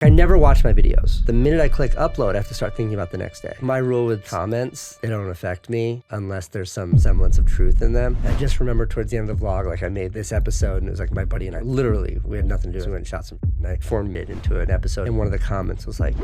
I never watch my videos. The minute I click upload, I have to start thinking about the next day. My rule with comments, they don't affect me unless there's some semblance of truth in them. I just remember towards the end of the vlog, like I made this episode and it was like my buddy and I, literally, we had nothing to do. So we went and shot some and I formed it into an episode. And one of the comments was like,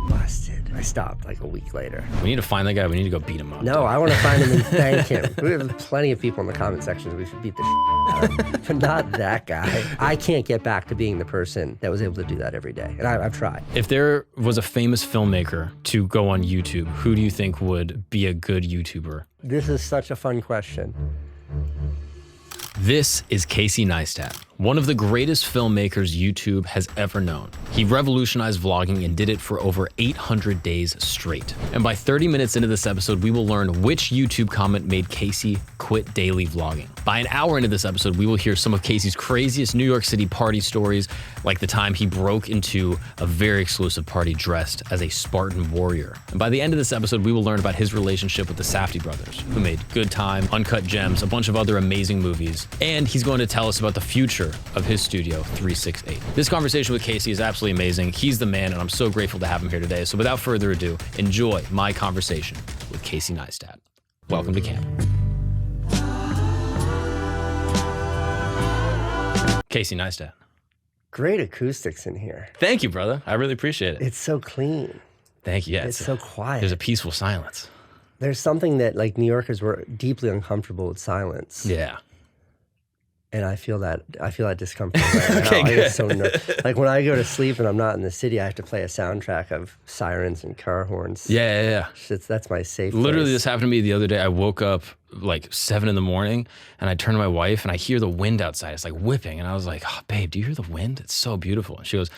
busted. I stopped like a week later. We need to find that guy. We need to go beat him up. No, dude. I want to find him and thank him. We have plenty of people in the comment section that we should beat the out of, but not that guy. I can't get back to being the person that was able to do that every day. And I've tried. If there was a famous filmmaker to go on YouTube, who do you think would be a good YouTuber? This is such a fun question. This is Casey Neistat, one of the greatest filmmakers YouTube has ever known. He revolutionized vlogging and did it for over 800 days straight. And by 30 minutes into this episode, we will learn which YouTube comment made Casey quit daily vlogging. By an hour into this episode, we will hear some of Casey's craziest New York City party stories, like the time he broke into a very exclusive party dressed as a Spartan warrior. And by the end of this episode, we will learn about his relationship with the Safdie brothers, who made Good Time, Uncut Gems, a bunch of other amazing movies. And he's going to tell us about the future of his studio 368. This conversation with Casey is absolutely amazing. He's the man, and I'm so grateful to have him here today. So without further ado, enjoy my conversation with Casey Neistat. Welcome to camp. Casey Neistat. Great acoustics in here. Thank you, brother. I really appreciate it. It's so clean. Thank you. Yeah, It's so quiet. There's a peaceful silence. There's something that like New Yorkers were deeply uncomfortable with silence. Yeah. And I feel that discomfort right now. Okay, I get good. so like when I go to sleep and I'm not in the city, I have to play a soundtrack of sirens and car horns. Yeah. That's my safe Literally, place. this happened to me the other day. I woke up like 7 in the morning and I turned to my wife and I hear the wind outside. It's like whipping. And I was like, oh, babe, do you hear the wind? It's so beautiful. And she goes,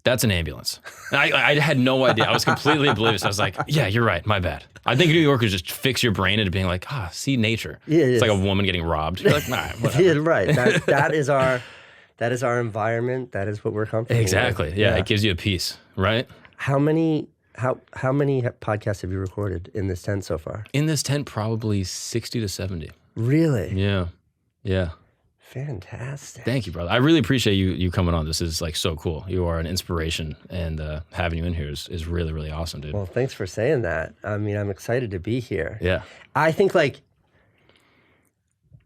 that's an ambulance. And I had no idea. I was completely oblivious. I was like, yeah, you're right. My bad. I think New Yorkers just fix your brain into being like, see nature. Yeah, it's like a woman getting robbed. You're like, nah, whatever. Yeah, right. That is our environment. That is what we're comfortable Exactly. with. Yeah, it gives you a peace, right? How many podcasts have you recorded in this tent so far? In this tent, probably 60 to 70. Really? Yeah. Fantastic. Thank you, brother. I really appreciate you coming on. This is like so cool. You are an inspiration, and having you in here is really, really awesome, dude. Well, thanks for saying that. I mean, I'm excited to be here. Yeah. I think like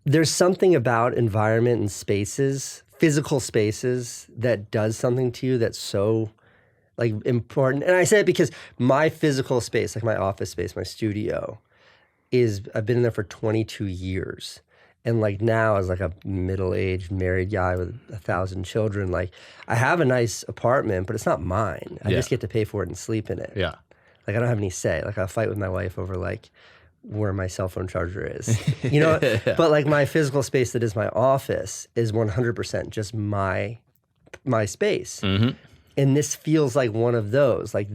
there's something about environment and spaces, physical spaces, that does something to you that's so like important. And I say it because my physical space, like my office space, my studio, I've been in there for 22 years. And like now as like a middle-aged married guy with 1,000 children, like I have a nice apartment, but it's not mine. I just get to pay for it and sleep in it. Yeah. Like I don't have any say. Like I'll fight with my wife over like where my cell phone charger is, you know? But like my physical space that is my office is 100% just my space. Mm-hmm. And this feels like one of those. Like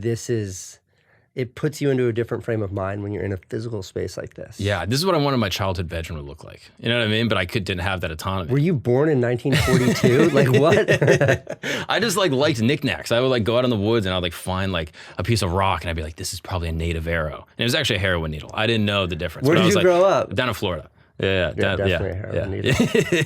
it puts you into a different frame of mind when you're in a physical space like this. Yeah, this is what I wanted my childhood bedroom to look like. You know what I mean? But I didn't have that autonomy. Were you born in 1942? Like what? I just like liked knickknacks. I would like go out in the woods and I'd like find like a piece of rock and I'd be like, this is probably a native arrow. And it was actually a heroin needle. I didn't know the difference. Where but did I was you grow up? Down in Florida. Yeah, Definitely a heroin needle.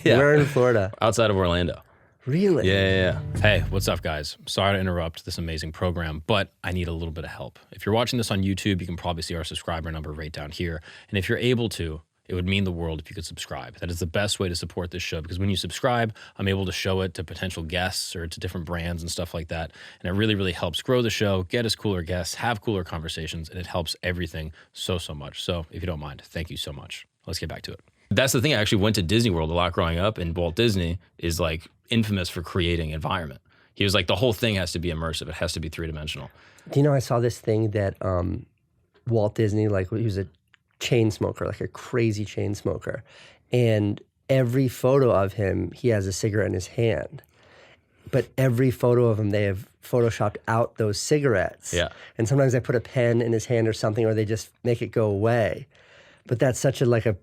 Yeah. Where in Florida? Outside of Orlando. Really? Yeah. Hey, what's up, guys? Sorry to interrupt this amazing program, but I need a little bit of help. If you're watching this on YouTube, you can probably see our subscriber number right down here. And if you're able to, it would mean the world if you could subscribe. That is the best way to support this show, because when you subscribe, I'm able to show it to potential guests or to different brands and stuff like that. And it really, really helps grow the show, get us cooler guests, have cooler conversations, and it helps everything so much. So if you don't mind, thank you so much. Let's get back to it. That's the thing. I actually went to Disney World a lot growing up, and Walt Disney is like infamous for creating environment. He was like, the whole thing has to be immersive. It has to be three-dimensional. Do you know, I saw this thing that Walt Disney, like he was a chain smoker, like a crazy chain smoker. And every photo of him, he has a cigarette in his hand. But every photo of him, they have photoshopped out those cigarettes. Yeah. And sometimes they put a pen in his hand or something, or they just make it go away. But that's such a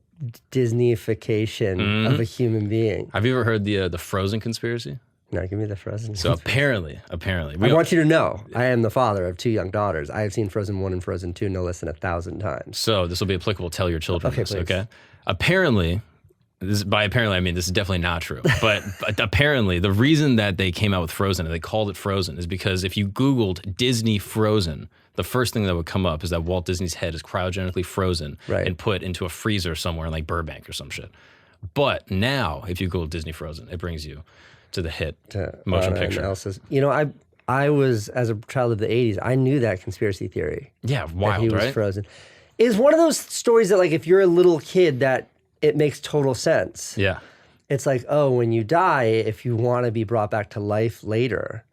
Disney-ification of a human being. Have you ever heard the Frozen conspiracy? No, give me the Frozen. So apparently. I want you to know, I am the father of 2 young daughters. I have seen Frozen 1 and Frozen 2 no less than 1,000 times. So this will be applicable. Tell your children Okay, this, please. okay? Apparently, by apparently, I mean, this is definitely not true. But apparently, the reason that they came out with Frozen and they called it Frozen is because if you Googled Disney Frozen, the first thing that would come up is that Walt Disney's head is cryogenically frozen and put into a freezer somewhere in like Burbank or some shit. But now, if you Google Disney Frozen, it brings you to the hit motion picture. You know, I was, as a child of the 80s, I knew that conspiracy theory. Yeah, wild, that he was right? frozen. It's one of those stories that, like, if you're a little kid, that it makes total sense. Yeah. It's like, oh, when you die, if you want to be brought back to life later,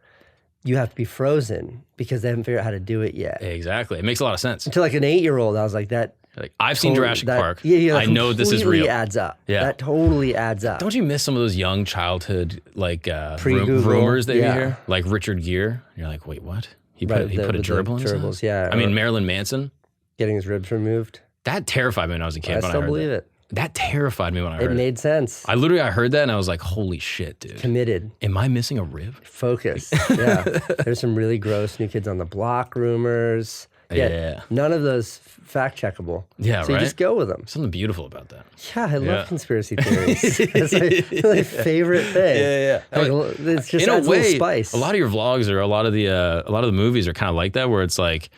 you have to be frozen because they haven't figured out how to do it yet. Exactly. It makes a lot of sense. To like an 8-year-old, I was like, that. Like, I've seen Jurassic Park. Yeah, I know this is real. Adds up. Yeah. That totally adds up. Don't you miss some of those young childhood like Pre-Google. rumors that you hear? Like Richard Gere. You're like, wait, what? He put a gerbil in gerbils, yeah. I mean, Marilyn Manson. Getting his ribs removed. That terrified me when I was a kid. I still believe it. That terrified me when I heard it. It made sense. I heard that and I was like, holy shit, dude. Committed. Am I missing a rib? Focus. Yeah. There's some really gross New Kids on the Block rumors. Yeah. None of those fact checkable. Yeah, so right? you just go with them. Something beautiful about that. Yeah, I love conspiracy theories. It's my favorite thing. Yeah. Like, it's just in a way, spice. a lot of your vlogs or a lot of the movies are kind of like that, where it's like,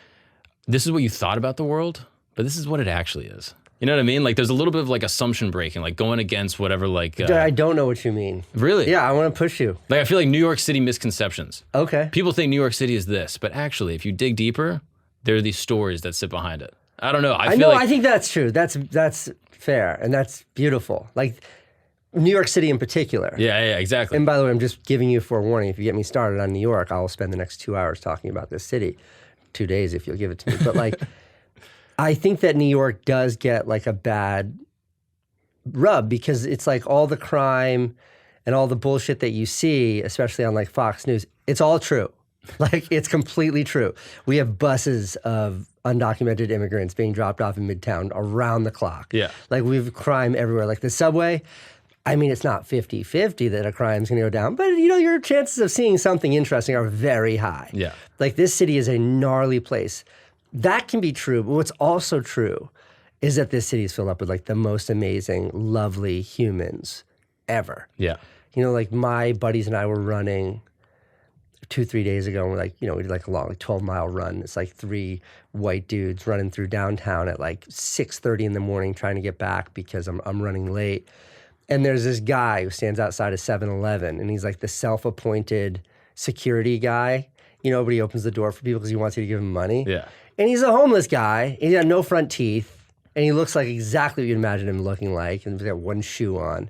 this is what you thought about the world, but this is what it actually is. You know what I mean? Like, there's a little bit of like assumption breaking, like going against whatever. Like, I don't know what you mean. Really? Yeah, I want to push you. Like, I feel like New York City misconceptions. Okay. People think New York City is this, but actually, if you dig deeper, there are these stories that sit behind it. I don't know. I think that's true. That's fair, and that's beautiful. Like New York City in particular. Yeah, exactly. And by the way, I'm just giving you forewarning. If you get me started on New York, I will spend the next 2 hours talking about this city. 2 days if you'll give it to me. But like, I think that New York does get like a bad rub because it's like all the crime and all the bullshit that you see, especially on like Fox News, it's all true. Like, it's completely true. We have buses of undocumented immigrants being dropped off in Midtown around the clock. Yeah. Like, we have crime everywhere. Like the subway, I mean, it's not 50-50 that a crime's going to go down, but, you know, your chances of seeing something interesting are very high. Yeah. Like, this city is a gnarly place. That can be true, but what's also true is that this city is filled up with, like, the most amazing, lovely humans ever. Yeah. You know, like, my buddies and I were running 2-3 days ago, and we're like, you know, we did like a long, like 12-mile run. It's like 3 white dudes running through downtown at like 6:30 in the morning trying to get back because I'm running late. And there's this guy who stands outside of 7-Eleven, and he's like the self-appointed security guy, you know, but he opens the door for people because he wants you to give him money. Yeah. And he's a homeless guy. He's got no front teeth, and he looks like exactly what you'd imagine him looking like, and he's got one shoe on.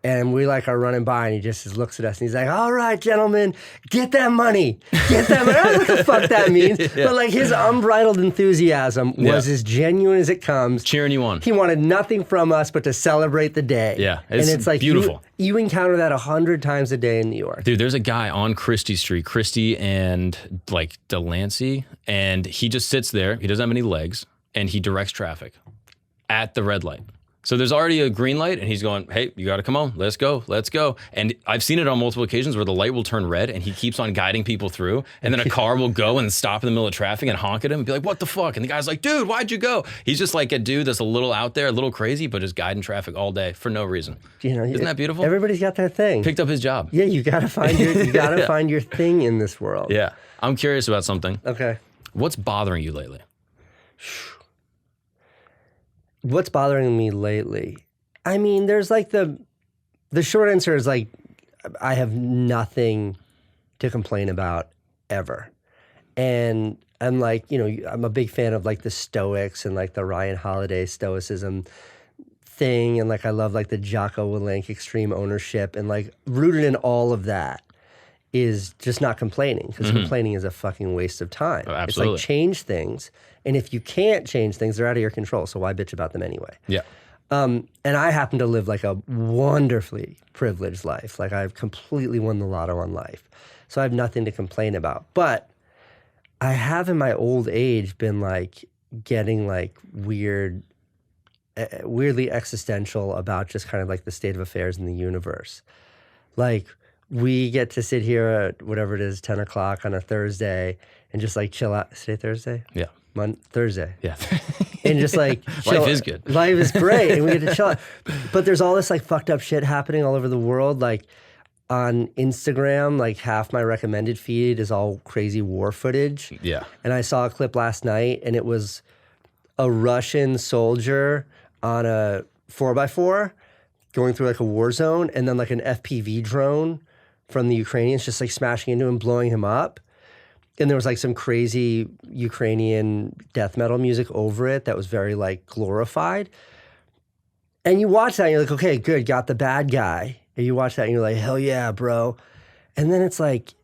And we like are running by, and he just looks at us, and he's like, "All right, gentlemen, get that money. Get that money." I don't know what the fuck that means. Yeah. But like his unbridled enthusiasm was as genuine as it comes. Cheering you on. He wanted nothing from us but to celabrate the day. Yeah, it's like beautiful. You encounter that 100 times a day in New York. Dude, there's a guy on Christie Street, Christie and like Delancey, and he just sits there. He doesn't have any legs, and he directs traffic at the red light. So there's already a green light, and he's going, "Hey, you got to come on. Let's go. Let's go." And I've seen it on multiple occasions where the light will turn red, and he keeps on guiding people through, and then a car will go and stop in the middle of traffic and honk at him and be like, "What the fuck?" And the guy's like, "Dude, why'd you go?" He's just like a dude that's a little out there, a little crazy, but just guiding traffic all day for no reason. You know, isn't that beautiful? Everybody's got their thing. Picked up his job. Yeah, you gotta find your find your thing in this world. Yeah, I'm curious about something. Okay, what's bothering you lately? What's bothering me lately? I mean, there's like the short answer is like, I have nothing to complain about ever. And I'm like, you know, I'm a big fan of like the Stoics and like the Ryan Holiday Stoicism thing. And like, I love like the Jocko Willink extreme ownership, and like rooted in all of that is just not complaining, because complaining is a fucking waste of time. Oh, absolutely. It's like, change things. And if you can't change things, they're out of your control. So why bitch about them anyway? Yeah. And I happen to live like a wonderfully privileged life. Like, I've completely won the lotto on life. So I have nothing to complain about. But I have in my old age been like getting like weirdly existential about just kind of like the state of affairs in the universe. Like, we get to sit here at whatever it is, 10 o'clock on a Thursday and just like chill out. Today Thursday? Yeah. Thursday. Yeah. And just like chill. Life is good. Life is great. And we get to chill out. But there's all this like fucked up shit happening all over the world. Like on Instagram, like half my recommended feed is all crazy war footage. Yeah. And I saw a clip last night and it was a Russian soldier on a 4x4 going through like a war zone, and then like an FPV drone from the Ukrainians just like smashing into him, blowing him up. And there was like some crazy Ukrainian death metal music over it that was very like glorified. And you watch that and you're like, okay, good, got the bad guy. And you watch that and you're like, hell yeah, bro. And then it's like,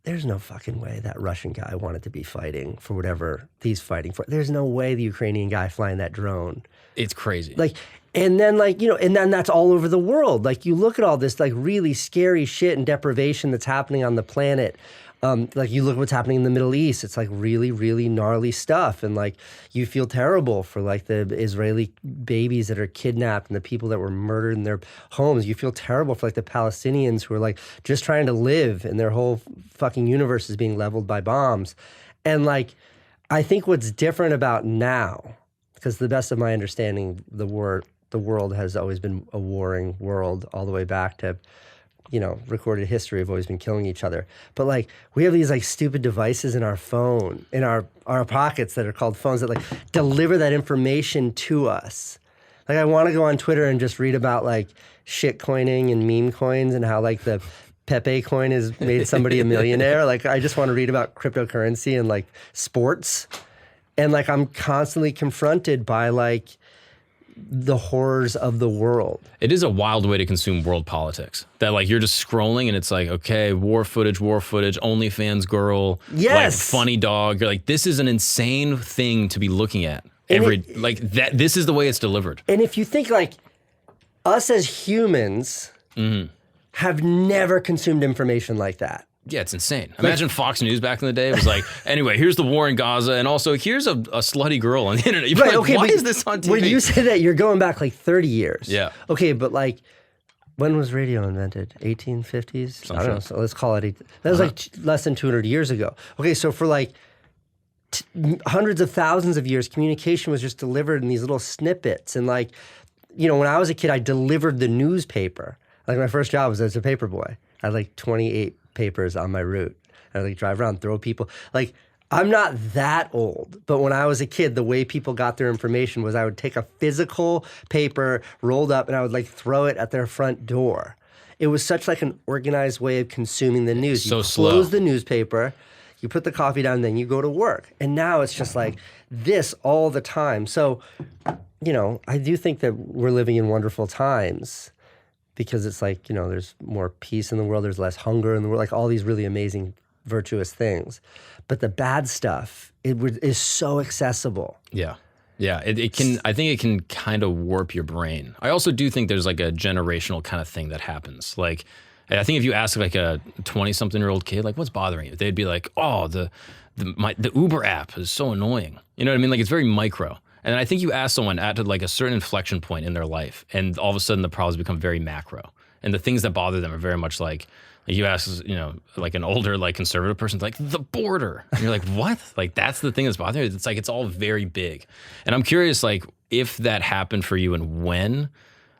there's no fucking way that Russian guy wanted to be fighting for whatever he's fighting for. There's no way the Ukrainian guy flying that drone. It's crazy. Like, and then like, you know, and then that's all over the world. Like you look at all this like really scary shit and deprivation that's happening on the planet. Like you look at what's happening in the Middle East, it's like really, really gnarly stuff. And like you feel terrible for like the Israeli babies that are kidnapped and the people that were murdered in their homes. You feel terrible for like the Palestinians who are like just trying to live and their whole fucking universe is being leveled by bombs. And like, I think what's different about now, because to the best of my understanding, the world has always been a warring world all the way back to, you know, recorded history have always been killing each other. But like we have these like stupid devices in our phone, in our pockets that are called phones that like deliver that information to us. Like I want to go on Twitter and just read about like shit coining and meme coins and how like the Pepe coin has made somebody a millionaire. Like I just want to read about cryptocurrency and like sports. And like I'm constantly confronted by like the horrors of the world. It is a wild way to consume world politics. That like you're just scrolling and it's like, okay, war footage, OnlyFans girl, yes, like funny dog. You're like, this is an insane thing to be looking at. Like that. This is the way it's delivered. And if you think like us as humans have never consumed information like that. Yeah, it's insane. Imagine Fox News back in the day. It was like, anyway, here's the war in Gaza, and also here's a slutty girl on the internet. You're like, why is this on TV? When you say that, you're going back like 30 years. Yeah. Okay, but like, when was radio invented? 1850s? I don't know. So let's call it. That was like less than 200 years ago. Okay, so for like hundreds of thousands of years, communication was just delivered in these little snippets. And like, you know, when I was a kid, I delivered the newspaper. Like my first job was as a paper boy. I had like 28 papers on my route. I like drive around, throw people. Like I'm not that old, but when I was a kid, the way people got their information was I would take a physical paper rolled up and I would like throw it at their front door. It was such like an organized way of consuming the news. So you slow. Close the newspaper, you put the coffee down, then you go to work. And now it's just like this all the time. So, you know, I do think that we're living in wonderful times. Because it's like, you know, there's more peace in the world, there's less hunger in the world, like all these really amazing, virtuous things. But the bad stuff, is so accessible. Yeah. Yeah, it can, I think it can kind of warp your brain. I also do think there's like a generational kind of thing that happens. Like, I think if you ask like a 20-something-year-old kid, like, what's bothering you? They'd be like, oh, the Uber app is so annoying. You know what I mean? Like, it's very micro. And I think you ask someone at like a certain inflection point in their life, and all of a sudden the problems become very macro. And the things that bother them are very much like you ask, you know, like an older, like conservative person, like the border. And you're like, what? Like, that's the thing that's bothering you? It's like, it's all very big. And I'm curious, like, if that happened for you and when,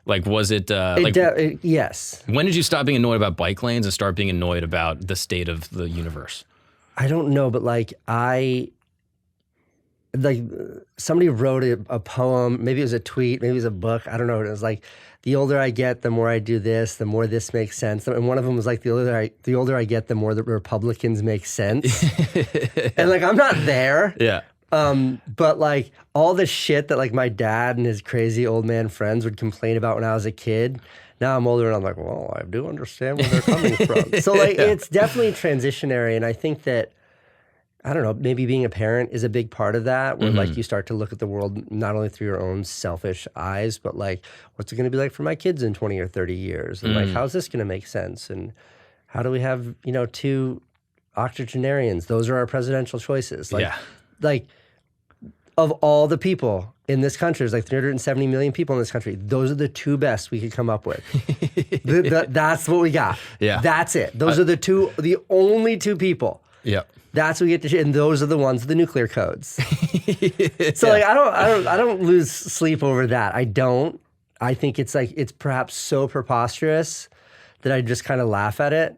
like, was it, yes. When did you stop being annoyed about bike lanes and start being annoyed about the state of the universe? I don't know, but like somebody wrote a poem, maybe it was a tweet, maybe it was a book, I don't know. It was like, the older I get, the more I do this, the more this makes sense. And one of them was like, the older I get, the more the Republicans make sense. And like, I'm not there. Yeah. But like all the shit that like my dad and his crazy old man friends would complain about when I was a kid, now I'm older and I'm like, well, I do understand where they're coming from. So like, It's definitely transitionary. And I think that, I don't know, maybe being a parent is a big part of that, where like you start to look at the world not only through your own selfish eyes, but like, what's it going to be like for my kids in 20 or 30 years? And like, how's this going to make sense? And how do we have, you know, 2 octogenarians? Those are our presidential choices. Like, like of all the people in this country, there's like 370 million people in this country. Those are the two best we could come up with. That's what we got. Yeah. That's it. Those are the only two people. Yeah. That's what we get to, and those are the ones with the nuclear codes. So like, I don't lose sleep over that. I don't. I think it's like, it's perhaps so preposterous that I just kind of laugh at it.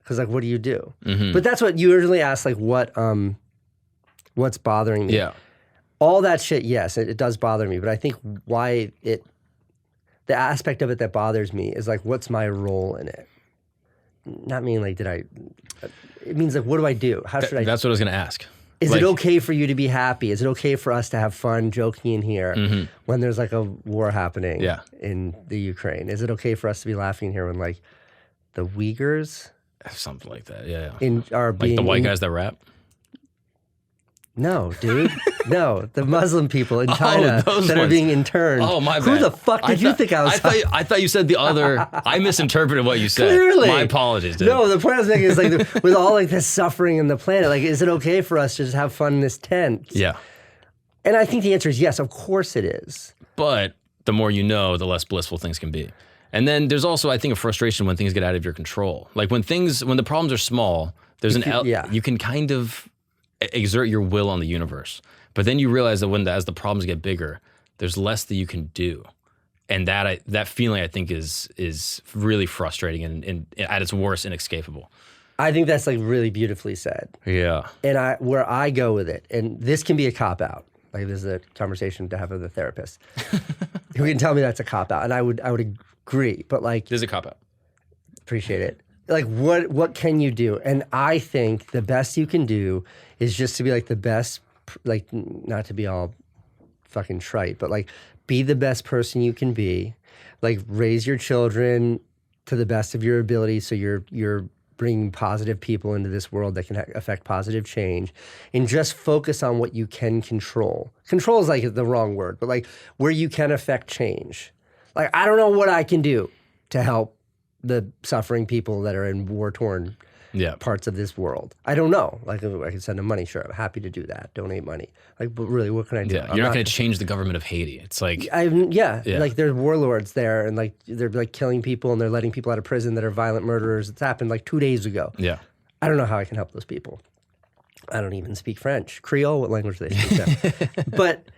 Cause like, what do you do? Mm-hmm. But that's what you originally asked, like what's bothering me? Yeah. All that shit, yes, it does bother me. But I think the aspect of it that bothers me is like, what's my role in it? Not meaning like, it means like, what do I do? How should I? That's what I was going to ask. Is like, it okay for you to be happy? Is it okay for us to have fun joking in here when there's like a war happening in the Ukraine? Is it okay for us to be laughing here when like the Uyghurs? Something like that, yeah. Are being like the white guys that rap? No, dude. No, the Muslim people in China that are being interned. Oh, my bad. Who the fuck did you think I was? I thought you said the other. I misinterpreted what you said. Clearly. My apologies, dude. No, the point I was making is like, with all like this suffering in the planet, like, is it okay for us to just have fun in this tent? Yeah. And I think the answer is yes, of course it is. But the more you know, the less blissful things can be. And then there's also, I think, a frustration when things get out of your control. Like when the problems are small, there's you can kind of exert your will on the universe. But then you realize that as the problems get bigger, there's less that you can do. And that feeling, I think, is really frustrating and at its worst, inescapable. I think that's like really beautifully said. Yeah. And where I go with it, and this can be a cop-out. Like this is a conversation to have with a therapist who can tell me that's a cop-out. And I would agree, but like... There's a cop-out. Appreciate it. Like what can you do? And I think the best you can do is just to be like the best, like not to be all fucking trite, but like be the best person you can be. Like raise your children to the best of your ability so you're bringing positive people into this world that can affect positive change, and just focus on what you can control. Control is like the wrong word, but like where you can affect change. Like I don't know what I can do to help the suffering people that are in war-torn parts of this world. I don't know. Like, I can send them money, sure. I'm happy to do that. Donate money. Like, but really, what can I do? Yeah, you're not going to change the government of Haiti. It's like... Like, there's warlords there, and, like, they're, like, killing people, and they're letting people out of prison that are violent murderers. It's happened, like, 2 days ago. Yeah. I don't know how I can help those people. I don't even speak French. Creole, what language do they speak there? But,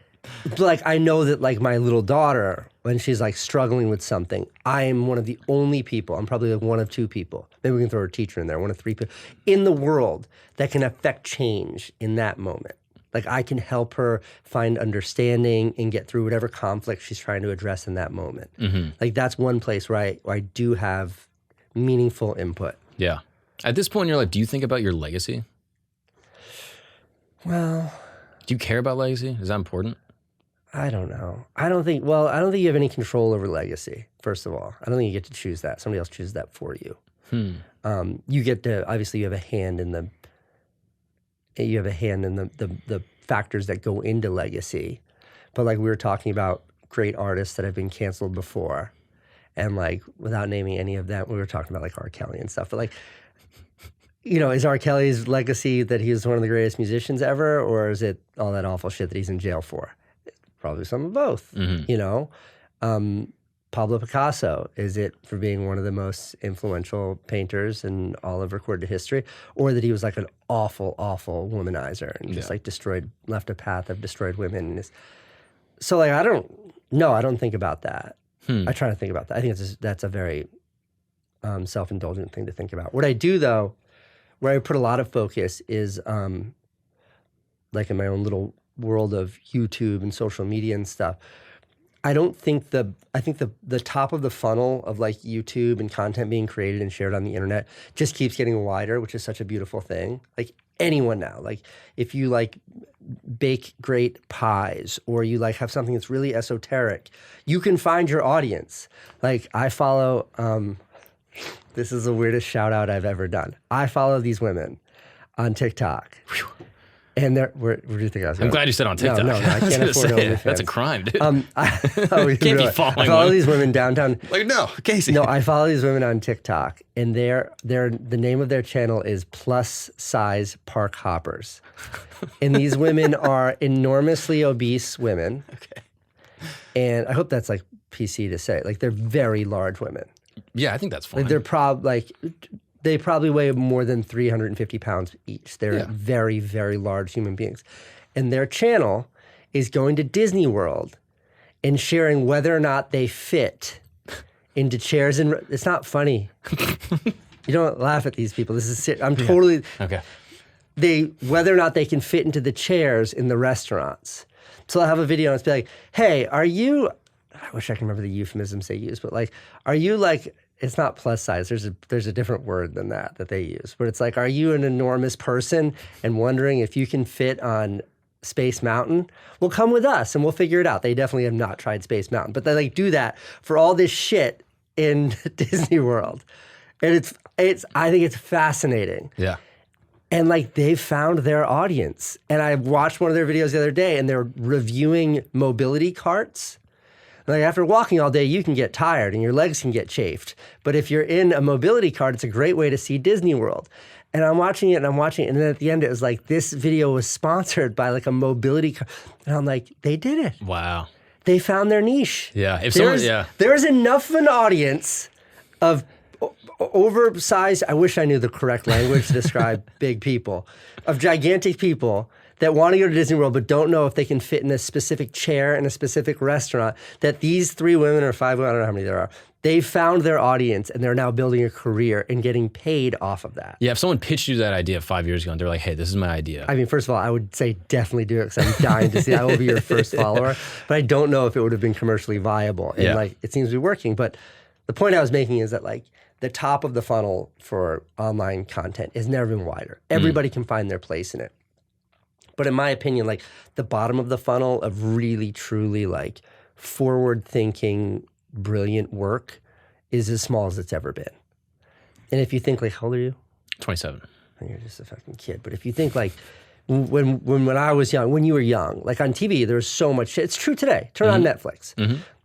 like, I know that, like, my little daughter, when she's, like, struggling with something, I am one of the only people, I'm probably like one of two people, maybe we can throw a teacher in there, one of three people, in the world that can affect change in that moment. Like, I can help her find understanding and get through whatever conflict she's trying to address in that moment. Mm-hmm. Like, that's one place where I do have meaningful input. Yeah. At this point in your life, do you think about your legacy? Well... Do you care about legacy? Is that important? I don't know. I don't think you have any control over legacy, first of all. I don't think you get to choose that. Somebody else chooses that for you. You get to, obviously you have a hand in the factors that go into legacy. But like we were talking about great artists that have been canceled before, and like without naming any of them, we were talking about like R. Kelly and stuff. But like, you know, is R. Kelly's legacy that he was one of the greatest musicians ever, or is it all that awful shit that he's in jail for? Probably some of both, you know. Pablo Picasso, is it for being one of the most influential painters in all of recorded history, or that he was like an awful, awful womanizer and just like left a path of destroyed women? So like, I don't think about that. I try to think about that. I think that's a very self-indulgent thing to think about. What I do though, where I put a lot of focus is like in my own little world of YouTube and social media and stuff. I think the top of the funnel of like YouTube and content being created and shared on the internet just keeps getting wider, which is such a beautiful thing. Like anyone now, like if you like bake great pies or you like have something that's really esoteric, you can find your audience. Like I follow, this is the weirdest shout out I've ever done. I follow these women on TikTok. And where do you think I was going? I'm glad you said on TikTok. No, I can't afford OnlyFans. That's a crime, dude. I Can't be following I follow women. these women downtown. Like, no, Casey. No, I follow these women on TikTok, and the name of their channel is Plus Size Park Hoppers. And these women are enormously obese women. Okay. And I hope that's like PC to say. Like, they're very large women. Yeah, I think that's fine. Like, they probably weigh more than 350 pounds each. They're very, very large human beings. And their channel is going to Disney World and sharing whether or not they fit into chairs. And it's not funny. You don't laugh at these people. This is I'm totally... Okay. Whether or not they can fit into the chairs in the restaurants. So I'll have a video and it's be like, hey, are you... I wish I can remember the euphemisms they use, but like, are you like... It's not plus size. There's a different word than that they use. But it's like, are you an enormous person and wondering if you can fit on Space Mountain? Well, come with us and we'll figure it out. They definitely have not tried Space Mountain, but they like do that for all this shit in Disney World. And I think it's fascinating. Yeah. And like they've found their audience. And I watched one of their videos the other day and they're reviewing mobility carts. Like after walking all day, you can get tired and your legs can get chafed. But if you're in a mobility cart, it's a great way to see Disney World. And I'm watching it. And then at the end, it was like, this video was sponsored by like a mobility cart. And I'm like, they did it. Wow. They found their niche. Yeah. There's enough of an audience of oversized, I wish I knew the correct language to describe big people, of gigantic people that want to go to Disney World but don't know if they can fit in a specific chair in a specific restaurant, that these 3 women or 5 women, I don't know how many there are, they found their audience and they're now building a career and getting paid off of that. Yeah, if someone pitched you that idea 5 years ago and they're like, hey, this is my idea. I mean, first of all, I would say definitely do it because I'm dying to see. I will be your first follower. But I don't know if it would have been commercially viable. And like, it seems to be working. But the point I was making is that like the top of the funnel for online content has never been wider. Everybody can find their place in it. But in my opinion, like the bottom of the funnel of really, truly like forward-thinking, brilliant work is as small as it's ever been. And if you think like, how old are you? 27. You're just a fucking kid. But if you think like when I was young, when you were young, like on TV, there's so much shit. It's true today. Turn on Netflix.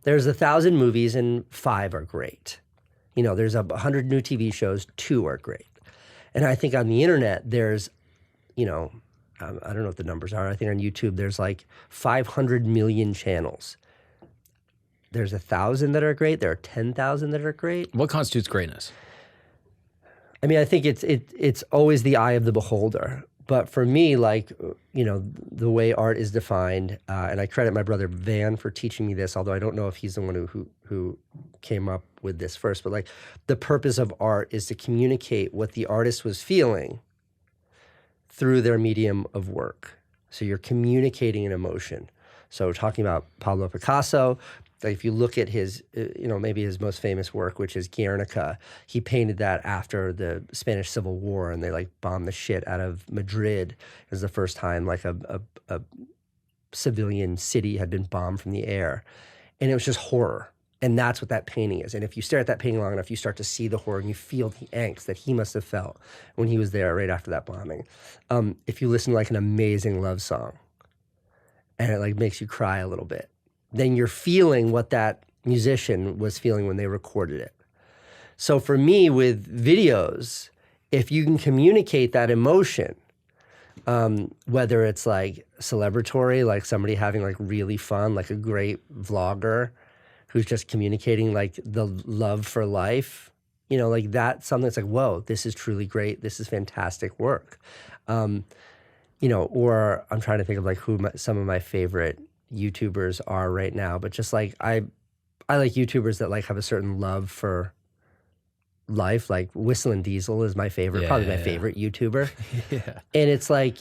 There's 1,000 movies and 5 are great. You know, there's 100 new TV shows, 2 are great. And I think on the internet, there's, you know, I don't know what the numbers are. I think on YouTube, there's like 500 million channels. There's 1,000 that are great. There are 10,000 that are great. What constitutes greatness? I mean, I think it's always the eye of the beholder. But for me, like, you know, the way art is defined, and I credit my brother Van for teaching me this, although I don't know if he's the one who came up with this first. But like, the purpose of art is to communicate what the artist was feeling through their medium of work. So you're communicating an emotion. So talking about Pablo Picasso, like if you look at his, you know, maybe his most famous work, which is Guernica, he painted that after the Spanish Civil War and they like bombed the shit out of Madrid. It was the first time like a civilian city had been bombed from the air. And it was just horror. And that's what that painting is. And if you stare at that painting long enough, you start to see the horror and you feel the angst that he must have felt when he was there right after that bombing. If you listen to like an amazing love song and it like makes you cry a little bit, then you're feeling what that musician was feeling when they recorded it. So for me with videos, if you can communicate that emotion, whether it's like celebratory, like somebody having like really fun, like a great vlogger, who's just communicating like the love for life, you know, like that's something that's like, whoa, this is truly great. This is fantastic work. You know, or I'm trying to think of like who some of my favorite YouTubers are right now, but just like I like YouTubers that like have a certain love for life. Like Whistling Diesel is my favorite, probably my favorite YouTuber. Yeah. And it's like,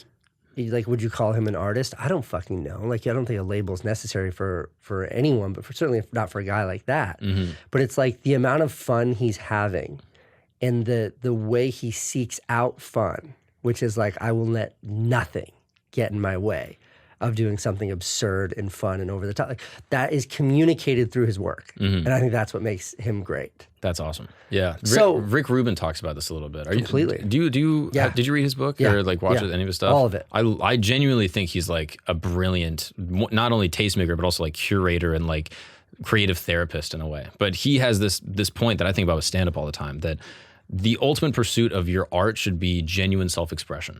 would you call him an artist? I don't fucking know. Like, I don't think a label is necessary for anyone, but certainly not for a guy like that. But it's like the amount of fun he's having and the way he seeks out fun, which is like, I will let nothing get in my way of doing something absurd and fun and over the top. Like, that is communicated through his work. And I think that's what makes him great. That's awesome. Yeah. Rick Rubin talks about this a little bit. Completely. Did you read his book or like watch any of his stuff? All of it. I genuinely think he's like a brilliant, not only tastemaker, but also like curator and like creative therapist in a way. But he has this point that I think about with stand-up all the time, that the ultimate pursuit of your art should be genuine self-expression.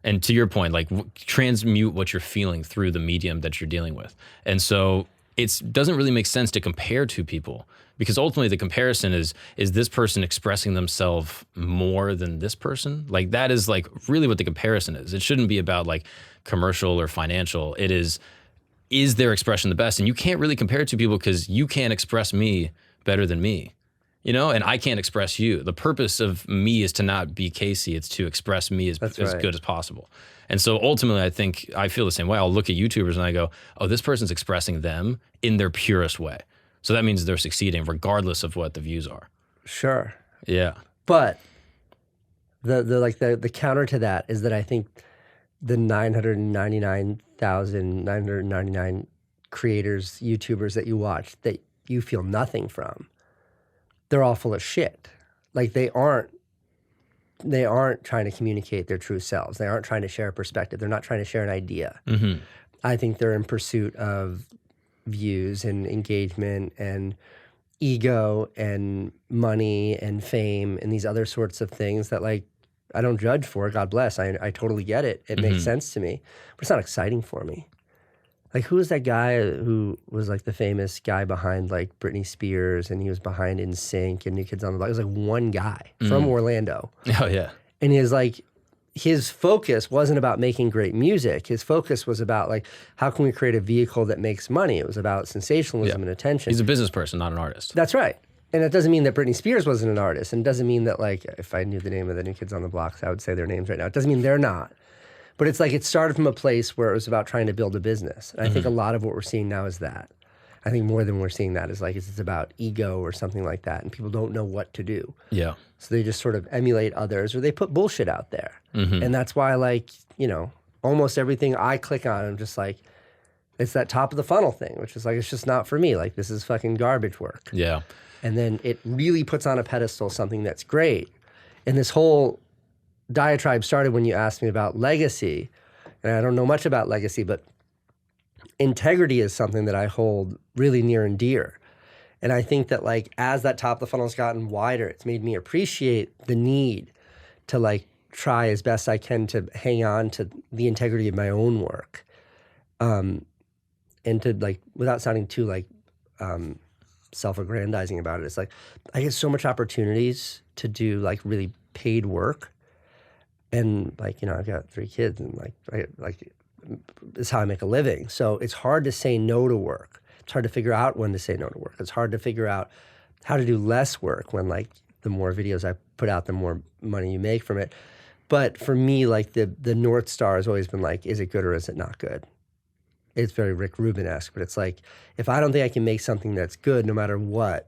And to your point, like transmute what you're feeling through the medium that you're dealing with. And so it doesn't really make sense to compare two people, because ultimately the comparison is this person expressing themselves more than this person? Like that is like really what the comparison is. It shouldn't be about like commercial or financial. It is their expression the best? And you can't really compare two people because you can't express me better than me. You know, and I can't express you. The purpose of me is to not be Casey. It's to express me as good as possible. And so ultimately, I feel the same way. I'll look at YouTubers and I go, oh, this person's expressing them in their purest way. So that means they're succeeding regardless of what the views are. Sure. Yeah. But the counter to that is that I think the 999,999 creators, YouTubers that you watch that you feel nothing from, they're all full of shit. Like they aren't trying to communicate their true selves. They aren't trying to share a perspective. They're not trying to share an idea. I think they're in pursuit of views and engagement and ego and money and fame and these other sorts of things that like I don't judge for. God bless. I totally get it. It makes sense to me, but it's not exciting for me. Like, who is that guy who was like the famous guy behind like Britney Spears, and he was behind NSYNC and New Kids on the Block? It was like one guy from Orlando. Oh yeah. And his focus wasn't about making great music. His focus was about like, how can we create a vehicle that makes money? It was about sensationalism and attention. He's a business person, not an artist. That's right. And it doesn't mean that Britney Spears wasn't an artist. And it doesn't mean that like, if I knew the name of the New Kids on the Block, I would say their names right now. It doesn't mean they're not. But it's like it started from a place where it was about trying to build a business. And I think a lot of what we're seeing now is that. I think more than we're seeing that is like it's about ego or something like that. And people don't know what to do. Yeah. So they just sort of emulate others, or they put bullshit out there. And that's why, like, you know, almost everything I click on, I'm just like, it's that top of the funnel thing, which is like, it's just not for me. Like, this is fucking garbage work. Yeah. And then it really puts on a pedestal something that's great. And this whole diatribe started when you asked me about legacy. And I don't know much about legacy, but integrity is something that I hold really near and dear. And I think that like as that top of the funnel has gotten wider, it's made me appreciate the need to like try as best I can to hang on to the integrity of my own work. And to like, without sounding too like self-aggrandizing about it, it's like I get so much opportunities to do like really paid work. And like, you know, I've got 3 kids and like it's how I make a living. So it's hard to say no to work. It's hard to figure out when to say no to work. It's hard to figure out how to do less work when like the more videos I put out, the more money you make from it. But for me, like the North Star has always been like, is it good or is it not good? It's very Rick Rubin-esque, but it's like, if I don't think I can make something that's good no matter what,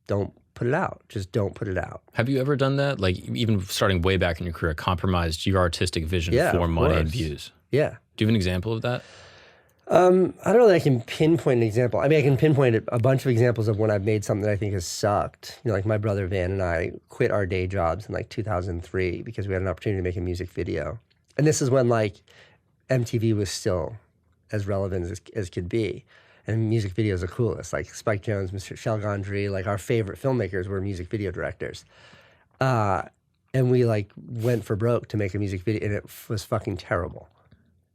don't put it out. Just don't put it out. Have you ever done that? Like even starting way back in your career, compromised your artistic vision for money and views? Yeah. Do you have an example of that? I don't know that I can pinpoint an example. I mean, I can pinpoint a bunch of examples of when I've made something that I think has sucked. You know, like my brother Van and I quit our day jobs in like 2003 because we had an opportunity to make a music video. And this is when like MTV was still as relevant as could be. And music videos are the coolest. Like Spike Jonze, Michel Gondry, like our favorite filmmakers were music video directors. And we like went for broke to make a music video, and it was fucking terrible.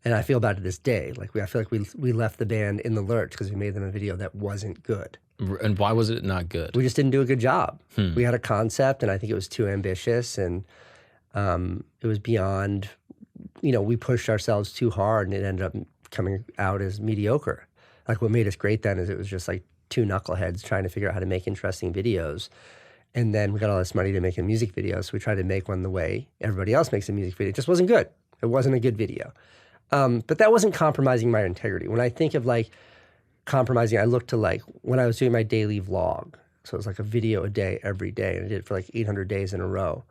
And I feel bad to this day. Like I feel like we left the band in the lurch because we made them a video that wasn't good. And why was it not good? We just didn't do a good job. We had a concept, and I think it was too ambitious, and it was beyond, you know, we pushed ourselves too hard, and it ended up coming out as mediocre. Like what made us great then is it was just like 2 knuckleheads trying to figure out how to make interesting videos. And then we got all this money to make a music video, so we tried to make one the way everybody else makes a music video. It just wasn't good. It wasn't a good video. But that wasn't compromising my integrity. When I think of like compromising, I look to like when I was doing my daily vlog. So it was like a video a day every day, and I did it for like 800 days in a row.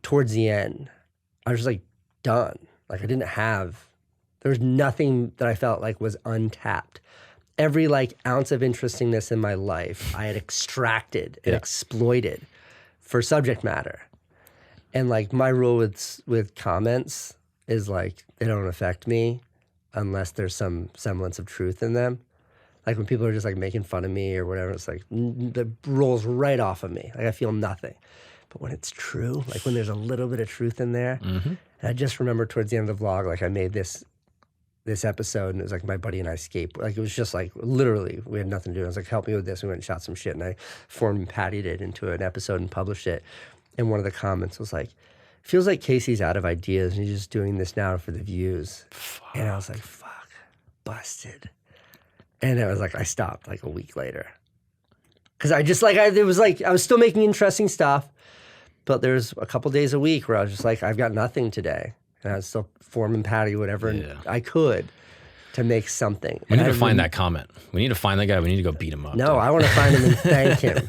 Towards the end, I was just like done. Like I didn't have There was nothing that I felt like was untapped. Every like ounce of interestingness in my life, I had extracted and exploited for subject matter. And like my rule with comments is like they don't affect me unless there's some semblance of truth in them. Like when people are just like making fun of me or whatever, it's like that rolls right off of me. Like I feel nothing. But when it's true, like when there's a little bit of truth in there, and I just remember towards the end of the vlog, like I made this episode, and it was like my buddy and I skateboard. Like it was just like literally we had nothing to do. I was like, help me with this. We went and shot some shit, and I formed and pattied it into an episode and published it. And one of the comments was like, feels like Casey's out of ideas and he's just doing this now for the views. Fuck. And I was like, fuck, busted. And it was like I stopped like a week later. Cause I just like it was like I was still making interesting stuff, but there's a couple days a week where I was just like, I've got nothing today. And I was still forming patty, whatever I could to make something. We need to find that comment. We need to find that guy. We need to go beat him up. No, dude. I want to find him and thank him.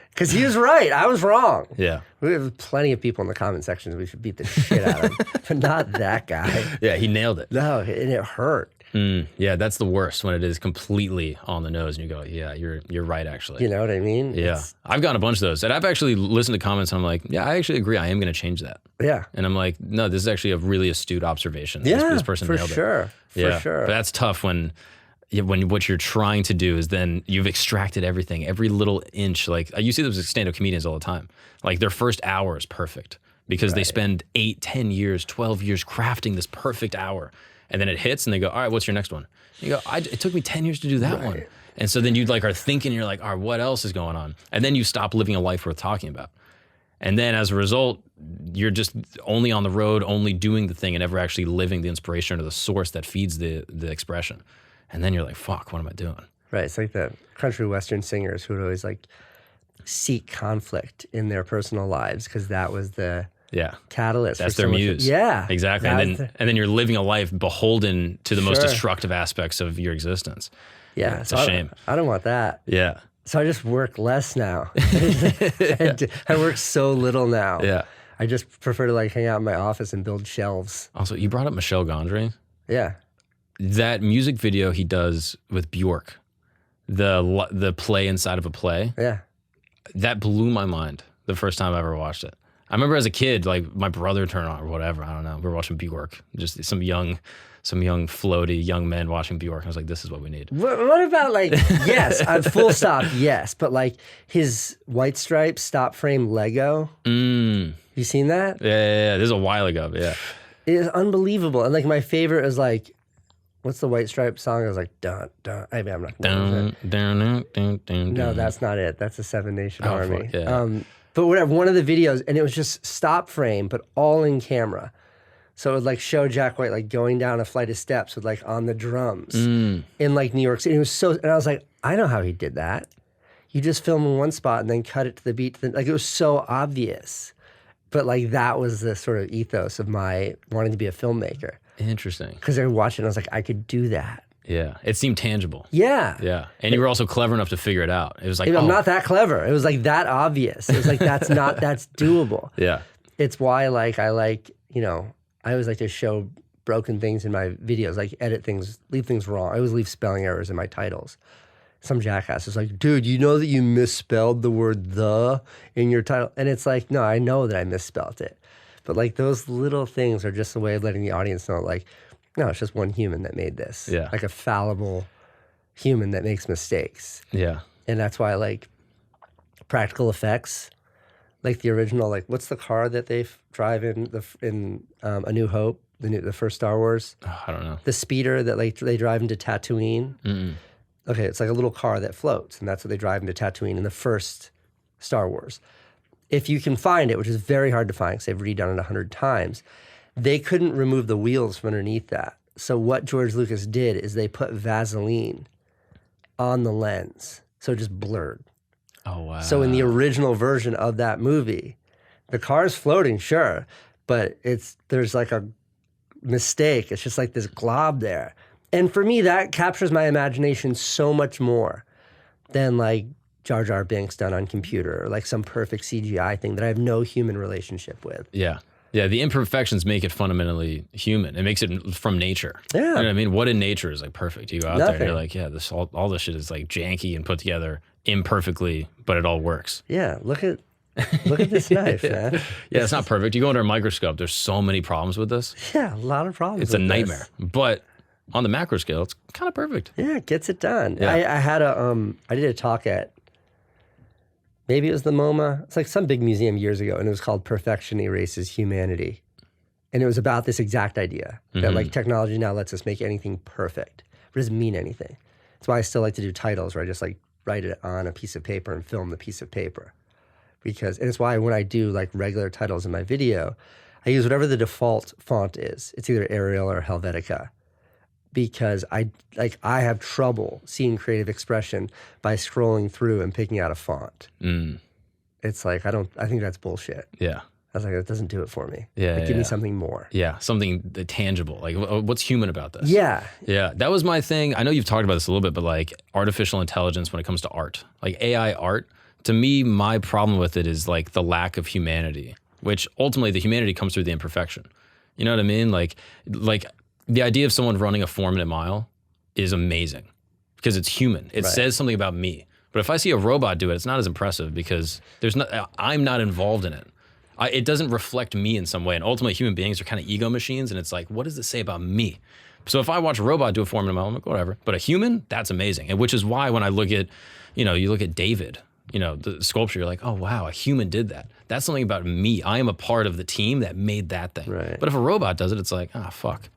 Because he was right. I was wrong. Yeah. We have plenty of people in the comment sections we should beat the shit out of, but not that guy. Yeah, he nailed it. No, and it hurt. Yeah, that's the worst when it is completely on the nose and you go, yeah, you're right, actually. You know what I mean? Yeah. I've gotten a bunch of those. And I've actually listened to comments and I'm like, yeah, I actually agree. I am going to change that. Yeah. And I'm like, no, this is actually a really astute observation. Yeah, this person nailed it. For sure. But that's tough when what you're trying to do is then you've extracted everything, every little inch. Like you see those stand-up comedians all the time. Like their first hour is perfect because they spend 8, 10 years, 12 years crafting this perfect hour. And then it hits and they go, all right, what's your next one? And you go, it took me 10 years to do that one. And so then you like are thinking, you're like, all right, what else is going on? And then you stop living a life worth talking about. And then as a result, you're just only on the road, only doing the thing and never actually living the inspiration or the source that feeds the expression. And then you're like, fuck, what am I doing? Right. It's like the country western singers who would always like seek conflict in their personal lives because that was the catalyst. That's their muse. Yeah. Exactly. And then you're living a life beholden to the most destructive aspects of your existence. Yeah. It's a shame. I don't want that. Yeah. So I just work less now. I work so little now. Yeah. I just prefer to like hang out in my office and build shelves. Also, you brought up Michel Gondry. Yeah. That music video he does with Bjork, the play inside of a play. Yeah. That blew my mind the first time I ever watched it. I remember as a kid, like my brother turned on or whatever. I don't know. We were watching Bjork, just some young floaty young men watching Bjork. I was like, this is what we need. What about like, yes, full stop, yes. But like his White Stripes stop frame Lego. You seen that? Yeah. This is a while ago, but yeah. It is unbelievable. And like my favorite is like, what's the White Stripes song? I was like, dun, dun. I mean, I'm not going to No, that's not it. That's the Seven Nation Army. Fuck, yeah. But whatever, one of the videos, and it was just stop frame, but all in camera. So it would like show Jack White like going down a flight of steps with like on the drums in like New York City. It was so, and I was like, I know how he did that. You just film in one spot and then cut it to the beat. Like it was so obvious. But like that was the sort of ethos of my wanting to be a filmmaker. Interesting. Because I watched it and I was like, I could do that. Yeah. It seemed tangible. Yeah. Yeah. And you were also clever enough to figure it out. It was like, I'm not that clever. It was like that obvious. It was like, that's doable. Yeah. It's why like I like, you know, I always like to show broken things in my videos, like edit things, leave things wrong. I always leave spelling errors in my titles. Some jackass is like, dude, you know that you misspelled the word "the" in your title? And it's like, no, I know that I misspelled it. But like those little things are just a way of letting the audience know, like, no, it's just one human that made this. Yeah. Like a fallible human that makes mistakes. Yeah. And that's why I like practical effects, like the original, like what's the car that they drive in A New Hope, the first Star Wars? Oh, I don't know. The speeder that like they drive into Tatooine. Okay, it's like a little car that floats, and that's what they drive into Tatooine in the first Star Wars. If you can find it, which is very hard to find because they've redone it 100 times, they couldn't remove the wheels from underneath that. So what George Lucas did is they put Vaseline on the lens, so it just blurred. Oh, wow. So in the original version of that movie, the car's floating, sure, but there's like a mistake. It's just like this glob there. And for me, that captures my imagination so much more than like Jar Jar Binks done on computer or like some perfect CGI thing that I have no human relationship with. Yeah. Yeah, the imperfections make it fundamentally human. It makes it from nature. Yeah. You know what I mean? What in nature is like perfect? You go out there Nothing. and you're like, yeah, this all this shit is like janky and put together imperfectly, but it all works. Yeah, look at this knife, man. Yeah, it's not perfect. You go under a microscope, there's so many problems with this. Yeah, a lot of problems. It's a with nightmare. this. But on the macro scale, it's kind of perfect. Yeah, it gets it done. Yeah. I had I did a talk at, maybe it was the MoMA. It's like some big museum years ago, and it was called Perfection Erases Humanity. And it was about this exact idea that like technology now lets us make anything perfect. But it doesn't mean anything. That's why I still like to do titles where I just like write it on a piece of paper and film the piece of paper. And it's why when I do like regular titles in my video, I use whatever the default font is. It's either Arial or Helvetica. Because I have trouble seeing creative expression by scrolling through and picking out a font. It's like, I think that's bullshit. Yeah. I was like, that doesn't do it for me. Yeah, Like, give me something more. Yeah, something tangible. Like, what's human about this? Yeah. Yeah, that was my thing. I know you've talked about this a little bit, but like artificial intelligence when it comes to art, like AI art, to me, my problem with it is like the lack of humanity, which ultimately the humanity comes through the imperfection. You know what I mean? Like the idea of someone running a 4-minute mile is amazing because it's human. It says something about me. But if I see a robot do it, it's not as impressive because I'm not involved in it. It doesn't reflect me in some way. And ultimately, human beings are kind of ego machines. And it's like, what does this say about me? So if I watch a robot do a 4-minute mile, I'm like, whatever. But a human, that's amazing. And which is why when I look at, you look at David, the sculpture, you're like, oh, wow, a human did that. That's something about me. I am a part of the team that made that thing. Right. But if a robot does it, it's like, fuck.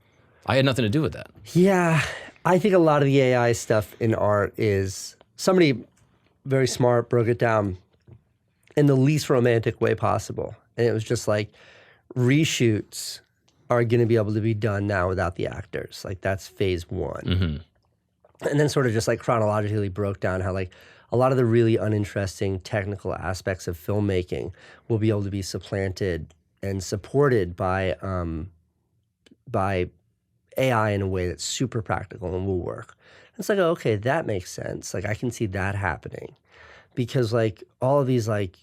I had nothing to do with that. Yeah. I think a lot of the AI stuff in art is somebody very smart broke it down in the least romantic way possible. And it was just like reshoots are going to be able to be done now without the actors. Like that's phase one. And then sort of just like chronologically broke down how like a lot of the really uninteresting technical aspects of filmmaking will be able to be supplanted and supported by AI in a way that's super practical and will work. And it's like, oh, okay, that makes sense. Like I can see that happening. Because like all of these like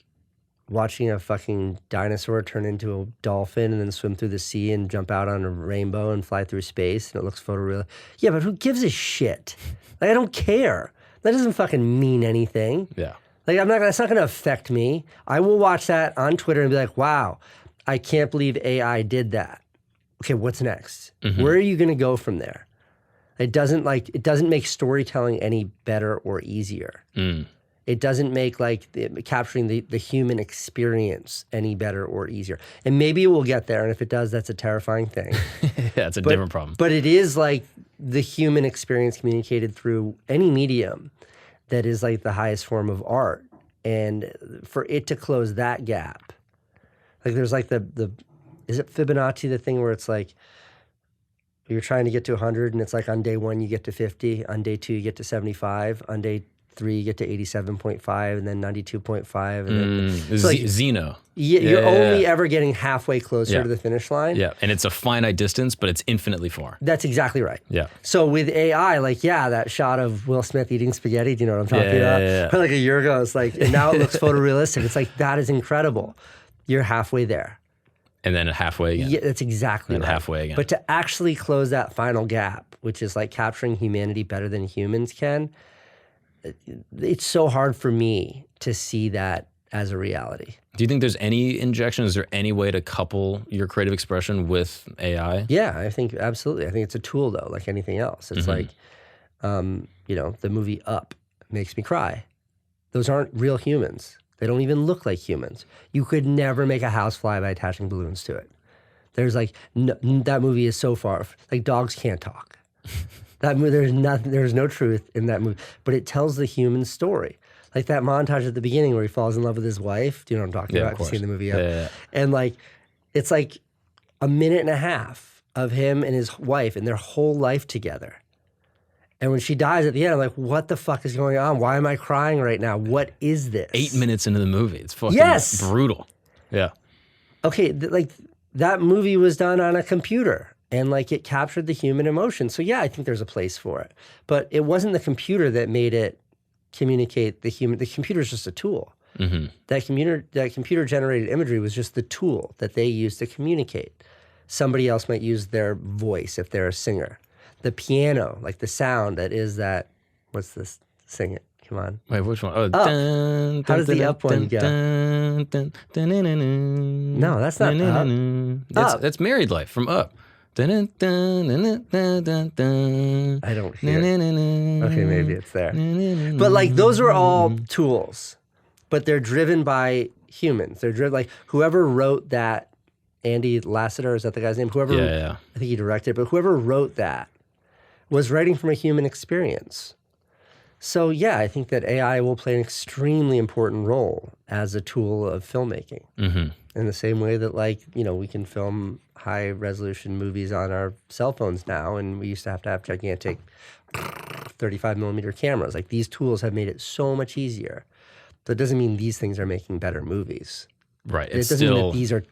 watching a fucking dinosaur turn into a dolphin and then swim through the sea and jump out on a rainbow and fly through space and it looks photorealistic. Yeah, but who gives a shit? Like I don't care. That doesn't fucking mean anything. Yeah. Like that's not gonna affect me. I will watch that on Twitter and be like, wow, I can't believe AI did that. Okay, what's next? Where are you gonna go from there? It doesn't make storytelling any better or easier. It doesn't make like capturing the human experience any better or easier. And maybe it will get there. And if it does, that's a terrifying thing. Yeah, it's a different problem. But it is like the human experience communicated through any medium that is like the highest form of art. And for it to close that gap, like there's like is it Fibonacci, the thing where it's like you're trying to get to 100 and it's like on day 1 you get to 50, on day 2 you get to 75, on day 3 you get to 87.5 and then 92.5 and then it's like Zeno. You're only ever getting halfway closer to the finish line. Yeah, and it's a finite distance, but it's infinitely far. That's exactly right. Yeah. So with AI, like, that shot of Will Smith eating spaghetti, do you know what I'm talking about? Yeah. Like a year ago, it's like, and now it looks photorealistic. It's like, that is incredible. You're halfway there. And then halfway again. Yeah, that's exactly right. Halfway again. But to actually close that final gap, which is like capturing humanity better than humans can, it's so hard for me to see that as a reality. Do you think there's any injection? Is there any way to couple your creative expression with AI? Yeah, I think absolutely. I think it's a tool though, like anything else. It's like, the movie Up makes me cry. Those aren't real humans. They don't even look like humans. You could never make a house fly by attaching balloons to it. There's like, that movie is so far, like dogs can't talk. That movie, there's no truth in that movie, but it tells the human story. Like that montage at the beginning where he falls in love with his wife. Do you know what I'm talking about? Of course. You've seen the movie. Yeah. And like, it's like a minute and a half of him and his wife and their whole life together. And when she dies at the end, I'm like, what the fuck is going on? Why am I crying right now? What is this? 8 minutes into the movie. It's fucking brutal. Yeah. Okay, like that movie was done on a computer and like it captured the human emotion. So yeah, I think there's a place for it. But it wasn't the computer that made it communicate the human. The computer is just a tool. That computer generated imagery was just the tool that they used to communicate. Somebody else might use their voice if they're a singer. The piano, like the sound that is that, what's this? Sing it. Come on. Wait, which one? Oh, Up. How does the up one go? No, that's not up. That's Married Life from Up. I don't hear it. Okay, maybe it's there. But like those are all tools, but they're driven by humans. They're driven like whoever wrote that, Andy Lasseter, is that the guy's name? Whoever, yeah. I think he directed, but whoever wrote that was writing from a human experience. So yeah, I think that AI will play an extremely important role as a tool of filmmaking. In the same way that we can film high resolution movies on our cell phones now, and we used to have gigantic 35 millimeter cameras. Like these tools have made it so much easier. That doesn't mean these things are making better movies. Right. It doesn't mean that these are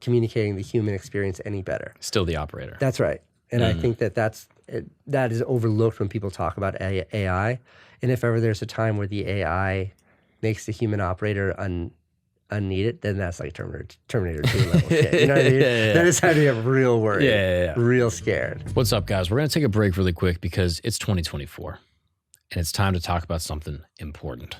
communicating the human experience any better. Still the operator. That's right. And I think that is overlooked when people talk about AI. And if ever there's a time where the AI makes the human operator unneeded, then that's like Terminator 2 level shit. You know what I mean? That is how to get real worried. Real scared. What's up, guys? We're going to take a break really quick because it's 2024 and it's time to talk about something important.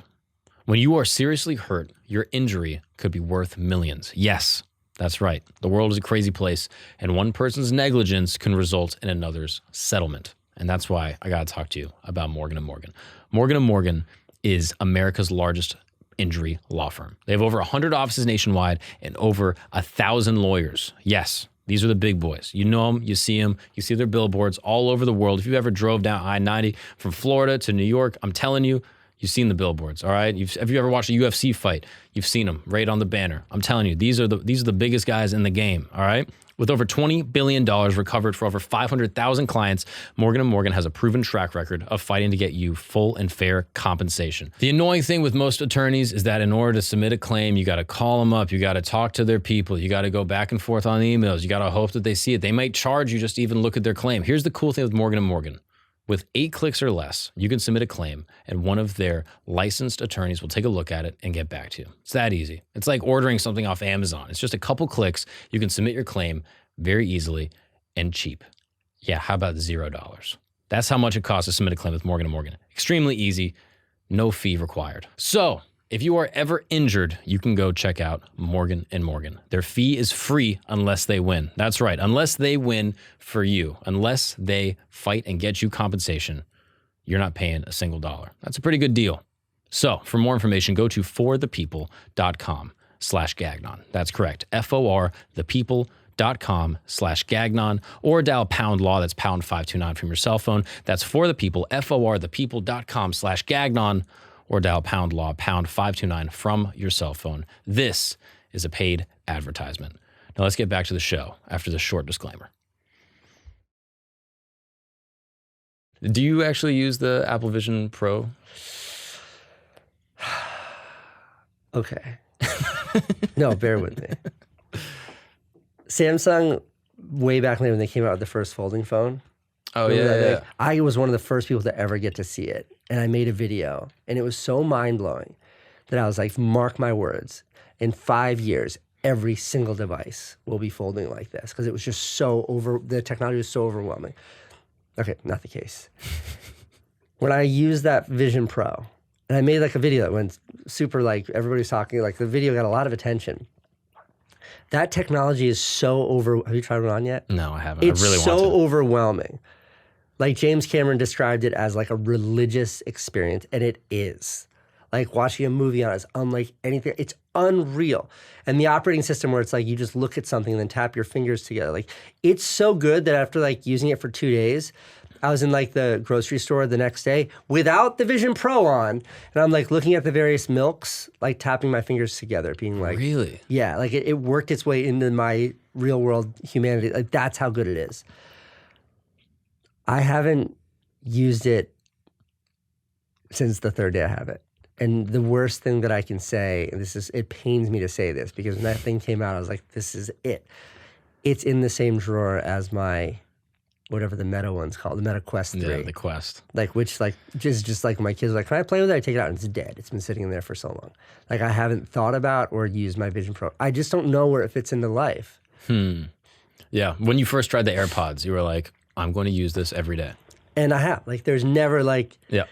When you are seriously hurt, your injury could be worth millions. Yes, that's right. The world is a crazy place, and one person's negligence can result in another's settlement. And that's why I got to talk to you about Morgan & Morgan. Morgan & Morgan is America's largest injury law firm. They have over 100 offices nationwide and over 1,000 lawyers. Yes, these are the big boys. You know them, you see their billboards all over the world. If you ever drove down I-90 from Florida to New York, I'm telling you, you've seen the billboards, all right? Have you ever watched a UFC fight? You've seen them right on the banner. I'm telling you, these are the biggest guys in the game, all right? With over $20 billion recovered for over 500,000 clients, Morgan & Morgan has a proven track record of fighting to get you full and fair compensation. The annoying thing with most attorneys is that in order to submit a claim, you got to call them up, you got to talk to their people, you got to go back and forth on emails, you got to hope that they see it. They might charge you just to even look at their claim. Here's the cool thing with Morgan & Morgan. With 8 clicks or less, you can submit a claim and one of their licensed attorneys will take a look at it and get back to you. It's that easy. It's like ordering something off Amazon. It's just a couple clicks. You can submit your claim very easily and cheap. Yeah, how about $0? That's how much it costs to submit a claim with Morgan & Morgan. Extremely easy, no fee required. So, if you are ever injured, you can go check out Morgan & Morgan. Their fee is free unless they win. That's right, unless they win for you. Unless they fight and get you compensation, you're not paying a single dollar. That's a pretty good deal. So, for more information, go to forthepeople.com/Gagnon. That's correct, forthepeople.com/Gagnon, or dial pound law, that's pound 529 from your cell phone. That's for the people, forthepeople.com/Gagnon, or dial pound law, pound 529 from your cell phone. This is a paid advertisement. Now let's get back to the show after this short disclaimer. Do you actually use the Apple Vision Pro? Okay. No, bear with me. Samsung, way back when they came out with the first folding phone. Oh, yeah. I was one of the first people to ever get to see it. And I made a video. And it was so mind-blowing that I was like, mark my words. In 5 years, every single device will be folding like this. Because it was just the technology was so overwhelming. Okay, not the case. When I used that Vision Pro, and I made like a video that went super everybody's talking, the video got a lot of attention. That technology is so have you tried one on yet? No, I haven't. It's I really want to. so overwhelming. Like James Cameron described it as like a religious experience, and it is. Like watching a movie on it is unlike anything. It's unreal. And the operating system where it's like you just look at something and then tap your fingers together. Like it's so good that after using it for 2 days, I was in the grocery store the next day without the Vision Pro on, and I'm looking at the various milks, tapping my fingers together, being like, really? Yeah, it worked its way into my real world humanity. That's how good it is. I haven't used it since the third day I have it. And the worst thing that I can say, and it pains me to say this, because when that thing came out, I was like, this is it. It's in the same drawer as my whatever the Meta one's called, the Meta Quest 3. Yeah, the Quest. Like, which, like, just like my kids are like, can I play with it? I take it out and it's dead. It's been sitting in there for so long. Like, I haven't thought about or used my Vision Pro. I just don't know where it fits into life. Yeah. When you first tried the AirPods, you were like, I'm going to use this every day. And I have. Like, there's never like... Yeah.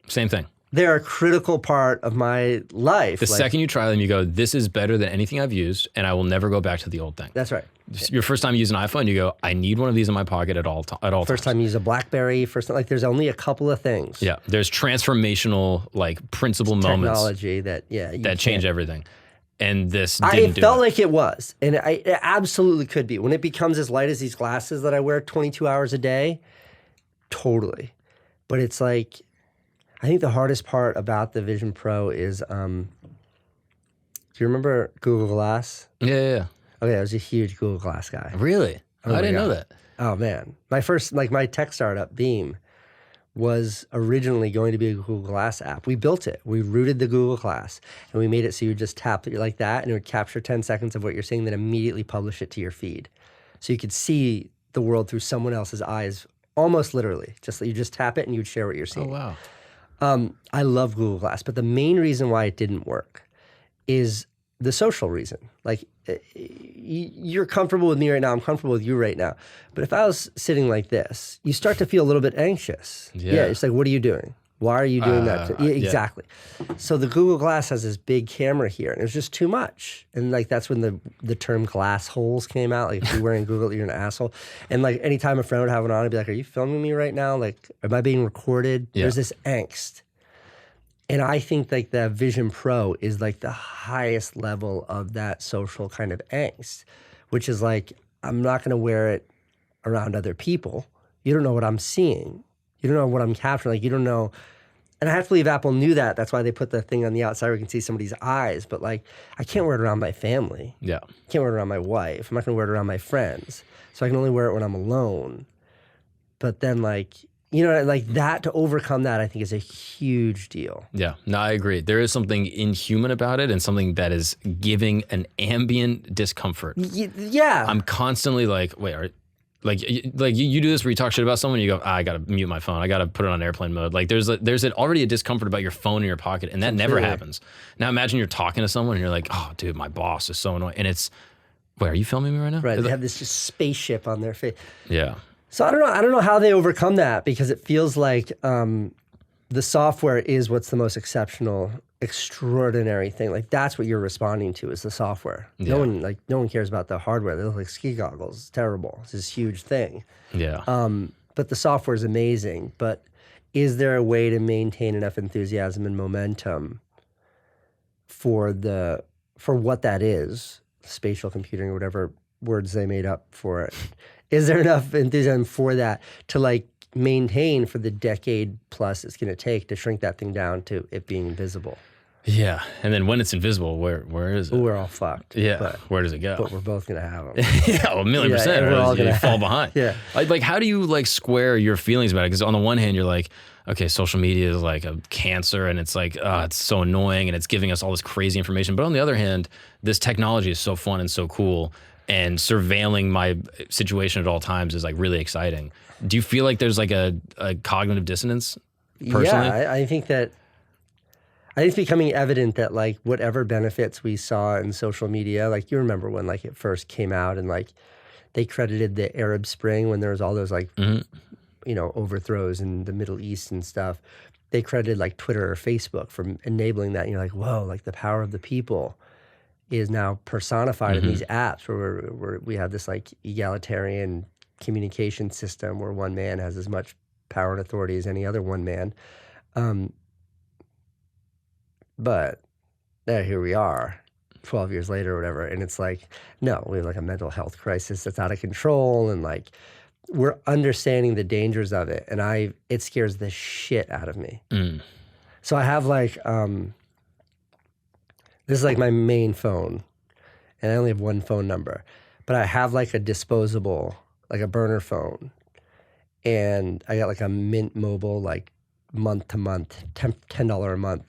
Same thing. They're a critical part of my life. The second you try them, you go, this is better than anything I've used, and I will never go back to the old thing. That's right. Your first time you use an iPhone, you go, I need one of these in my pocket at all times. First time you use a BlackBerry, like there's only a couple of things. Yeah, there's transformational, like, principal moments. Technology that change everything. And this it felt like it was, and it absolutely could be. When it becomes as light as these glasses that I wear 22 hours a day, totally. But it's like, I think the hardest part about the Vision Pro is, do you remember Google Glass? Yeah. Okay, I was a huge Google Glass guy. Really? I didn't know that. Oh, man. My first, like, my tech startup, Beam, was originally going to be a Google Glass app. We built it. We rooted the Google Glass, and we made it so you just tap it like that, and it would capture 10 seconds of what you're seeing, then immediately publish it to your feed. So you could see the world through someone else's eyes, almost literally. You just tap it, and you'd share what you're seeing. Oh, wow. I love Google Glass, but the main reason why it didn't work is the social reason. Like, you're comfortable with me right now, I'm comfortable with you right now. But if I was sitting like this, you start to feel a little bit anxious. Yeah, it's like, what are you doing? Why are you doing that? Yeah, exactly. So the Google Glass has this big camera here, and it was just too much. And like, that's when the term glass holes came out. Like, if you're wearing Google, you're an asshole. And like, anytime a friend would have it on, I'd be like, are you filming me right now? Like, am I being recorded? Yeah. There's this angst. And I think like the Vision Pro is like the highest level of that social kind of angst, which is like, I'm not going to wear it around other people. You don't know what I'm seeing. You don't know what I'm capturing. Like, you don't know. And I have to believe Apple knew that. That's why they put the thing on the outside where you can see somebody's eyes. But like, I can't wear it around my family. Yeah. I can't wear it around my wife. I'm not going to wear it around my friends. So I can only wear it when I'm alone. But then like, you know, like that, to overcome that, I think is a huge deal. Yeah, no, I agree. There is something inhuman about it and something that is giving an ambient discomfort. Yeah. I'm constantly like, wait, you do this where you talk shit about someone, you go, I got to mute my phone. I got to put it on airplane mode. Like there's already a discomfort about your phone in your pocket, and that never happens. Now imagine you're talking to someone and you're like, oh, dude, my boss is so annoying. And it's, wait, are you filming me right now? Right, they have this just spaceship on their face. Yeah. So I don't know how they overcome that, because it feels like the software is what's the most extraordinary thing. Like that's what you're responding to, is the software. Yeah. No one cares about the hardware. They look like ski goggles. It's terrible. It's this huge thing. Yeah. But the software is amazing. But is there a way to maintain enough enthusiasm and momentum for what that is, spatial computing or whatever words they made up for it? Is there enough enthusiasm for that to like maintain for the decade plus it's going to take to shrink that thing down to it being invisible? Yeah, and then when it's invisible, where is it? We're all fucked. Yeah, but where does it go? But we're both going to have them. Yeah, well, 1,000,000%. Yeah, we're all going to fall behind. Yeah. Like, how do you like square your feelings about it? Because on the one hand, you're like, okay, social media is like a cancer, and it's like, it's so annoying, and it's giving us all this crazy information. But on the other hand, this technology is so fun and so cool, and surveilling my situation at all times is like really exciting. Do you feel like there's like a cognitive dissonance personally? Yeah, I think it's becoming evident that like whatever benefits we saw in social media, like you remember when like it first came out and like they credited the Arab Spring when there was all those like, you know, overthrows in the Middle East and stuff. They credited like Twitter or Facebook for enabling that. And you're like, whoa, like the power of the people is now personified in these apps where we have this like egalitarian communication system where one man has as much power and authority as any other one man. But here we are 12 years later or whatever, and it's like, no, we have like a mental health crisis that's out of control, and like we're understanding the dangers of it, and it scares the shit out of me. So I have like this is like my main phone, and I only have one phone number, but I have like a disposable, like a burner phone, and I got like a Mint Mobile, like month to month, $10 a month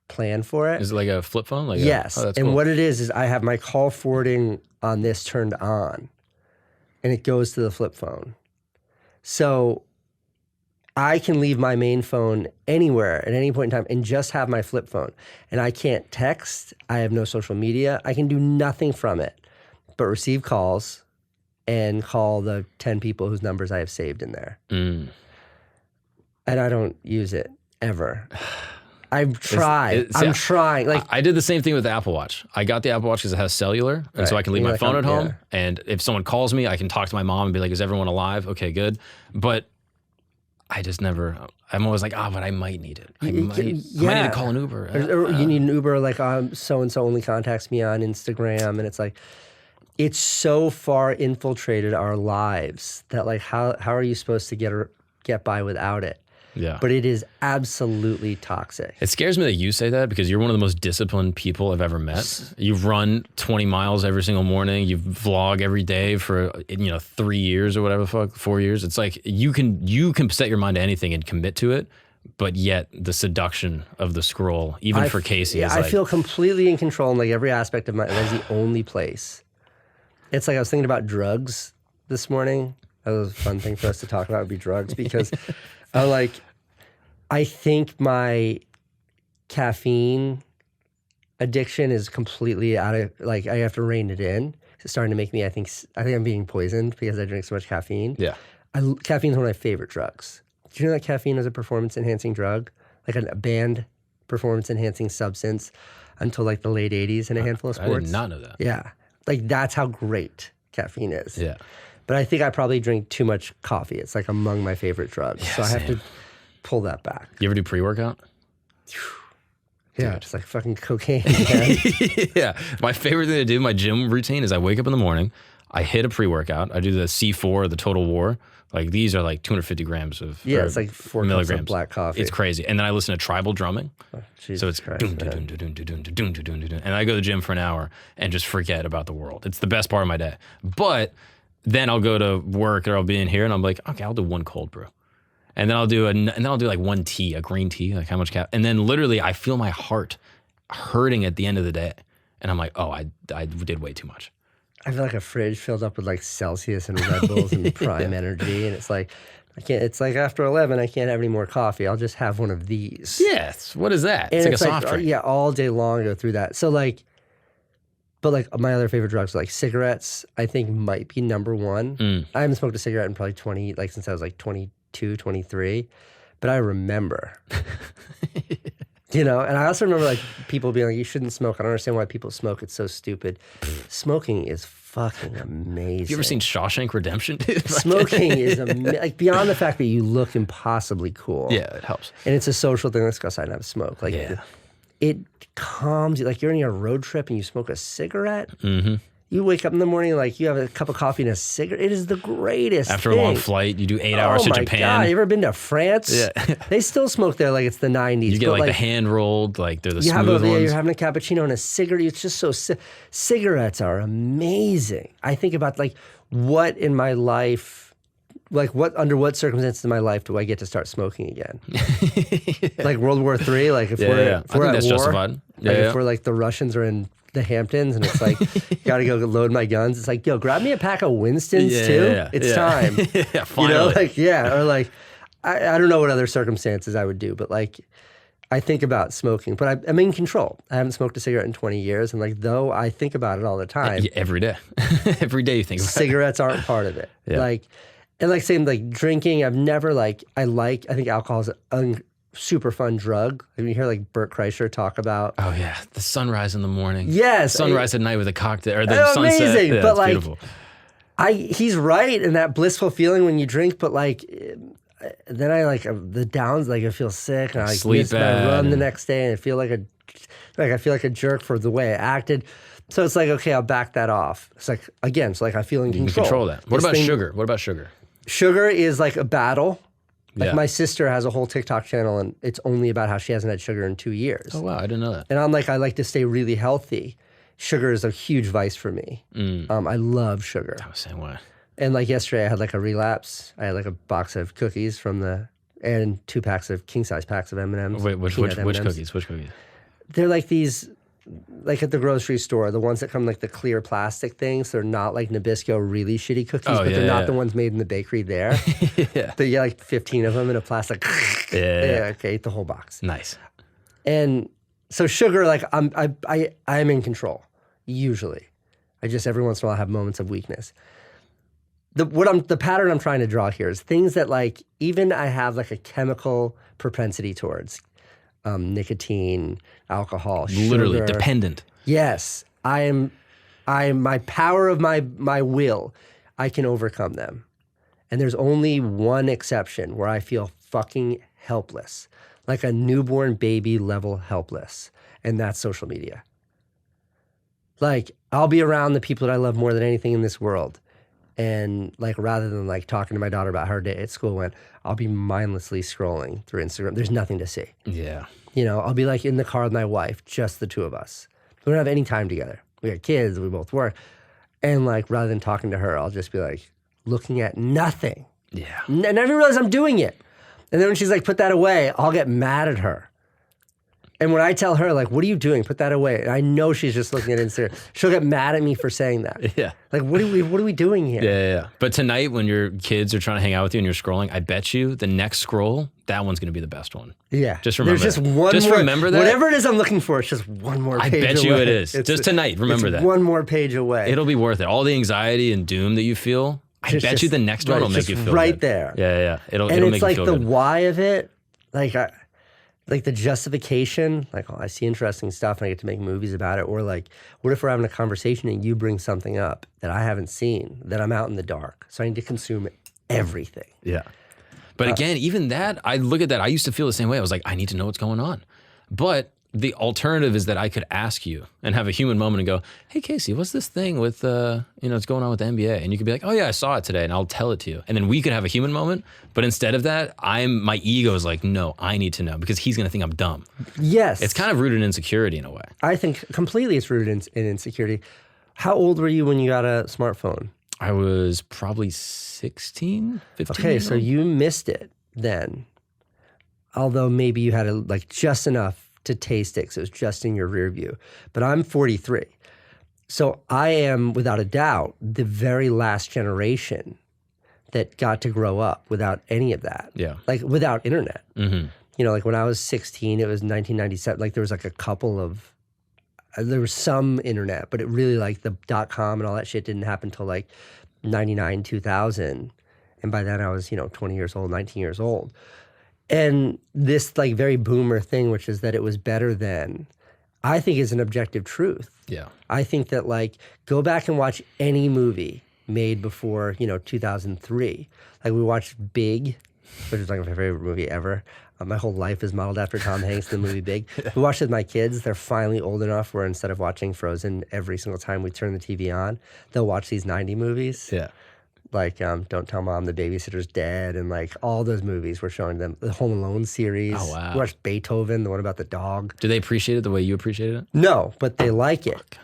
plan for it. Is it like a flip phone? Like yes. And cool. What it is I have my call forwarding on this turned on, and it goes to the flip phone. So I can leave my main phone anywhere at any point in time and just have my flip phone. And I can't text. I have no social media. I can do nothing from it but receive calls and call the 10 people whose numbers I have saved in there. And I don't use it ever. I've tried. I'm trying. Like I did the same thing with the Apple Watch. I got the Apple Watch because it has cellular, and so I can leave my phone at home. Yeah. And if someone calls me, I can talk to my mom and be like, "Is everyone alive? Okay, good." But I just never. I'm always like, but I might need it. I might need to call an Uber. Or you need an Uber. Like, so and so only contacts me on Instagram, and it's like, it's so far infiltrated our lives that like, how are you supposed to get by without it? Yeah. But it is absolutely toxic. It scares me that you say that because you're one of the most disciplined people I've ever met. You run 20 miles every single morning. You vlog every day for 3 years or whatever the fuck, 4 years. It's like you can set your mind to anything and commit to it, but yet the seduction of the scroll, even for Casey, is I feel completely in control in like every aspect of my. That's the only place. It's like I was thinking about drugs this morning. That was a fun thing for us to talk about. Would be drugs because. I think my caffeine addiction is completely out of, like, I have to rein it in. It's starting to make me, I think I'm being poisoned because I drink so much caffeine. Yeah. Caffeine is one of my favorite drugs. Do you know that caffeine is a performance-enhancing drug? Like a banned performance-enhancing substance until like the late 80s in a handful of sports? I did not know that. Yeah. Like that's how great caffeine is. Yeah. But I think I probably drink too much coffee. It's like among my favorite drugs. Yeah, so I have to pull that back. You ever do pre-workout? Yeah, it's like fucking cocaine, man. Yeah. My favorite thing to do, my gym routine, is I wake up in the morning, I hit a pre-workout, I do the C4, the Total War. Like these are like 250 grams of it's like 4 milligrams cups of black coffee. It's crazy. And then I listen to tribal drumming. Jesus so it's Christ, and I go to the gym for an hour and just forget about the world. It's the best part of my day. But then I'll go to work or I'll be in here and I'm like, okay, I'll do one cold brew. And then I'll do like one tea, a green tea, like how much and then literally I feel my heart hurting at the end of the day. And I'm like, oh, I did way too much. I feel like a fridge filled up with like Celsius and Red Bulls and Prime Energy. And it's like, it's like after 11, I can't have any more coffee. I'll just have one of these. Yes. What is that? And it's like a soft drink. Yeah, all day long I go through that. So like, but like my other favorite drugs, like cigarettes, I think might be number one. I haven't smoked a cigarette in probably since I was like 22, 23. But I remember, and I also remember like people being like, you shouldn't smoke. I don't understand why people smoke. It's so stupid. Smoking is fucking amazing. Have you ever seen Shawshank Redemption, dude? Smoking is like beyond the fact that you look impossibly cool. Yeah, it helps. And it's a social thing. Let's go outside and have a smoke. Like it calms you. Like you're on a road trip and you smoke a cigarette. Mm-hmm. You wake up in the morning like you have a cup of coffee and a cigarette. It is the greatest After thing. a long flight, you do 8 hours to Japan. God, you ever been to France? Yeah. They still smoke there like it's the 90s. You get like the hand rolled, like they're the smooth ones. You're having a cappuccino and a cigarette. It's just so, cigarettes are amazing. I think about like what in my life, like under what circumstances in my life do I get to start smoking again? Like World War III? Like if we're I think that's war, justified. If we're like the Russians are in the Hamptons and it's like, gotta go load my guns. It's like, yo, grab me a pack of Winstons too. It's time. Yeah, finally. Or like, I don't know what other circumstances I would do, but like, I think about smoking, but I'm in control. I haven't smoked a cigarette in 20 years. And like, though I think about it all the time. Every day. Every day you think about it. Cigarettes aren't part of it. Yeah. Like, and like saying like drinking, I've never like, I think alcohol is a super fun drug. I mean, you hear like Bert Kreischer talk about. Oh yeah, the sunrise in the morning. Yes, sunrise at night with a cocktail or the sunset. Amazing, yeah, but like, beautiful. He's right in that blissful feeling when you drink. But like, then I like the downs. Like I feel sick and I like I run the next day and I feel like a jerk for the way I acted. So it's like, okay, I'll back that off. It's like again, so like I feel in control. You can control that. What about sugar? What about sugar? Sugar is like a battle. Like my sister has a whole TikTok channel and it's only about how she hasn't had sugar in 2 years. Oh, wow. I didn't know that. And I'm like, I like to stay really healthy. Sugar is a huge vice for me. I love sugar. I'm the same way. And like yesterday I had like a relapse. I had like a box of cookies and 2 packs of king-size packs of M&Ms. Wait, which cookies? Which cookies? They're like these like at the grocery store, the ones that come like the clear plastic things, they're not like Nabisco really shitty cookies, but they're not the ones made in the bakery there. Yeah. But you get like 15 of them in a plastic. Yeah. Okay, eat the whole box. Nice. And so sugar, like I'm in control, usually. I just every once in a while have moments of weakness. The pattern I'm trying to draw here is things that like even I have like a chemical propensity towards. Nicotine, alcohol, Literally sugar. dependent. Yes, I am my power of my will, I can overcome them. And there's only one exception where I feel fucking helpless, like a newborn baby level helpless, and that's social media. Like I'll be around the people that I love more than anything in this world. And like rather than like talking to my daughter about how her day at school went, I'll be mindlessly scrolling through Instagram. There's nothing to see. Yeah. You know, I'll be like in the car with my wife, just the two of us. We don't have any time together. We got kids, we both work. And like rather than talking to her, I'll just be like looking at nothing. Yeah. And I never realize I'm doing it. And then when she's like, put that away, I'll get mad at her. And when I tell her, like, what are you doing? Put that away. And I know she's just looking at Instagram. She'll get mad at me for saying that. Yeah. Like, what are we doing here? Yeah. But tonight when your kids are trying to hang out with you and you're scrolling, I bet you the next scroll, that one's going to be the best one. Yeah. Just remember There's just that. one just more. Remember that. Whatever it is I'm looking for, it's just one more page away. I bet you it is. Just tonight, remember that. One more page away. It'll be worth it. All the anxiety and doom that you feel, I bet you the next one will make you feel right good. there. Yeah. It'll and make it's you like feel the good. why of it, like the justification, like, oh, I see interesting stuff and I get to make movies about it. Or like, what if we're having a conversation and you bring something up that I haven't seen, that I'm out in the dark. So I need to consume everything. Yeah. But again, even that, I look at that, I used to feel the same way. I was like, I need to know what's going on. But the alternative is that I could ask you and have a human moment and go, hey, Casey, what's this thing with, what's going on with the NBA? And you could be like, oh yeah, I saw it today, and I'll tell it to you. And then we could have a human moment. But instead of that, my ego is like, no, I need to know because he's going to think I'm dumb. Yes. It's kind of rooted in insecurity in a way. I think completely it's rooted in insecurity. How old were you when you got a smartphone? I was probably 16, 15 Okay, years so old. you missed it then. Although maybe you had just enough to taste it because it was just in your rear view. But I'm 43. So I am, without a doubt, the very last generation that got to grow up without any of that. Yeah. Like without internet. Mm-hmm. You know, like when I was 16, it was 1997. Like there was like there was some internet, but it really like the .com and all that shit didn't happen until like 99, 2000. And by then I was, 20 years old, 19 years old. And this like very boomer thing, which is that it was better then, I think is an objective truth. Yeah. I think that like go back and watch any movie made before, 2003. Like we watched Big, which is like my favorite movie ever. My whole life is modeled after Tom Hanks in the movie Big. We watched it with my kids. They're finally old enough where instead of watching Frozen every single time we turn the TV on, they'll watch these 90 movies. Yeah. Like Don't Tell Mom the Babysitter's Dead, and like all those movies we're showing them. The Home Alone series. Oh, wow. We watched Beethoven, the one about the dog. Do they appreciate it the way you appreciated it? No, but they like it.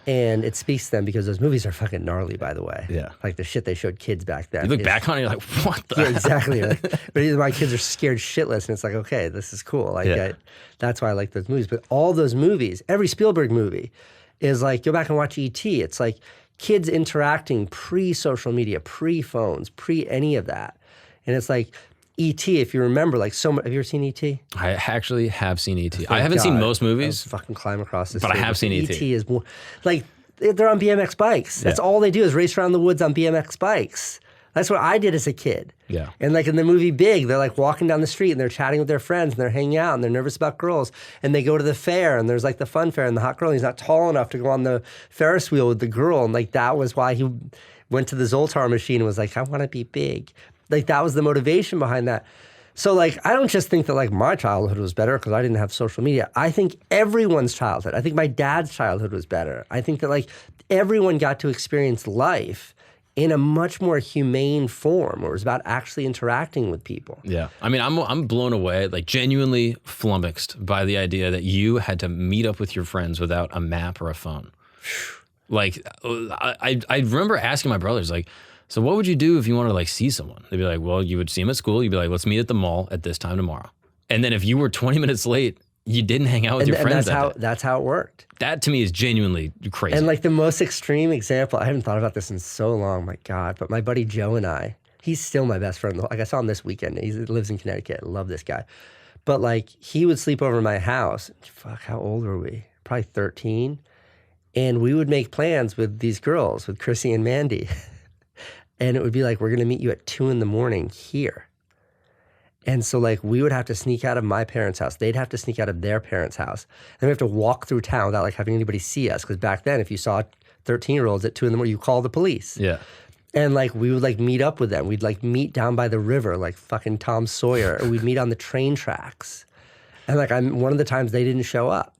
And it speaks to them because those movies are fucking gnarly, by the way. Yeah. Like the shit they showed kids back then. You look back on it, you're like, what the Yeah, exactly. But either my kids are scared shitless, and it's like, okay, this is cool. Like that's why I like those movies. But all those movies, every Spielberg movie is like, go back and watch E.T. It's like kids interacting pre-social media, pre-phones, pre-any of that. And it's like E.T., if you remember, like have you ever seen E.T.? I actually have seen E.T. Thank I haven't seen God. most movies. I'll fucking climb across this But I table. have seen E.T. E.T. is more, like, they're on BMX bikes. That's all they do is race around the woods on BMX bikes. That's what I did as a kid. Yeah. And like in the movie Big, they're like walking down the street and they're chatting with their friends and they're hanging out and they're nervous about girls. And they go to the fair and there's like the fun fair and the hot girl, and he's not tall enough to go on the Ferris wheel with the girl. And like that was why he went to the Zoltar machine and was like, I want to be big. Like that was the motivation behind that. So like, I don't just think that like my childhood was better because I didn't have social media. I think everyone's childhood, I think my dad's childhood was better. I think that like everyone got to experience life in a much more humane form, where it was about actually interacting with people. Yeah. I mean, I'm blown away, like genuinely flummoxed by the idea that you had to meet up with your friends without a map or a phone. Like, I remember asking my brothers, like, so what would you do if you wanted to like see someone? They'd be like, well, you would see them at school. You'd be like, let's meet at the mall at this time tomorrow. And then if you were 20 minutes late, you didn't hang out with your friends. That's how it worked. That to me is genuinely crazy. And like the most extreme example, I haven't thought about this in so long, my God, but my buddy Joe and I, he's still my best friend. Like I saw him this weekend. He lives in Connecticut. I love this guy. But like he would sleep over at my house. Fuck, how old were we? Probably 13. And we would make plans with these girls, with Chrissy and Mandy. And it would be like, we're going to meet you at 2 a.m. here. And so like we would have to sneak out of my parents' house. They'd have to sneak out of their parents' house. And we have to walk through town without like having anybody see us. Because back then, if you saw 13-year-olds at 2 a.m, you call the police. Yeah. And like we would like meet up with them. We'd like meet down by the river like fucking Tom Sawyer. Or we'd meet on the train tracks. And like one of the times they didn't show up.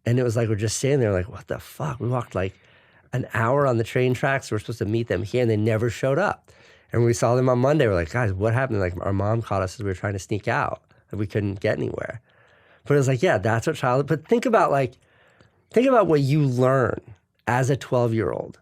And it was like we're just sitting there like, what the fuck? We walked like an hour on the train tracks. We were supposed to meet them here and they never showed up. And when we saw them on Monday, we're like, guys, what happened? Like our mom caught us as we were trying to sneak out. And we couldn't get anywhere. But it was like, yeah, that's what childhood. But think about what you learn as a 12-year-old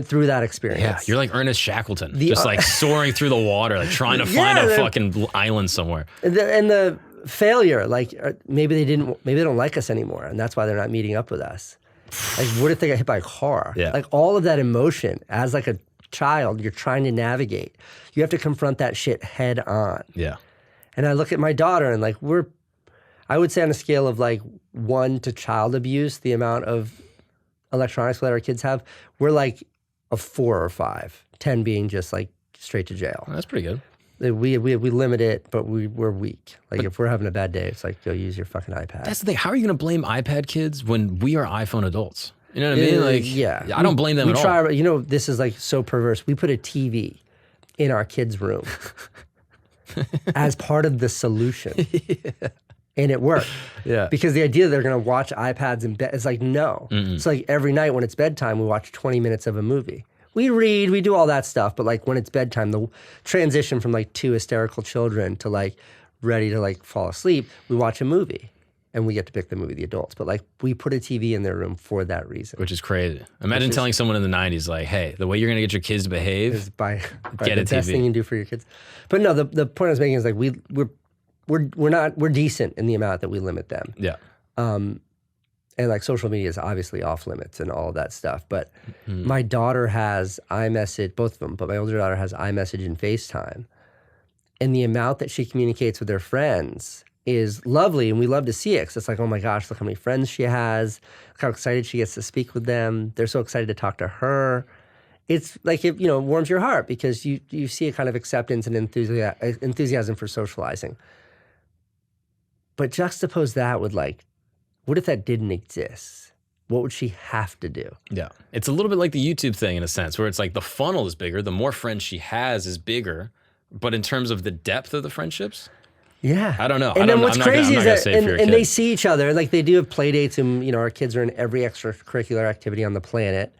through that experience. Yeah, you're like Ernest Shackleton, just like soaring through the water, like trying to find a fucking island somewhere. And the failure, like maybe they don't like us anymore, and that's why they're not meeting up with us. Like, what if they got hit by a car? Yeah. Like all of that emotion as like a child, you're trying to navigate. You have to confront that shit head on. Yeah. And I look at my daughter and like I would say on a scale of like 1 to child abuse, the amount of electronics that our kids have, we're like a 4 or 5, 10 being just like straight to jail. Well, that's pretty good. We limit it, but we're weak. Like if we're having a bad day, it's like, go use your fucking iPad. That's the thing. How are you going to blame iPad kids when we are iPhone adults? You know what I mean? Like, yeah. I don't blame them at all. You know, this is like so perverse. We put a TV in our kids' room as part of the solution. Yeah. And it worked. Yeah. Because the idea that they're going to watch iPads in bed is like, no. Mm-mm. It's like every night when it's bedtime, we watch 20 minutes of a movie. We read, we do all that stuff. But like when it's bedtime, the transition from like 2 hysterical children to like ready to like fall asleep, we watch a movie. And we get to pick the movie, the adults. But like we put a TV in their room for that reason. Which is crazy. Imagine telling someone in the 90s like, hey, the way you're going to get your kids to behave is by get the a TV. best thing you can do for your kids. But no, the point I was making is like we're decent in the amount that we limit them. Yeah. And like social media is obviously off limits and all of that stuff. But my daughter has iMessage, both of them, but my older daughter has iMessage and FaceTime. And the amount that she communicates with her friends is lovely, and we love to see it. Because it's like, oh my gosh, look how many friends she has. Look how excited she gets to speak with them. They're so excited to talk to her. It's like, it warms your heart because you see a kind of acceptance and enthusiasm for socializing. But juxtapose that with like, what if that didn't exist? What would she have to do? Yeah. It's a little bit like the YouTube thing in a sense, where it's like the funnel is bigger, the more friends she has is bigger. But in terms of the depth of the friendships, yeah, I don't know. And then what's crazy is that, and they see each other, like they do have play dates, and our kids are in every extracurricular activity on the planet,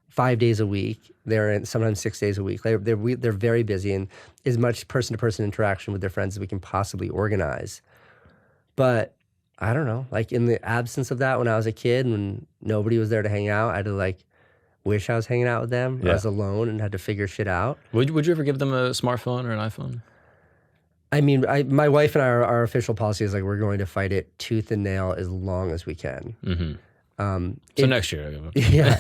5 days a week. They're in sometimes 6 days a week. They're very busy, and as much person-to-person interaction with their friends as we can possibly organize. But I don't know, like in the absence of that, when I was a kid, when nobody was there to hang out, I had to like wish I was hanging out with them. Yeah. I was alone and had to figure shit out. Would you ever give them a smartphone or an iPhone? I mean, my wife and I, our official policy is like we're going to fight it tooth and nail as long as we can. Mm-hmm. So next year, yeah,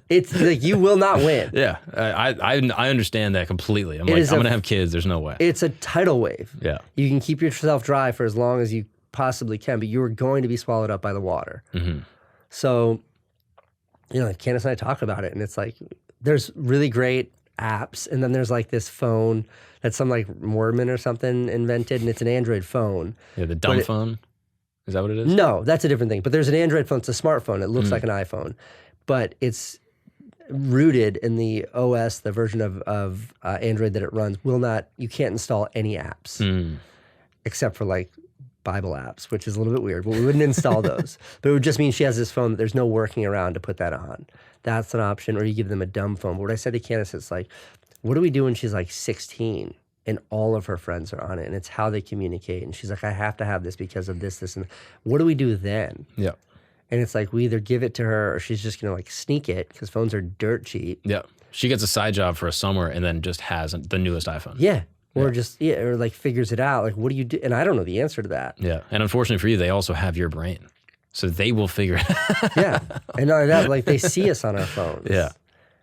it's like you will not win. Yeah, I understand that completely. I'm gonna have kids. There's no way. It's a tidal wave. Yeah, you can keep yourself dry for as long as you possibly can, but you are going to be swallowed up by the water. Mm-hmm. So, Candace and I talk about it, and it's like there's really great apps, and then there's like this phone that some like Mormon or something invented, and it's an Android phone. Yeah, the dumb phone. Is that what it is? No, that's a different thing. But there's an Android phone. It's a smartphone. It looks like an iPhone, but it's rooted in the OS, the version of Android that it runs. You can't install any apps except for like Bible apps, which is a little bit weird. But we wouldn't install those. But it would just mean she has this phone that there's no working around to put that on. That's an option. Or you give them a dumb phone. But what I said to Candace, it's like, what do we do when she's like 16 and all of her friends are on it and it's how they communicate? And she's like, I have to have this because of this, and what do we do then? Yeah. And it's like, we either give it to her or she's just going to like sneak it because phones are dirt cheap. Yeah. She gets a side job for a summer and then just has the newest iPhone. Yeah. or just or like figures it out. Like, what do you do? And I don't know the answer to that. Yeah. And unfortunately for you, they also have your brain. So they will figure it out. Yeah. And not only that, like they see us on our phones. Yeah.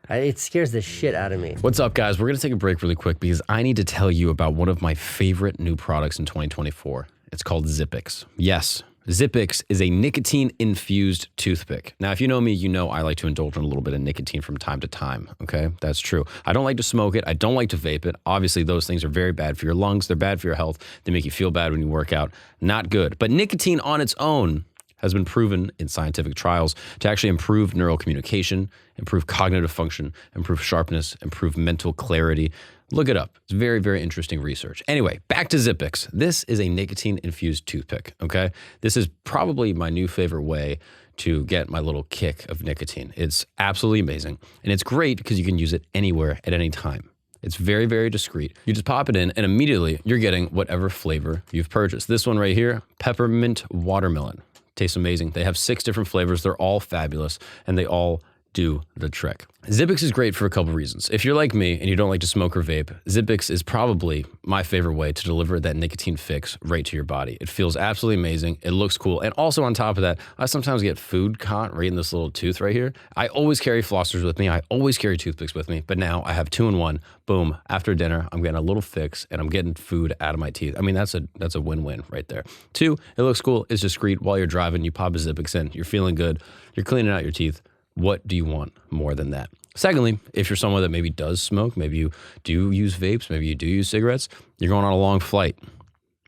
It scares the shit out of me. What's up, guys? We're going to take a break really quick because I need to tell you about one of my favorite new products in 2024. It's called Zippex. Yes, Zippex is a nicotine-infused toothpick. Now, if you know me, you know I like to indulge in a little bit of nicotine from time to time, okay? That's true. I don't like to smoke it. I don't like to vape it. Obviously, those things are very bad for your lungs. They're bad for your health. They make you feel bad when you work out. Not good. But nicotine on its own has been proven in scientific trials to actually improve neural communication, improve cognitive function, improve sharpness, improve mental clarity. Look it up. It's very, very interesting research. Anyway, back to Zippex. This is a nicotine-infused toothpick, okay? This is probably my new favorite way to get my little kick of nicotine. It's absolutely amazing, and it's great because you can use it anywhere at any time. It's very, very discreet. You just pop it in, and immediately you're getting whatever flavor you've purchased. This one right here, peppermint watermelon. Tastes amazing. They have 6 different flavors. They're all fabulous, and they all do the trick. Zippex is great for a couple reasons. If you're like me and you don't like to smoke or vape, Zippex is probably my favorite way to deliver that nicotine fix right to your body. It feels absolutely amazing. It looks cool. And also on top of that, I sometimes get food caught right in this little tooth right here. I always carry flossers with me. I always carry toothpicks with me, but now I have 2-in-1. Boom. After dinner, I'm getting a little fix and I'm getting food out of my teeth. I mean, that's a win-win right there. 2, it looks cool. It's discreet. While you're driving, you pop a Zippex in. You're feeling good. You're cleaning out your teeth. What do you want more than that? Secondly, if you're someone that maybe does smoke, maybe you do use vapes, maybe you do use cigarettes, you're going on a long flight.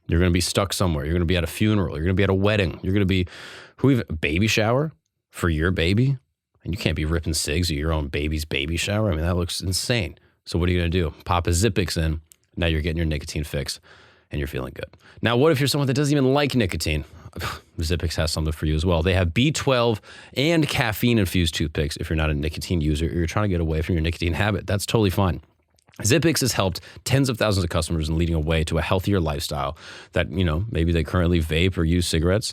You're going to be stuck somewhere. You're going to be at a funeral. You're going to be at a wedding. You're going to be a baby shower for your baby. And you can't be ripping cigs at your own baby's baby shower. I mean, that looks insane. So what are you going to do? Pop a Zippex in. Now you're getting your nicotine fix and you're feeling good. Now, what if you're someone that doesn't even like nicotine? Zippex has something for you as well. They have B12 and caffeine-infused toothpicks if you're not a nicotine user or you're trying to get away from your nicotine habit. That's totally fine. Zippex has helped tens of thousands of customers in leading a way to a healthier lifestyle that, maybe they currently vape or use cigarettes,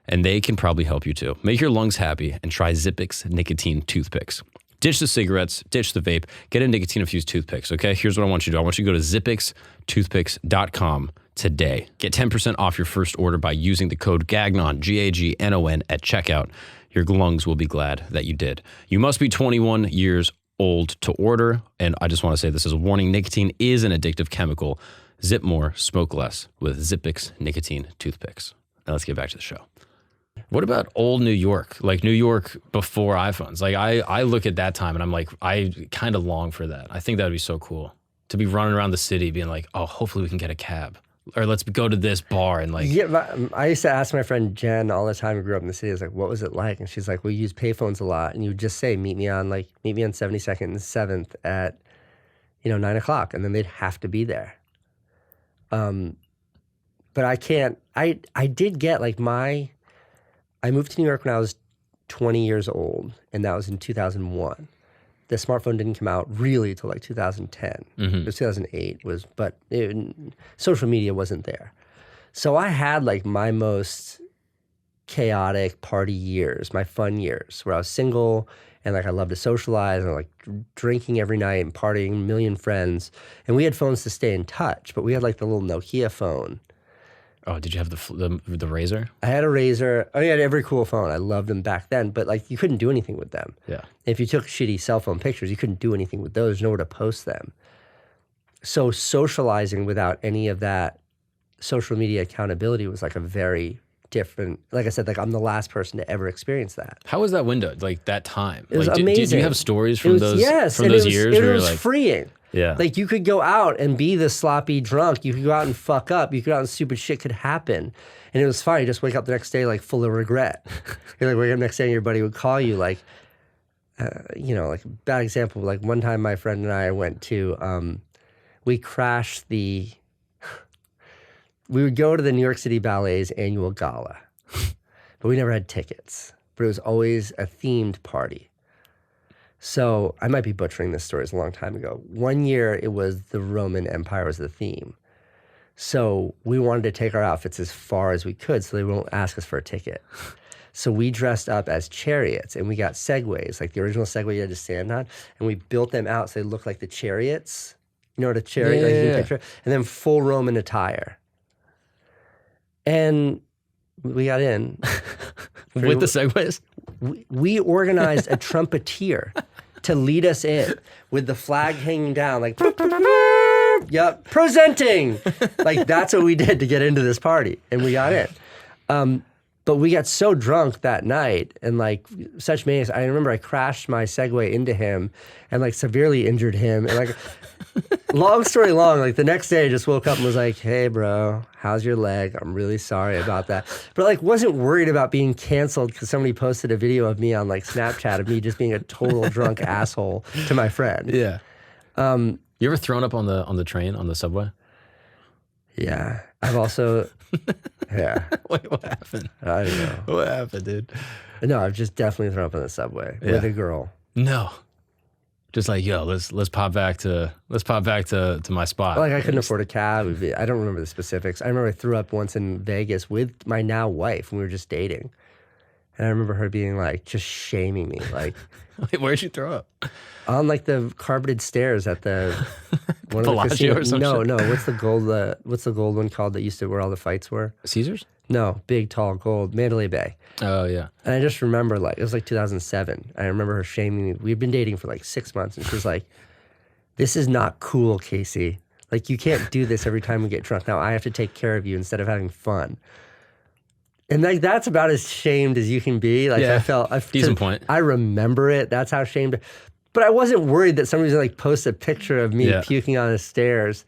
and they can probably help you too. Make your lungs happy and try Zippex nicotine toothpicks. Ditch the cigarettes, ditch the vape, get a nicotine-infused toothpicks, okay? Here's what I want you to do. I want you to go to zippextoothpicks.com today. Get 10% off your first order by using the code Gagnon, Gagnon, at checkout. Your lungs will be glad that you did. You must be 21 years old to order, and I just want to say this as a warning, nicotine is an addictive chemical. Zip more, smoke less with Zippex nicotine toothpicks. Now let's get back to the show. What about old New York? Like New York before iPhones. Like I look at that time and I'm like, I kind of long for that. I think that would be so cool to be running around the city being like, oh, hopefully we can get a cab. Or let's go to this bar and like... Yeah, I used to ask my friend Jen all the time who grew up in the city, I was like, what was it like? And she's like, we use payphones a lot. And you would just say, meet me on 72nd and 7th at, 9 o'clock. And then they'd have to be there. But I can't, I did get I moved to New York when I was 20 years old, and that was in 2001. The smartphone didn't come out really till 2010. Mm-hmm. It was 2008, but social media wasn't there. So I had my most chaotic party years, my fun years, where I was single and I loved to socialize and drinking every night and partying, a million friends. And we had phones to stay in touch, but we had the little Nokia phone. Oh, did you have the Razor? I had a Razor. I had every cool phone. I loved them back then, but you couldn't do anything with them. Yeah. If you took shitty cell phone pictures, you couldn't do anything with those. There's nowhere to post them. So socializing without any of that social media accountability was a very different. Like I said, I'm the last person to ever experience that. How was that window? That time? It was amazing. Do you have stories from those? Yes, from those years? It was freeing. Yeah. You could go out and be the sloppy drunk. You could go out and fuck up. You could go out and stupid shit could happen. And it was fine. You just wake up the next day full of regret. You're wake up the next day and your buddy would call you a bad example. One time my friend and I went to, we crashed we would go to the New York City Ballet's annual gala. But we never had tickets. But it was always a themed party. So I might be butchering this story. It's a long time ago. One year, it was the Roman Empire was the theme. So we wanted to take our outfits as far as we could so they won't ask us for a ticket. So we dressed up as chariots, and we got segways, the original Segway you had to stand on, and we built them out so they looked like the chariots You know what a chariot, Yeah, like you yeah, can yeah. picture, and then full Roman attire. And we got in. With the segues? We organized a trumpeter to lead us in with the flag hanging down, like, yep, presenting. Like, that's what we did to get into this party, and we got in. But we got so drunk that night and like such maniacs. I remember I crashed my Segway into him and like severely injured him. And like, long story long, like the next day I just woke up and was like, hey bro, how's your leg? I'm really sorry about that. But like wasn't worried about being canceled because somebody posted a video of me on like Snapchat of me just being a total drunk asshole to my friend. Yeah. You ever thrown up on the train, on the subway? Yeah. I've also, yeah. Wait, what happened? I don't know. What happened, dude? No, I've just definitely thrown up on the subway with a girl. No. Just like, yo, let's pop back to my spot. Like I couldn't afford a cab. I don't remember the specifics. I remember I threw up once in Vegas with my now wife when we were just dating. And I remember her being like, just shaming me. Like, Wait, where'd you throw up? on like the carpeted stairs at the one of the Bellagio casinos. or some No, shit? no. What's the gold one called that used to where all the fights were? Caesars? No, big, tall, gold, Mandalay Bay. Oh, yeah. And I just remember like, it was like 2007. I remember her shaming me. We'd been dating for like 6 months and she was like, this is not cool, Casey. Like you can't do this every time we get drunk. Now I have to take care of you instead of having fun. And like that's about as shamed as you can be. Like Yeah. I felt Decent point. I remember it. That's how shamed. But I wasn't worried that somebody's gonna like post a picture of me puking on the stairs.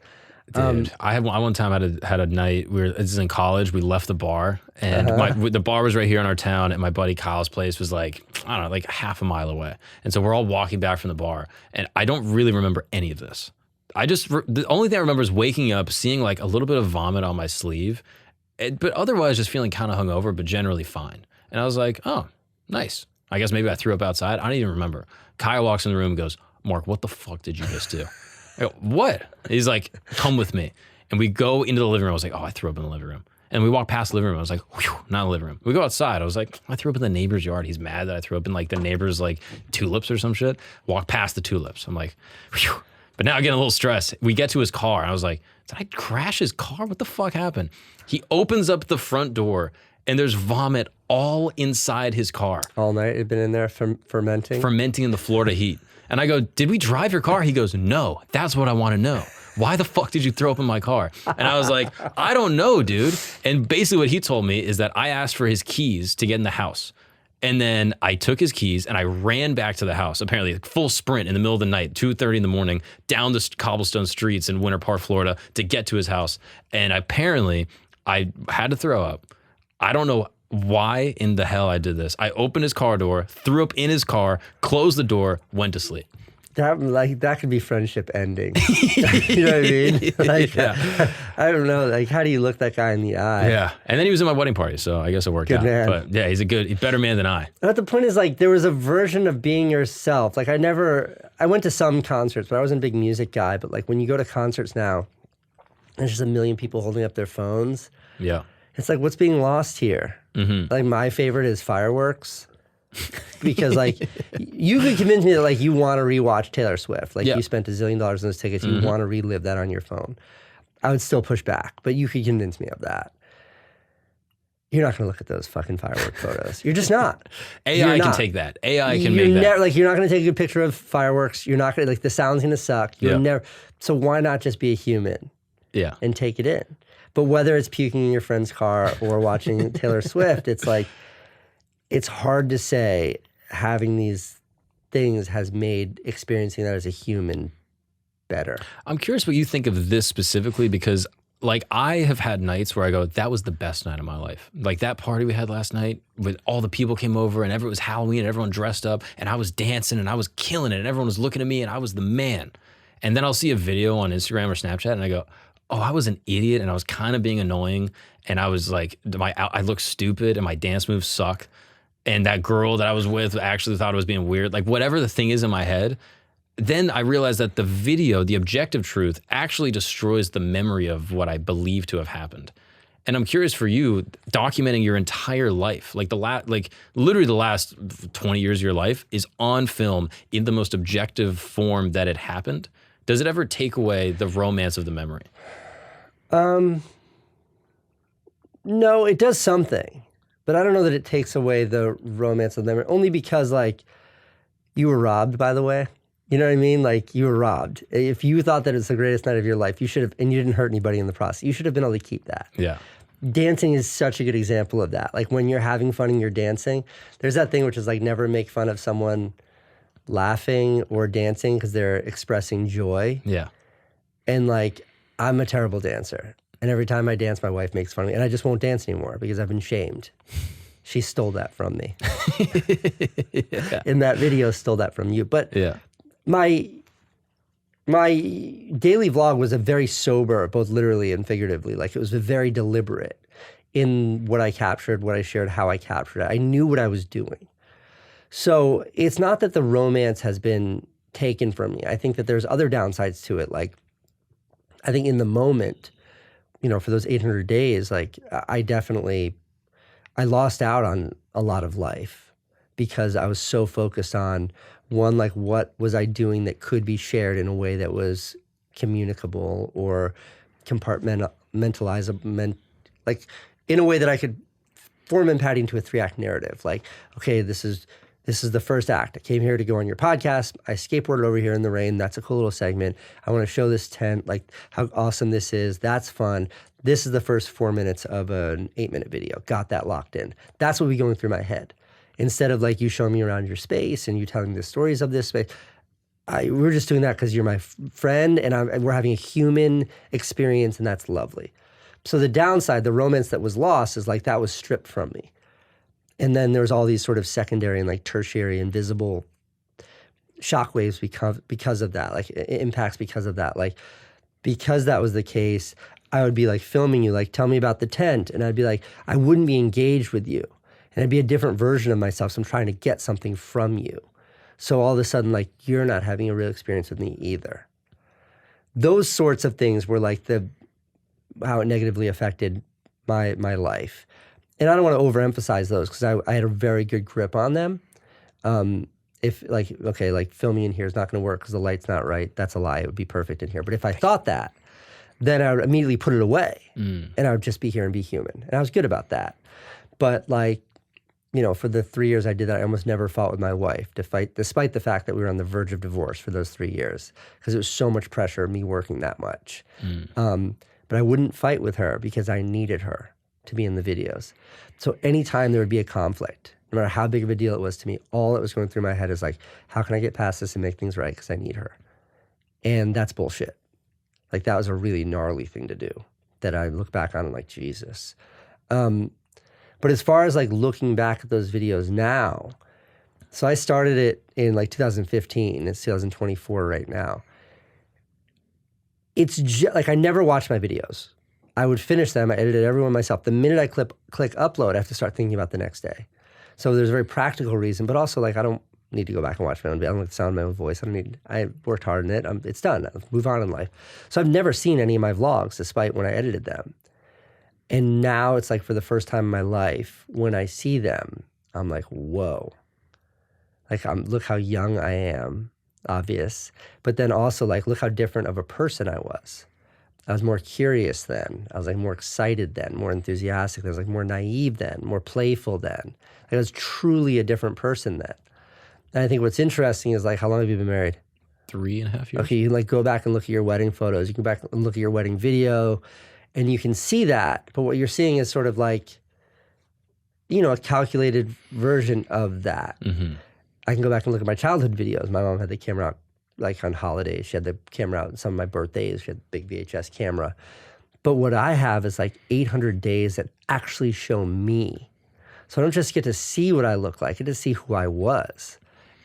Dude, I one time had a night. This is in college. We left the bar, and the bar was right here in our town. And my buddy Kyle's place was like, I don't know, like half a mile away. And so we're all walking back from the bar, and I don't really remember any of this. The only thing I remember is waking up, seeing like a little bit of vomit on my sleeve, but otherwise just feeling kind of hungover, but generally fine. And I was like, oh, nice. I guess maybe I threw up outside. I don't even remember. Kyle walks in the room and goes, Mark, what the fuck did you just do? I go, what? He's like, come with me. And we go into the living room. I was like, oh, I threw up in the living room. And we walk past the living room. I was like, whew, not the living room. We go outside. I was like, I threw up in the neighbor's yard. He's mad that I threw up in like the neighbor's like tulips or some shit. Walk past the tulips. I'm like, whew. But now I get a little stressed. We get to his car. And I was like, did I crash his car? What the fuck happened? He opens up the front door and there's vomit all inside his car. All night it'd been in there fermenting? Fermenting in the Florida heat. And I go, did we drive your car? He goes, no, that's what I want to know. Why the fuck did you throw up in my car? And I was like, I don't know, dude. And basically what he told me is that I asked for his keys to get in the house. And then I took his keys and I ran back to the house, apparently like full sprint in the middle of the night, 2:30 in the morning, down the cobblestone streets in Winter Park, Florida to get to his house. And apparently I had to throw up. I don't know why in the hell I did this. I opened his car door, threw up in his car, closed the door, went to sleep. That could be friendship ending. You know what I mean? Like, I don't know. Like, how do you look that guy in the eye? Yeah. And then he was at my wedding party, so I guess it worked Good out. man. But yeah, he's better man than I. But the point is, like, there was a version of being yourself. Like, I went to some concerts, but I wasn't a big music guy. But like, when you go to concerts now, there's just a million people holding up their phones. Yeah. It's like, what's being lost here? Mm-hmm. Like, my favorite is fireworks. Because like you could convince me that like you want to rewatch Taylor Swift, like you spent $1 zillion on those tickets, you want to relive that on your phone. I would still push back, but you could convince me of that. You're not going to look at those fucking firework photos. You're just not. AI can take that. AI can make that. Like you're not going to take a good picture of fireworks. You're not going to like the sound's going to suck. You're never. So why not just be a human? Yeah. And take it in. But whether it's puking in your friend's car or watching Taylor Swift, it's like. It's hard to say having these things has made experiencing that as a human better. I'm curious what you think of this specifically because like I have had nights where I go, that was the best night of my life. Like that party we had last night with all the people came over and it was Halloween and everyone dressed up and I was dancing and I was killing it and everyone was looking at me and I was the man. And then I'll see a video on Instagram or Snapchat and I go, oh, I was an idiot and I was kind of being annoying and I was like, I look stupid and my dance moves suck. And that girl that I was with actually thought it was being weird. Like whatever the thing is in my head, then I realized that the video, the objective truth, actually destroys the memory of what I believe to have happened. And I'm curious for you, documenting your entire life, like literally the last 20 years of your life is on film in the most objective form that it happened. Does it ever take away the romance of the memory? No, it does something, but I don't know that it takes away the romance of the memory, only because like you were robbed, by the way. You know what I mean? Like you were robbed. If you thought that it's the greatest night of your life, you should have, and you didn't hurt anybody in the process, you should have been able to keep that. Yeah. Dancing is such a good example of that. Like when you're having fun and you're dancing, there's that thing which is like never make fun of someone laughing or dancing because they're expressing joy. Yeah. And like, I'm a terrible dancer. And every time I dance, my wife makes fun of me. And I just won't dance anymore because I've been shamed. She stole that from me. Yeah. In that video, stole that from you. But Yeah. my daily vlog was a very sober, both literally and figuratively. Like it was very deliberate in what I captured, what I shared, how I captured it. I knew what I was doing. So it's not that the romance has been taken from me. I think that there's other downsides to it. Like I think in the moment, you know, for those 800 days, like I lost out on a lot of life because I was so focused on one, like what was I doing that could be shared in a way that was communicable or compartmentalizable, like in a way that I could form and pad into a 3-act narrative. Like, okay, this is the first act. I came here to go on your podcast. I skateboarded over here in the rain. That's a cool little segment. I want to show this tent, like how awesome this is. That's fun. This is the first 4 minutes of an 8-minute video. Got that locked in. That's what would be going through my head. Instead of like you showing me around your space and you telling me the stories of this space, we're just doing that because you're my friend and we're having a human experience, and that's lovely. So the downside, the romance that was lost, is like that was stripped from me. And then there's all these sort of secondary and like tertiary invisible shockwaves because of that, like impacts because of that. Like because that was the case, I would be like filming you, like tell me about the tent, and I'd be like, I wouldn't be engaged with you. And it'd be a different version of myself. So I'm trying to get something from you. So all of a sudden, like, you're not having a real experience with me either. Those sorts of things were like how it negatively affected my life. And I don't want to overemphasize those because I had a very good grip on them. If like, okay, like filming in here is not going to work because the light's not right, that's a lie. It would be perfect in here. But if I thought that, then I would immediately put it away and I would just be here and be human. And I was good about that. But like, you know, for the 3 years I did that, I almost never fought with my wife, despite the fact that we were on the verge of divorce for those 3 years, because it was so much pressure, me working that much. But I wouldn't fight with her because I needed her to be in the videos. So anytime there would be a conflict, no matter how big of a deal it was to me, all that was going through my head is like, how can I get past this and make things right because I need her? And that's bullshit. Like that was a really gnarly thing to do that I look back on and like, Jesus. But as far as like looking back at those videos now, so I started it in like 2015. It's 2024 right now. It's like I never watched my videos. I would finish them. I edited every one myself. The minute I click upload, I have to start thinking about the next day. So there's a very practical reason, but also like I don't need to go back and watch my own video. I don't like the sound of my own voice. I worked hard in it. It's done. I'll move on in life. So I've never seen any of my vlogs, despite when I edited them. And now it's like for the first time in my life, when I see them, I'm like, whoa. Like, look how young I am, obvious. But then also like, look how different of a person I was. I was more curious then. I was like more excited then, more enthusiastic. I was like more naive then, more playful then. Like, I was truly a different person then. And I think what's interesting is like, how long have you been married? 3.5 years. Okay, you can like go back and look at your wedding photos. You can go back and look at your wedding video. And you can see that, but what you're seeing is sort of like, you know, a calculated version of that. I can go back and look at my childhood videos. My mom had the camera out like on holidays. She had the camera out on some of my birthdays. She had the big VHS camera. But what I have is like 800 days that actually show me. So I don't just get to see what I look like, I get to see who I was.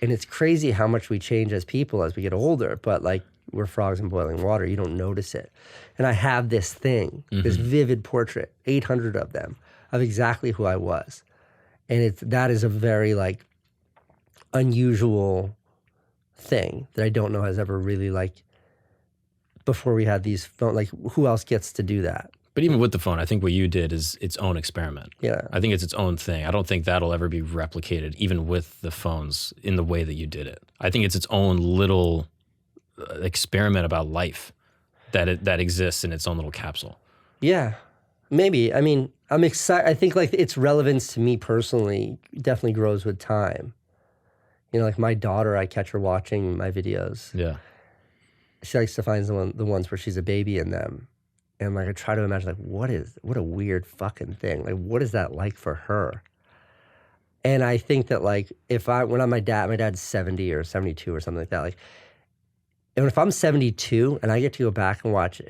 And it's crazy how much we change as people as we get older, but like, we're frogs in boiling water. You don't notice it. And I have this thing, this vivid portrait, 800 of them, of exactly who I was. And that is a very like unusual thing that I don't know has ever really like, before we had these phones, like who else gets to do that? But even with the phone, I think what you did is its own experiment. Yeah. I think it's its own thing. I don't think that'll ever be replicated, even with the phones, in the way that you did it. I think it's its own little experiment about life that exists in its own little capsule. Yeah, maybe. I mean, I'm excited. I think like its relevance to me personally definitely grows with time. You know, like my daughter, I catch her watching my videos. Yeah. She likes to find the ones where she's a baby in them. And like I try to imagine like what a weird fucking thing. Like what is that like for her? And I think that like when I'm my dad's 70 or 72 or something like that, like, and if I'm 72 and I get to go back and watch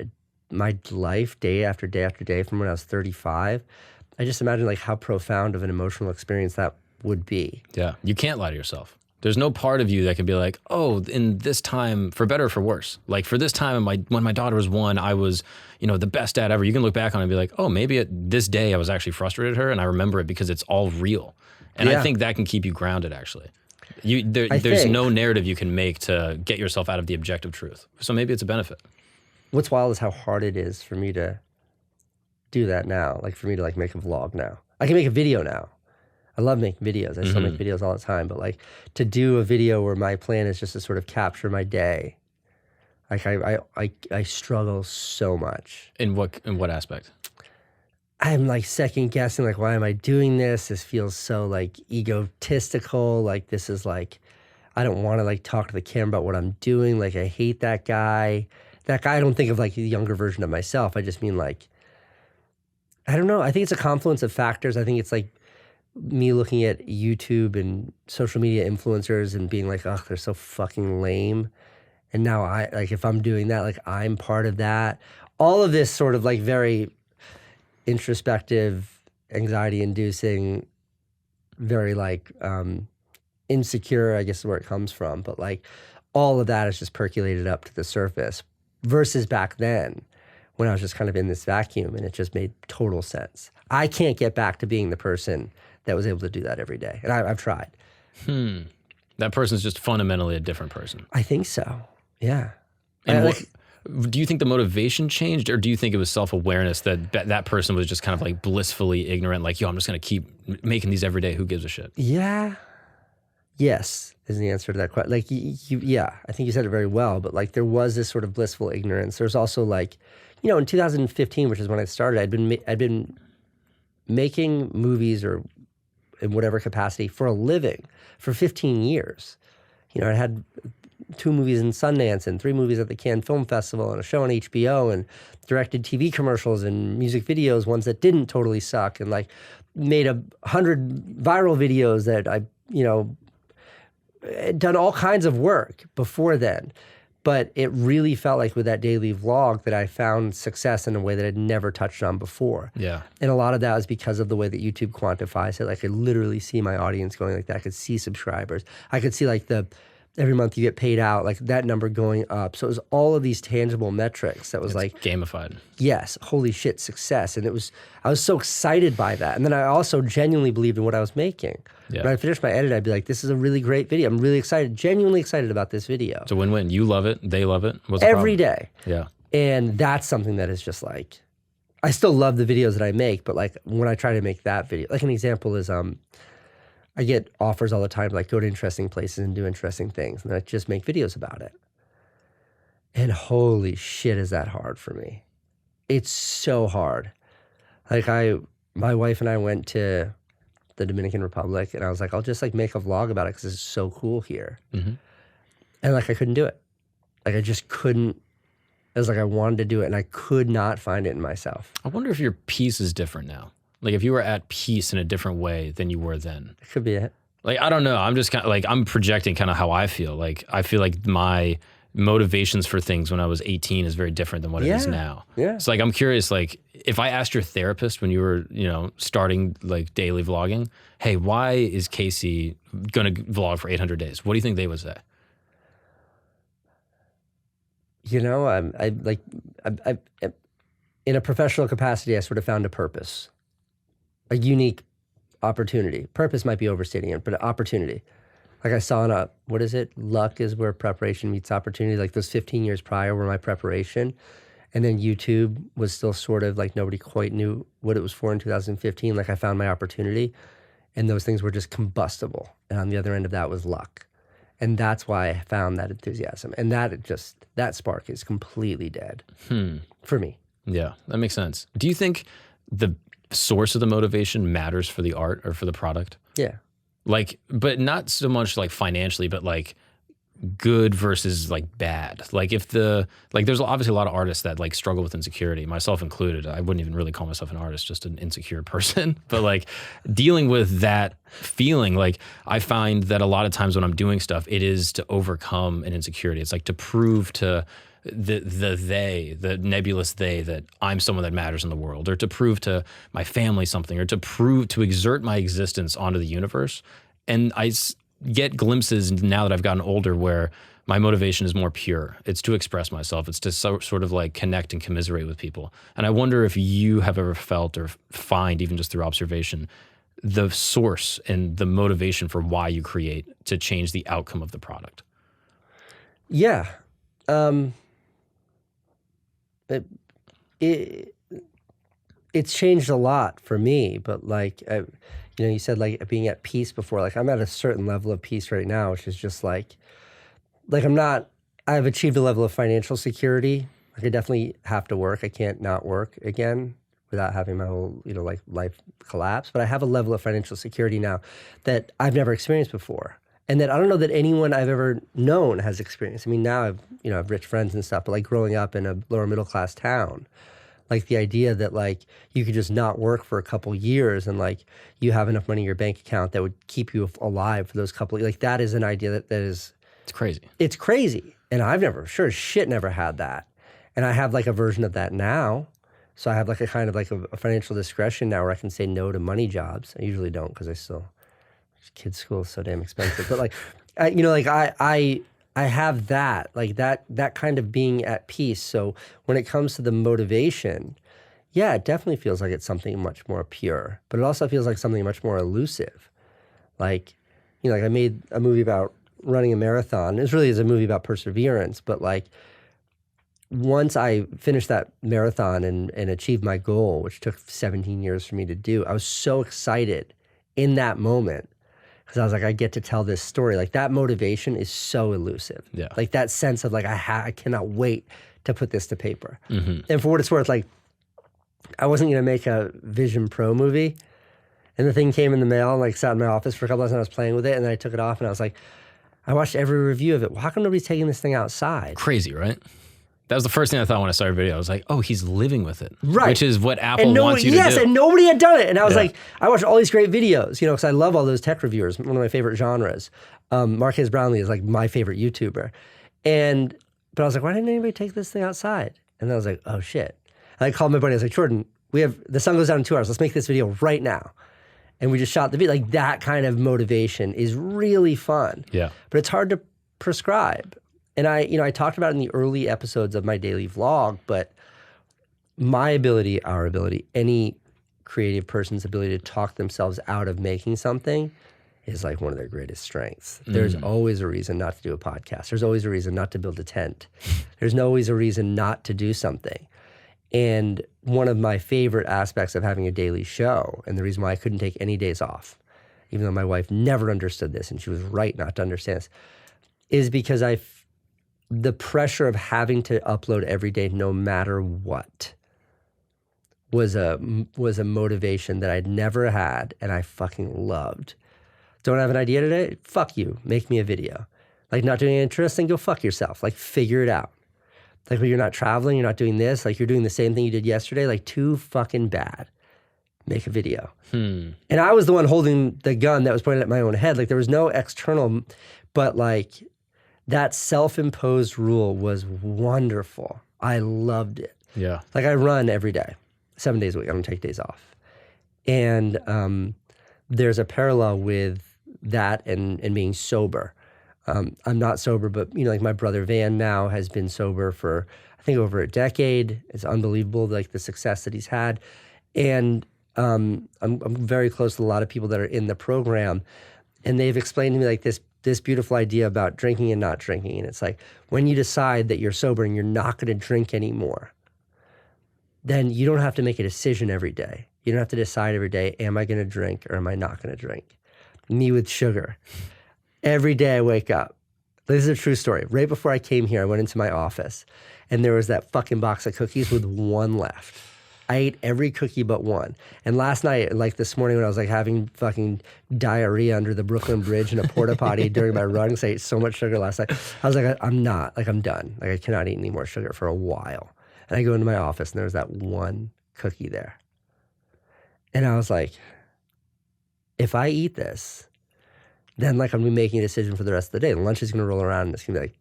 my life day after day after day from when I was 35, I just imagine like how profound of an emotional experience that would be. Yeah. You can't lie to yourself. There's no part of you that can be like, oh, in this time, for better or for worse. Like for this time, when my daughter was 1, I was, the best dad ever. You can look back on it and be like, oh, maybe at this day I was actually frustrated at her, and I remember it because it's all real. And I think that can keep you grounded, actually. There's no narrative you can make to get yourself out of the objective truth. So maybe it's a benefit. What's wild is how hard it is for me to do that now. Like for me to like make a vlog now. I can make a video now. I love making videos. I still make videos all the time. But like to do a video where my plan is just to sort of capture my day, like I struggle so much. In what aspect? I'm like second guessing, like, why am I doing this? This feels so like egotistical. Like this is like, I don't want to like talk to the camera about what I'm doing. Like I hate that guy. That guy, I don't think of like the younger version of myself. I just mean like, I don't know. I think it's a confluence of factors. I think it's like me looking at YouTube and social media influencers and being like, oh, they're so fucking lame. And now if I'm doing that, like I'm part of that. All of this sort of like very introspective, anxiety-inducing, very like insecure, I guess is where it comes from. But like all of that is just percolated up to the surface versus back then when I was just kind of in this vacuum and it just made total sense. I can't get back to being the person that was able to do that every day. And I've tried. That person's just fundamentally a different person. I think so. Yeah. And do you think the motivation changed, or do you think it was self-awareness that person was just kind of like blissfully ignorant, like, yo, I'm just going to keep making these every day. Who gives a shit? Yeah. Yes is the answer to that question. Like, yeah, I think you said it very well, but like there was this sort of blissful ignorance. There's also like, in 2015, which is when I started, I'd been making movies or in whatever capacity for a living for 15 years. I had 2 movies in Sundance and 3 movies at the Cannes Film Festival and a show on HBO and directed TV commercials and music videos, ones that didn't totally suck, and like made 100 viral videos that I, done all kinds of work before then. But it really felt like with that daily vlog that I found success in a way that I'd never touched on before. Yeah. And a lot of that was because of the way that YouTube quantifies it. Like I could literally see my audience going like that. I could see subscribers. I could see like every month you get paid out, like that number going up. So it was all of these tangible metrics that was like gamified. Yes, holy shit, success. And I was so excited by that. And then I also genuinely believed in what I was making. Yeah. When I finished my edit, I'd be like, this is a really great video. I'm really excited, genuinely excited about this video. It's a win-win. You love it. They love it. What's the Every problem? day. Yeah. And that's something that is just like, I still love the videos that I make, but like when I try to make that video, like an example is, I get offers all the time, like go to interesting places and do interesting things. And I just make videos about it. And holy shit, is that hard for me. It's so hard. Like my wife and I went to the Dominican Republic and I was like, I'll just like make a vlog about it because it's so cool here. And like, I couldn't do it. Like I just couldn't. It was like I wanted to do it and I could not find it in myself. I wonder if your peace is different now. Like if you were at peace in a different way than you were then. It could be it. Like, I don't know. I'm just kind of like, I'm projecting kind of how I feel. Like, I feel like my motivations for things when I was 18 is very different than what it is now. Yeah. So like, I'm curious, like if I asked your therapist when you were, starting like daily vlogging, hey, why is Casey going to vlog for 800 days? What do you think they would say? I in a professional capacity, I sort of found a purpose, a unique opportunity. Purpose might be overstating it, but opportunity. Like I saw in what is it? Luck is where preparation meets opportunity. Like those 15 years prior were my preparation. And then YouTube was still sort of like nobody quite knew what it was for in 2015. Like I found my opportunity and those things were just combustible. And on the other end of that was luck. And that's why I found that enthusiasm. And that spark is completely dead for me. Yeah, that makes sense. Do you think the source of the motivation matters for the art or for the product? Yeah. Like, but not so much like financially, but like good versus like bad. Like if there's obviously a lot of artists that like struggle with insecurity, myself included. I wouldn't even really call myself an artist, just an insecure person. But like dealing with that feeling, like I find that a lot of times when I'm doing stuff, it is to overcome an insecurity. It's like to prove to the nebulous they, that I'm someone that matters in the world, or to prove to my family something, or to exert my existence onto the universe. And I get glimpses now that I've gotten older where my motivation is more pure. It's to express myself. It's to sort of like connect and commiserate with people. And I wonder if you have ever felt or find, even just through observation, the source and the motivation for why you create to change the outcome of the product. Yeah. It's changed a lot for me, but like, you said like being at peace before, like I'm at a certain level of peace right now, which is just like I've achieved a level of financial security. Like I definitely have to work. I can't not work again without having my whole, like life collapse. But I have a level of financial security now that I've never experienced before. And that I don't know that anyone I've ever known has experienced. I mean, now I've rich friends and stuff, but like growing up in a lower middle class town, like the idea that like you could just not work for a couple years and like you have enough money in your bank account that would keep you alive for those couple, like that is an idea that is. It's crazy. It's crazy. And I've sure as shit never had that. And I have like a version of that now. So I have like a kind of like a financial discretion now where I can say no to money jobs. I usually don't because kids' school is so damn expensive. But like, I have that, like that kind of being at peace. So when it comes to the motivation, yeah, it definitely feels like it's something much more pure, but it also feels like something much more elusive. Like, like I made a movie about running a marathon. It really is a movie about perseverance, but like once I finished that marathon and achieved my goal, which took 17 years for me to do, I was so excited in that moment. Because I was like, I get to tell this story. Like that motivation is so elusive. Yeah. Like that sense of like, I cannot wait to put this to paper. Mm-hmm. And for what it's worth, like I wasn't going to make a Vision Pro movie. And the thing came in the mail and like sat in my office for a couple hours and I was playing with it. And then I took it off and I was like, I watched every review of it. Well, how come nobody's taking this thing outside? Crazy, right? That was the first thing I thought when I started video. I was like, oh, he's living with it. Right. Which is what Apple wants you to do. Yes, and nobody had done it. And I was like, I watched all these great videos, because I love all those tech reviewers, one of my favorite genres. Marquez Brownlee is like my favorite YouTuber. But I was like, why didn't anybody take this thing outside? And then I was like, oh shit. And I called my buddy, I was like, Jordan, the sun goes down in 2 hours. Let's make this video right now. And we just shot the video. Like that kind of motivation is really fun. Yeah. But it's hard to prescribe. And I talked about it in the early episodes of my daily vlog, but my ability, our ability, any creative person's ability to talk themselves out of making something is like one of their greatest strengths. There's always a reason not to do a podcast. There's always a reason not to build a tent. There's always a reason not to do something. And one of my favorite aspects of having a daily show, and the reason why I couldn't take any days off, even though my wife never understood this, and she was right not to understand this, is because the pressure of having to upload every day no matter what was a motivation that I'd never had and I fucking loved. Don't have an idea today? Fuck you. Make me a video. Like not doing anything interesting, go fuck yourself. Like figure it out. Like when you're not traveling, you're not doing this, like you're doing the same thing you did yesterday, like too fucking bad. Make a video. And I was the one holding the gun that was pointed at my own head. Like there was no external, but like that self-imposed rule was wonderful. I loved it. Yeah. Like I run every day, 7 days a week. I don't take days off. And there's a parallel with that and being sober. I'm not sober, but like my brother Van now has been sober for I think over a decade. It's unbelievable, like the success that he's had. And I'm very close to a lot of people that are in the program, and they've explained to me like this beautiful idea about drinking and not drinking. And it's like, when you decide that you're sober and you're not going to drink anymore, then you don't have to make a decision every day. You don't have to decide every day, am I going to drink or am I not going to drink? Me with sugar. Every day I wake up This is a true story. Right before I came here, I went into my office, and there was that fucking box of cookies with one left. I ate every cookie but one. And last night, like this morning when I was like having fucking diarrhea under the Brooklyn Bridge in a porta potty during my run, because I ate so much sugar last night, I was like, I'm done. Like I cannot eat any more sugar for a while. And I go into my office and there was that one cookie there. And I was like, if I eat this, then like I'm gonna be making a decision for the rest of the day. Lunch is gonna roll around and it's gonna be like,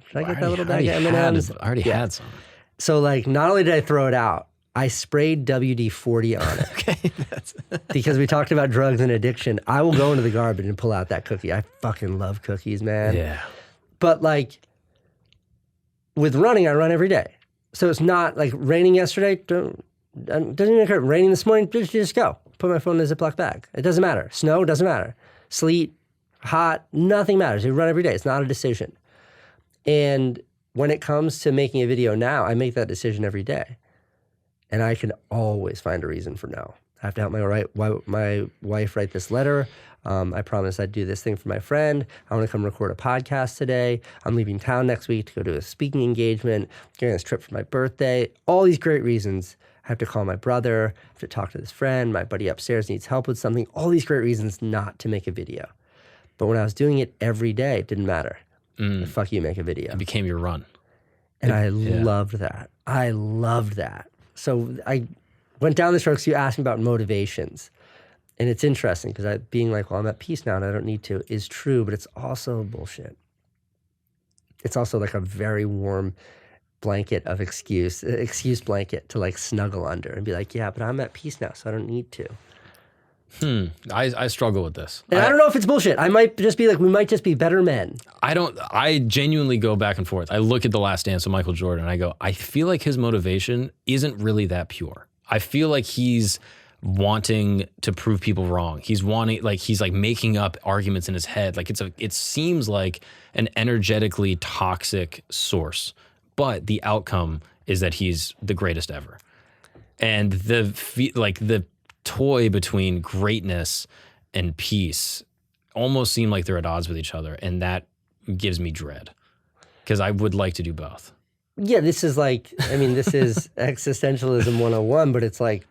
should I get that little bag of M&Ms? I already had some. So like, not only did I throw it out, I sprayed WD-40 on it. Okay. Because we talked about drugs and addiction. I will go into the garbage and pull out that cookie. I fucking love cookies, man. Yeah. But like, with running, I run every day. So it's not like raining yesterday. Doesn't even occur. Raining this morning, just go. Put my phone in a Ziploc bag. It doesn't matter. Snow, doesn't matter. Sleet, hot, nothing matters. You run every day. It's not a decision. And when it comes to making a video now, I make that decision every day. And I can always find a reason for no. I have to help my wife write this letter. I promised I'd do this thing for my friend. I want to come record a podcast today. I'm leaving town next week to go to a speaking engagement, getting this trip for my birthday. All these great reasons. I have to call my brother, I have to talk to this friend, my buddy upstairs needs help with something. All these great reasons not to make a video. But when I was doing it every day, it didn't matter. Fuck you, make a video. It became your run. And I loved that. I loved that. So I went down this road because you asked me about motivations. And it's interesting because being like, well, I'm at peace now and I don't need to is true, but it's also bullshit. It's also like a very warm blanket of excuse blanket to like snuggle under and be like, yeah, but I'm at peace now, so I don't need to. I struggle with this. And I don't know if it's bullshit. I might just be like, we might just be better men. I genuinely go back and forth. I look at The Last Dance with Michael Jordan and I go, I feel like his motivation isn't really that pure. I feel like he's wanting to prove people wrong. He's making up arguments in his head. Like it seems like an energetically toxic source, but the outcome is that he's the greatest ever. And the toy between greatness and peace almost seem like they're at odds with each other, and that gives me dread because I would like to do both. Yeah, this is like, I mean, this is existentialism 101, but it's like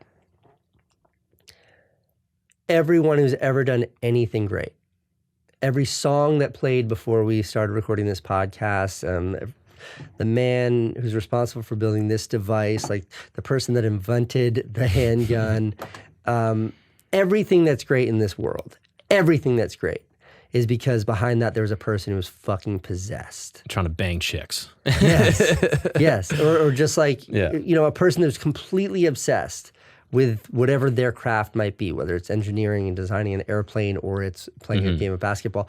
everyone who's ever done anything great, every song that played before we started recording this podcast, the man who's responsible for building this device, like the person that invented the handgun, everything that's great in this world, everything that's great is because behind that there was a person who was fucking possessed. Trying to bang chicks. Yes. Or just like, a person who's completely obsessed with whatever their craft might be, whether it's engineering and designing an airplane or it's playing a game of basketball,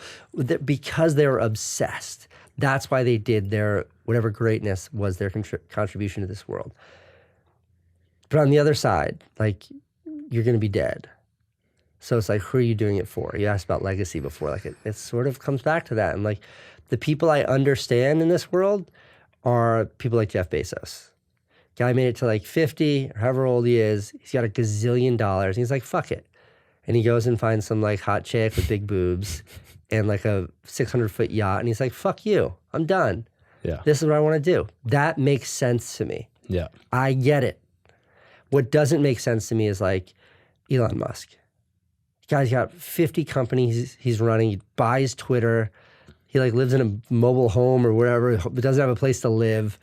because they were obsessed. That's why they did their, whatever greatness was their contribution to this world. But on the other side, like, you're going to be dead. So it's like, who are you doing it for? You asked about legacy before. Like, it sort of comes back to that. And like, the people I understand in this world are people like Jeff Bezos. Guy made it to like 50, or however old he is. He's got $1 gazillion. And he's like, fuck it. And he goes and finds some like hot chick with big boobs and like a 600-foot yacht. And he's like, fuck you. I'm done. Yeah. This is what I want to do. That makes sense to me. Yeah. I get it. What doesn't make sense to me is like Elon Musk. The guy's got 50 companies he's running. He buys Twitter. He like lives in a mobile home or wherever, but doesn't have a place to live.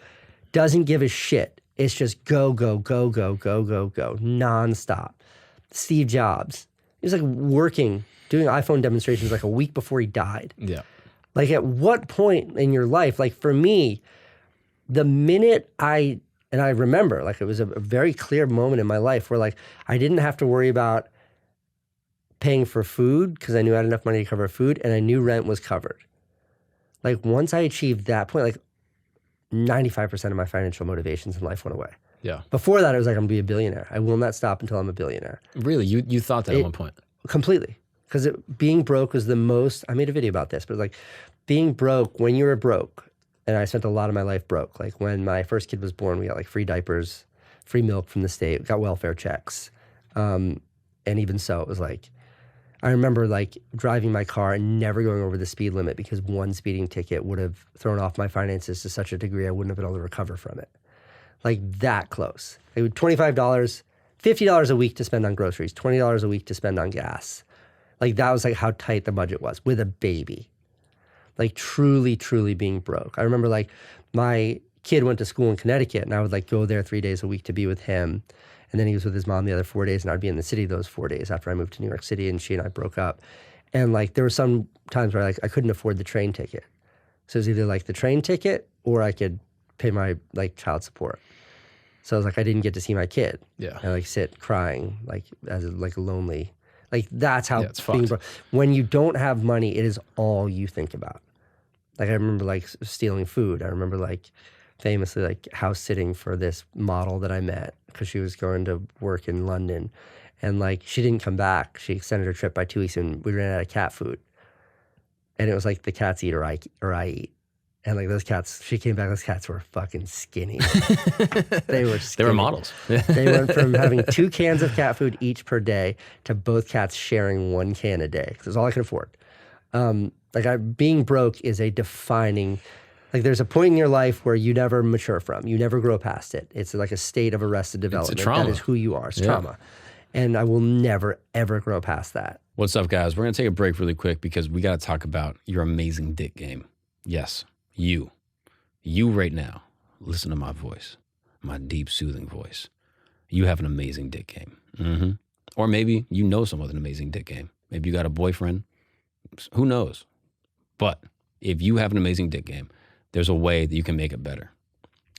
Doesn't give a shit. It's just go, go, go, go, go, go, go, nonstop. Steve Jobs. He was like working, doing iPhone demonstrations like a week before he died. Yeah. Like at what point in your life, like for me, the minute I remember, like it was a very clear moment in my life where like I didn't have to worry about paying for food because I knew I had enough money to cover food and I knew rent was covered. Like once I achieved that point, like 95% of my financial motivations in life went away. Yeah. Before that, it was like, I'm going to be a billionaire. I will not stop until I'm a billionaire. Really? You thought that at one point? Completely. Because being broke was the most, I made a video about this, but like being broke, when you were broke, and I spent a lot of my life broke. Like when my first kid was born, we got like free diapers, free milk from the state, got welfare checks. And even so, it was like, I remember like driving my car and never going over the speed limit because one speeding ticket would have thrown off my finances to such a degree I wouldn't have been able to recover from it. Like that close. It would $25, $50 a week to spend on groceries, $20 a week to spend on gas. Like that was like how tight the budget was with a baby. Like truly, truly being broke. I remember like my kid went to school in Connecticut and I would like go there 3 days a week to be with him. And then he was with his mom the other 4 days and I'd be in the city those 4 days after I moved to New York City and she and I broke up. And like there were some times where like I couldn't afford the train ticket. So it was either like the train ticket or I could pay my like child support. So I was like, I didn't get to see my kid. Yeah. And like sit crying like as a lonely, like that's how it's being fucked. broke. When you don't have money, it is all you think about. Like I remember like stealing food. I remember like famously like house sitting for this model that I met because she was going to work in London. And like she didn't come back. She extended her trip by 2 weeks and we ran out of cat food. And it was like the cats eat or I eat. And like those cats, she came back, those cats were fucking skinny. They were skinny. They were models. They went from having 2 cans of cat food each per day to both cats sharing 1 can a day. Because it's all I could afford. Being broke is a defining, like there's a point in your life where you never mature from. You never grow past it. It's like a state of arrested development. It's a trauma. That is who you are. It's trauma. And I will never, ever grow past that. What's up, guys? We're going to take a break really quick because we got to talk about your amazing dick game. Yes, you right now, listen to my voice, my deep, soothing voice. You have an amazing dick game. Mm-hmm. Or maybe you know someone with an amazing dick game. Maybe you got a boyfriend. Who knows? But if you have an amazing dick game, there's a way that you can make it better.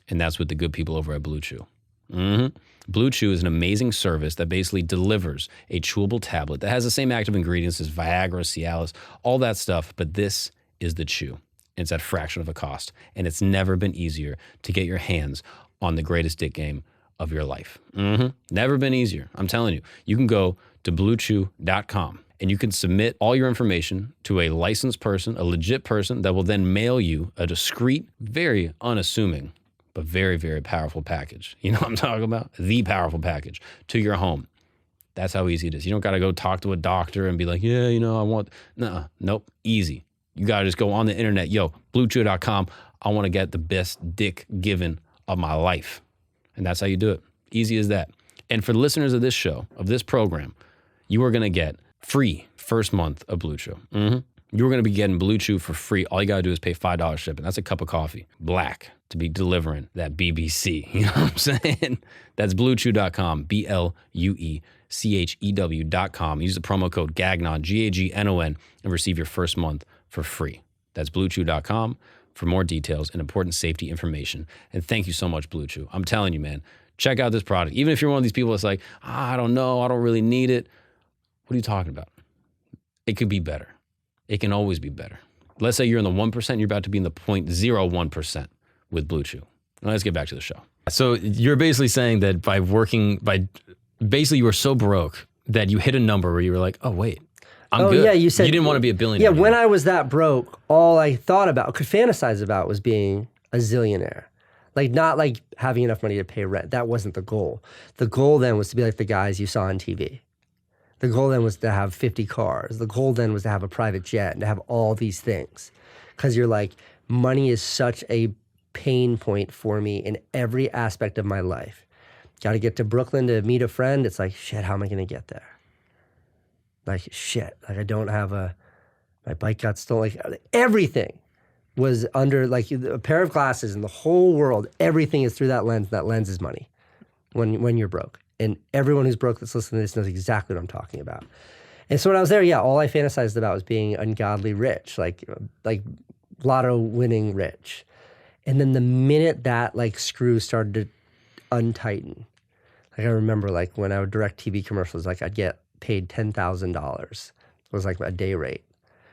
And that's with the good people over at Bluechew. Mm-hmm. Bluechew is an amazing service that basically delivers a chewable tablet that has the same active ingredients as Viagra, Cialis, all that stuff, but this is the chew. And it's at a fraction of the cost. And it's never been easier to get your hands on the greatest dick game of your life. Mm-hmm. Never been easier. I'm telling you. You can go to bluechew.com and you can submit all your information to a licensed person, a legit person that will then mail you a discreet, very unassuming, but very, very powerful package. You know what I'm talking about? The powerful package to your home. That's how easy it is. You don't got to go talk to a doctor and be like, yeah, you know, I want, nope, easy. You got to just go on the internet, bluechew.com. I want to get the best dick given of my life. And that's how you do it. Easy as that. And for the listeners of this show, of this program, you are going to get free first month of Bluechew. Mm-hmm. You're going to be getting Bluechew for free. All you got to do is pay $5 shipping. That's a cup of coffee. Black to be delivering that BBC. You know what I'm saying? That's bluechew.com, BLUECHEW.com. Use the promo code Gagnon, GAGNON, and receive your first month for free. That's bluechew.com for more details and important safety information. And thank you so much, Bluechew. I'm telling you, man, check out this product. Even if you're one of these people that's like, I don't know, I don't really need it. What are you talking about? It could be better. It can always be better. Let's say you're in the 1%, you're about to be in the 0.01% with Bluechew. Now let's get back to the show. So you're basically saying that basically you were so broke that you hit a number where you were like, oh, wait, I'm good. Yeah, you said. You didn't want to be a billionaire. Yeah, anymore. when I was that broke, all I thought about, could fantasize about was being a zillionaire. Like not like having enough money to pay rent. That wasn't the goal. The goal then was to be like the guys you saw on TV. The goal then was to have 50 cars. The goal then was to have a private jet and to have all these things. Because you're like, money is such a pain point for me in every aspect of my life. Got to get to Brooklyn to meet a friend. It's like, shit, how am I going to get there? Like, shit, like I don't have my bike got stolen. Like everything was under like a pair of glasses in the whole world. Everything is through that lens. That lens is money when you're broke. And everyone who's broke that's listening to this knows exactly what I'm talking about. And so when I was there, all I fantasized about was being ungodly rich, like lotto winning rich. And then the minute that like screw started to untighten, like I remember like when I would direct TV commercials, like I'd get paid $10,000 was like a day rate,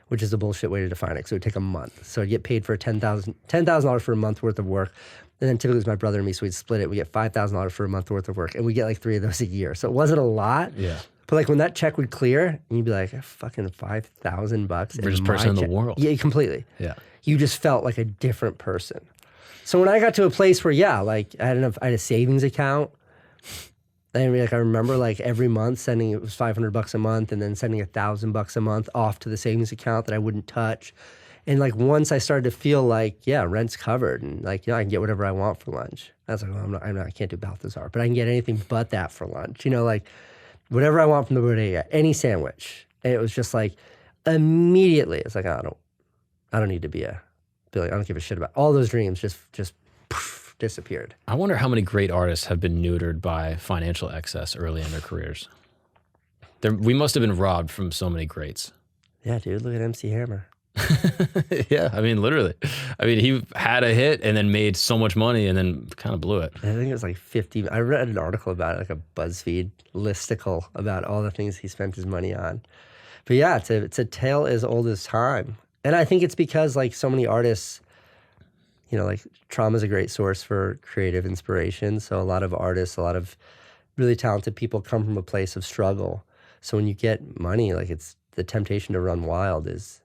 which is a bullshit way to define it. So it would take a month. So I'd get paid for $10,000 for a month worth of work. And then typically it was my brother and me, so we'd split it. We get $5,000 for a month worth of work, and we get like 3 of those a year. So it wasn't a lot. Yeah. But like when that check would clear, and you'd be like, fucking $5,000. Richest person in the world. Yeah, completely. Yeah. You just felt like a different person. So when I got to a place where, like I had a savings account, And like I remember like every month sending, it was $500 a month, and then sending $1,000 a month off to the savings account that I wouldn't touch. And like once I started to feel like, yeah, rent's covered, and like, I can get whatever I want for lunch. I was like, well, I can't do Balthazar, but I can get anything but that for lunch. Like whatever I want from the bodega, any sandwich. And it was just like immediately, it's like, I don't need to be a billionaire. I don't give a shit about all those dreams. Just poof, disappeared. I wonder how many great artists have been neutered by financial excess early in their careers. We must have been robbed from so many greats. Yeah, dude, look at MC Hammer. Yeah, I mean, literally. I mean, he had a hit and then made so much money and then kind of blew it. I think it was like 50. I read an article about it, like a BuzzFeed listicle about all the things he spent his money on. But yeah, it's a tale as old as time. And I think it's because like so many artists, like trauma is a great source for creative inspiration. So a lot of artists, a lot of really talented people come from a place of struggle. So when you get money, like the temptation to run wild is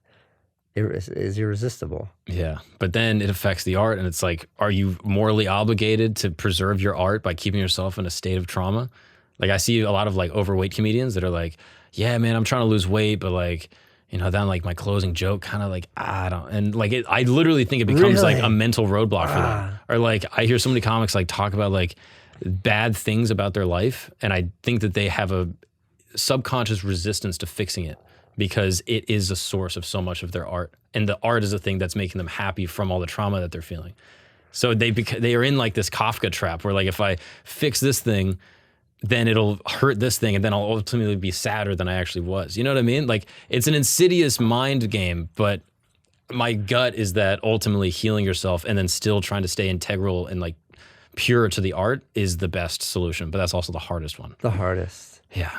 irresistible. Yeah, but then it affects the art, and it's like, are you morally obligated to preserve your art by keeping yourself in a state of trauma? Like I see a lot of like overweight comedians that are like, yeah, man, I'm trying to lose weight, but like, then like my closing joke kind of like, I don't, and like I literally think it becomes like a mental roadblock for them. Or like I hear so many comics like talk about like bad things about their life, and I think that they have a subconscious resistance to fixing it, because it is a source of so much of their art. And the art is a thing that's making them happy from all the trauma that they're feeling. So they are in like this Kafka trap where like, if I fix this thing, then it'll hurt this thing, and then I'll ultimately be sadder than I actually was. You know what I mean? Like it's an insidious mind game, but my gut is that ultimately healing yourself and then still trying to stay integral and like pure to the art is the best solution, but that's also the hardest one. The hardest. Yeah.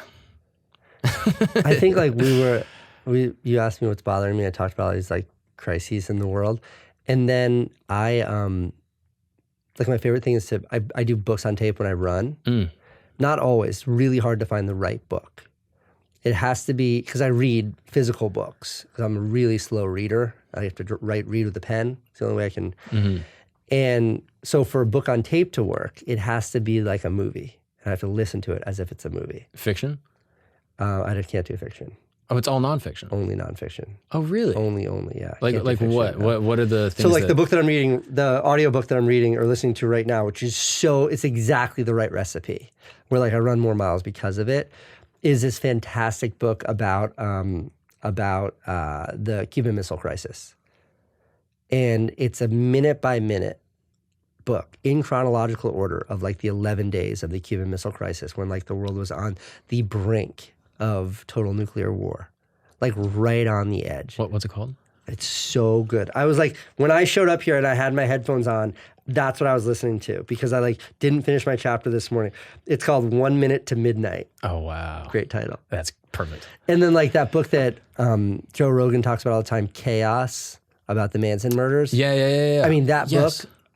I think like you asked me what's bothering me. I talked about all these like crises in the world. And then I, like my favorite thing is I do books on tape when I run. Not always, really hard to find the right book. It has to be, because I read physical books, because I'm a really slow reader. I have to read with a pen. It's the only way I can. Mm-hmm. And so for a book on tape to work, it has to be like a movie. I have to listen to it as if it's a movie. Fiction? I just can't do fiction. Oh, it's all nonfiction? Only nonfiction. Oh, really? Only, yeah. Like what? No. What are the things? So like the book that I'm reading, the audio book that I'm reading or listening to right now, which is it's exactly the right recipe, where like I run more miles because of it, is this fantastic book about the Cuban Missile Crisis. And it's a minute by minute book in chronological order of like the 11 days of the Cuban Missile Crisis, when like the world was on the brink of total nuclear war, like right on the edge. What's it called? It's so good. I was like, when I showed up here and I had my headphones on, that's what I was listening to, because I like didn't finish my chapter this morning. It's called 1 Minute to Midnight. Oh, wow. Great title. That's perfect. And then like that book that Joe Rogan talks about all the time, Chaos, about the Manson murders. Yeah. I mean, that book,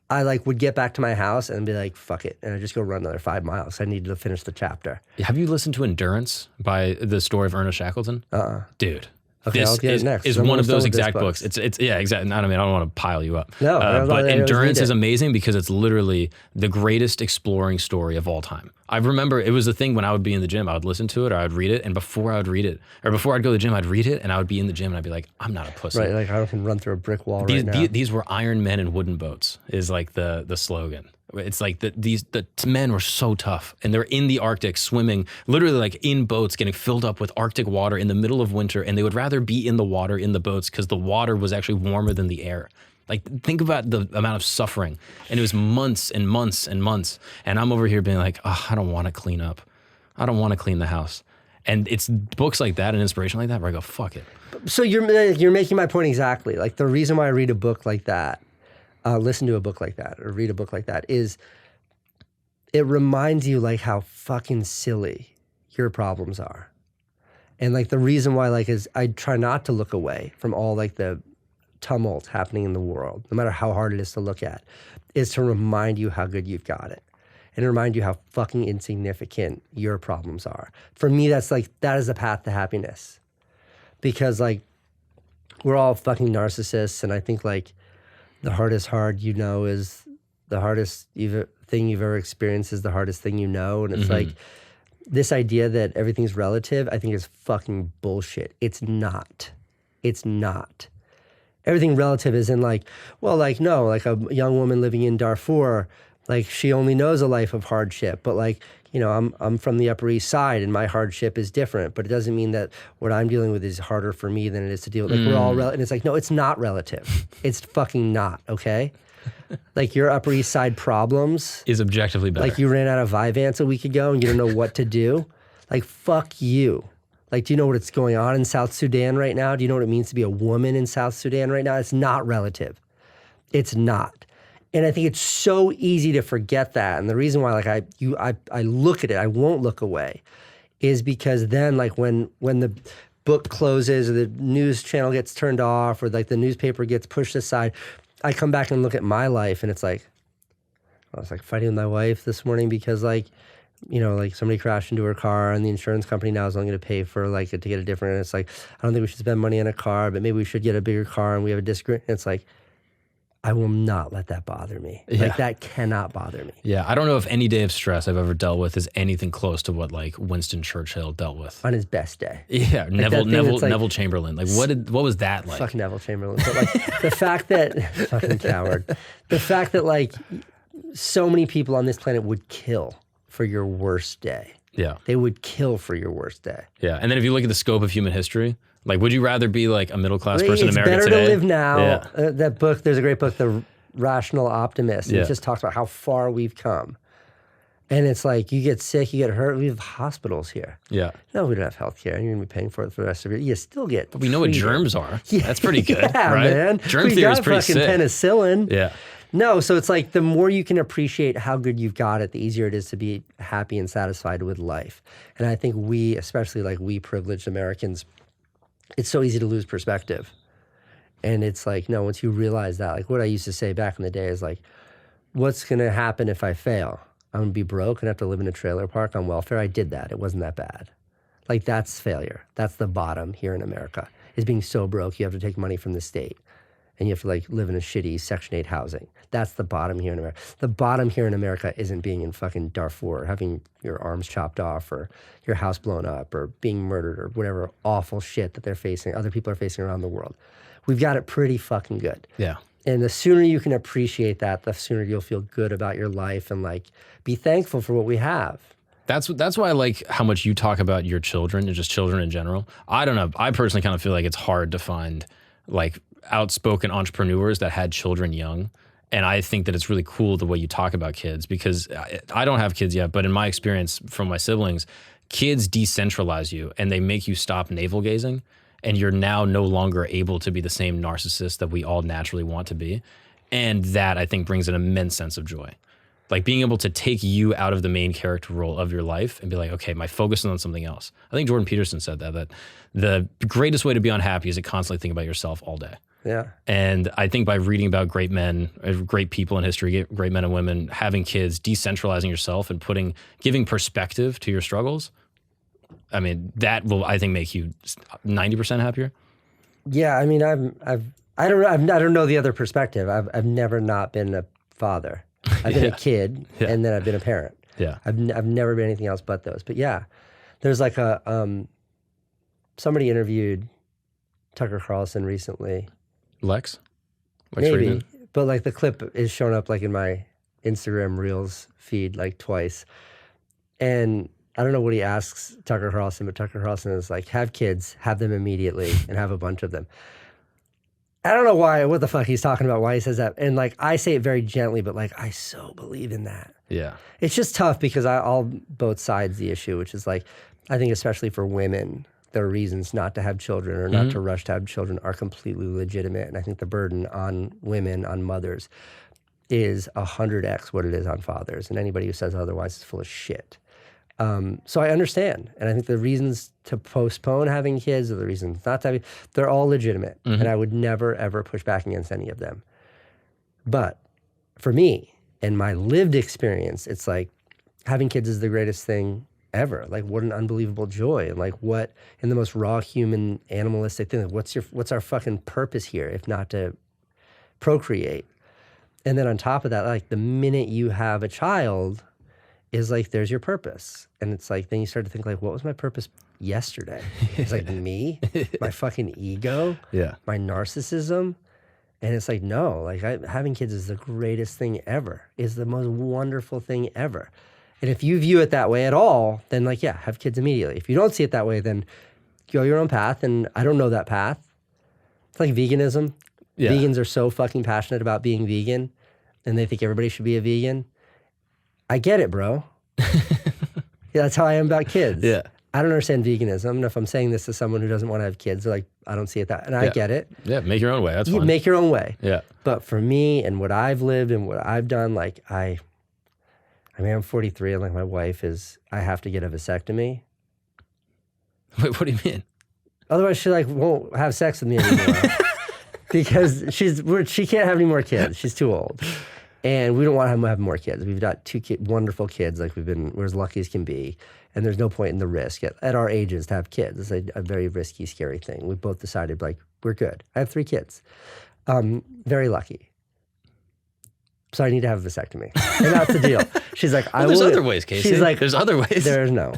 I like would get back to my house and be like, fuck it. And I'd just go run another 5 miles. I needed to finish the chapter. Have you listened to Endurance by the story of Ernest Shackleton? Dude. Okay, this is one of those exact books. It's yeah, exactly. I mean, I don't want to pile you up. No, but Endurance is amazing because it's literally the greatest exploring story of all time. I remember it was the thing when I would be in the gym, I would listen to it or I would read it, and before I would read it, or before I'd go to the gym, I'd read it, and I would be in the gym and I'd be like, I'm not a pussy. Right, like I can run through a brick wall right now. These were Iron Men in wooden boats is like the slogan. It's like the men were so tough, and they're in the Arctic swimming, literally like in boats, getting filled up with Arctic water in the middle of winter, and they would rather be in the water in the boats because the water was actually warmer than the air. Like, think about the amount of suffering, and it was months and months and months, and I'm over here being like, oh, I don't want to clean up. I don't want to clean the house. And it's books like that and inspiration like that where I go, fuck it. So you're making my point exactly. Like, the reason why I read a book like that, listen to a book like that or read a book like that is it reminds you like how fucking silly your problems are. And like the reason why like is I try not to look away from all like the tumult happening in the world, no matter how hard it is to look at, is to remind you how good you've got it and remind you how fucking insignificant your problems are. For me, that is the path to happiness, because like we're all fucking narcissists, and I think like the hardest hard, is the hardest thing you've ever experienced is the hardest thing you know. And it's like this idea that everything's relative, I think is fucking bullshit. It's not. It's not. Everything relative is in like, well, like, no, like a young woman living in Darfur, like she only knows a life of hardship, but like, you know, I'm from the Upper East Side and my hardship is different, but it doesn't mean that what I'm dealing with is harder for me than it is to deal with. Like we're all and it's like, no, it's not relative. It's fucking not, okay? Like your Upper East Side problems is objectively better. Like you ran out of Vyvanse a week ago and you don't know what to do. Like fuck you. Like, do you know what's going on in South Sudan right now? Do you know what it means to be a woman in South Sudan right now? It's not relative. It's not. And I think it's so easy to forget that. And the reason why, like, I look at it, I won't look away, is because then, like, when the book closes or the news channel gets turned off or like the newspaper gets pushed aside, I come back and look at my life, and it's like, I was like fighting with my wife this morning because, like, you know, like somebody crashed into her car and the insurance company now is only going to pay for like to get a different, and it's like, I don't think we should spend money on a car, but maybe we should get a bigger car and we have a disagreement. And it's like, I will not let that bother me. Yeah. Like that cannot bother me. Yeah, I don't know if any day of stress I've ever dealt with is anything close to what like Winston Churchill dealt with. On his best day. Yeah, like Neville Chamberlain. Like what was that like? Fuck Neville Chamberlain. But like the fact that, fucking coward, the fact that like so many people on this planet would kill for your worst day. Yeah. They would kill for your worst day. Yeah. And then if you look at the scope of human history, like, would you rather be like a middle-class person in America today? It's better to live now. Yeah. That book, there's a great book, The Rational Optimist. And it just talks about how far we've come. And it's like, you get sick, you get hurt, we have hospitals here. Yeah. No, we don't have health care, and you're going to be paying for it for the rest of your, you still get But we know what germs are. Yeah. That's pretty good, yeah, right? Man. Germ theory is pretty sick. Penicillin. Yeah. No, so it's like the more you can appreciate how good you've got it, the easier it is to be happy and satisfied with life. And I think we, especially like we privileged Americans, it's so easy to lose perspective. And it's like, no, once you realize that, like what I used to say back in the day is like, what's going to happen if I fail? I'm going to be broke and have to live in a trailer park on welfare. I did that. It wasn't that bad. Like that's failure. That's the bottom here in America, is being so broke you have to take money from the state. And you have to like live in a shitty Section 8 housing. That's the bottom here in America. The bottom here in America isn't being in fucking Darfur, or having your arms chopped off, or your house blown up, or being murdered, or whatever awful shit that they're facing, other people are facing around the world. We've got it pretty fucking good. Yeah. And the sooner you can appreciate that, the sooner you'll feel good about your life and like be thankful for what we have. That's why I like how much you talk about your children and just children in general. I don't know. I personally kind of feel like it's hard to find like outspoken entrepreneurs that had children young. And I think that it's really cool the way you talk about kids, because I don't have kids yet, but in my experience from my siblings, kids decentralize you and they make you stop navel gazing, and you're now no longer able to be the same narcissist that we all naturally want to be. And that I think brings an immense sense of joy. Like being able to take you out of the main character role of your life and be like, okay, my focus is on something else. I think Jordan Peterson said that the greatest way to be unhappy is to constantly think about yourself all day. Yeah. And I think by reading about great men, great people in history, great men and women, having kids, decentralizing yourself and giving perspective to your struggles, I mean, that will, I think, make you 90% happier. Yeah. I mean, I don't know the other perspective. I've never not been a father. I've been a kid, and then I've been a parent. Yeah. I've never been anything else but those. But yeah, there's like somebody interviewed Tucker Carlson recently. Lex maybe, Friedman? But like the clip is shown up like in my Instagram Reels feed like twice. And I don't know what he asks Tucker Carlson, but Tucker Carlson is like, have kids, have them immediately, and have a bunch of them. I don't know what the fuck he's talking about, why he says that. And like, I say it very gently, but like, I so believe in that. Yeah. It's just tough because I'll both sides the issue, which is like, I think especially for women, their reasons not to have children or not to rush to have children are completely legitimate. And I think the burden on women, on mothers, is 100x what it is on fathers. And anybody who says otherwise is full of shit. So I understand. And I think the reasons to postpone having kids or the reasons not to have, they're all legitimate. And I would never, ever push back against any of them. But for me and my lived experience, it's like having kids is the greatest thing ever. Like what an unbelievable joy. And like what in the most raw human animalistic thing, like what's our fucking purpose here if not to procreate? And then on top of that, like the minute you have a child is like, there's your purpose. And it's like, then you start to think like, what was my purpose yesterday? It's like me, my fucking ego, my narcissism. And it's like, no, like having kids is the greatest thing ever, is the most wonderful thing ever. And if you view it that way at all, then like, yeah, have kids immediately. If you don't see it that way, then go your own path. And I don't know that path. It's like veganism. Yeah. Vegans are so fucking passionate about being vegan and they think everybody should be a vegan. I get it, bro. Yeah, that's how I am about kids. Yeah. I don't understand veganism. And if I'm saying this to someone who doesn't want to have kids, they're like, I don't see it that. And I get it. Yeah, make your own way. That's fine. Make your own way. Yeah. But for me and what I've lived and what I've done, like I mean, I'm 43 and like my wife I have to get a vasectomy. Wait, what do you mean? Otherwise she like won't have sex with me anymore. Because she can't have any more kids. She's too old. And we don't want to have more kids. We've got two wonderful kids. Like we're as lucky as can be. And there's no point in the risk at our ages to have kids. It's a very risky, scary thing. We both decided like, we're good. I have 3 kids. Very lucky. So I need to have a vasectomy. And that's the deal. She's like, there's other ways, Casey. She's like, there's other ways. There's no.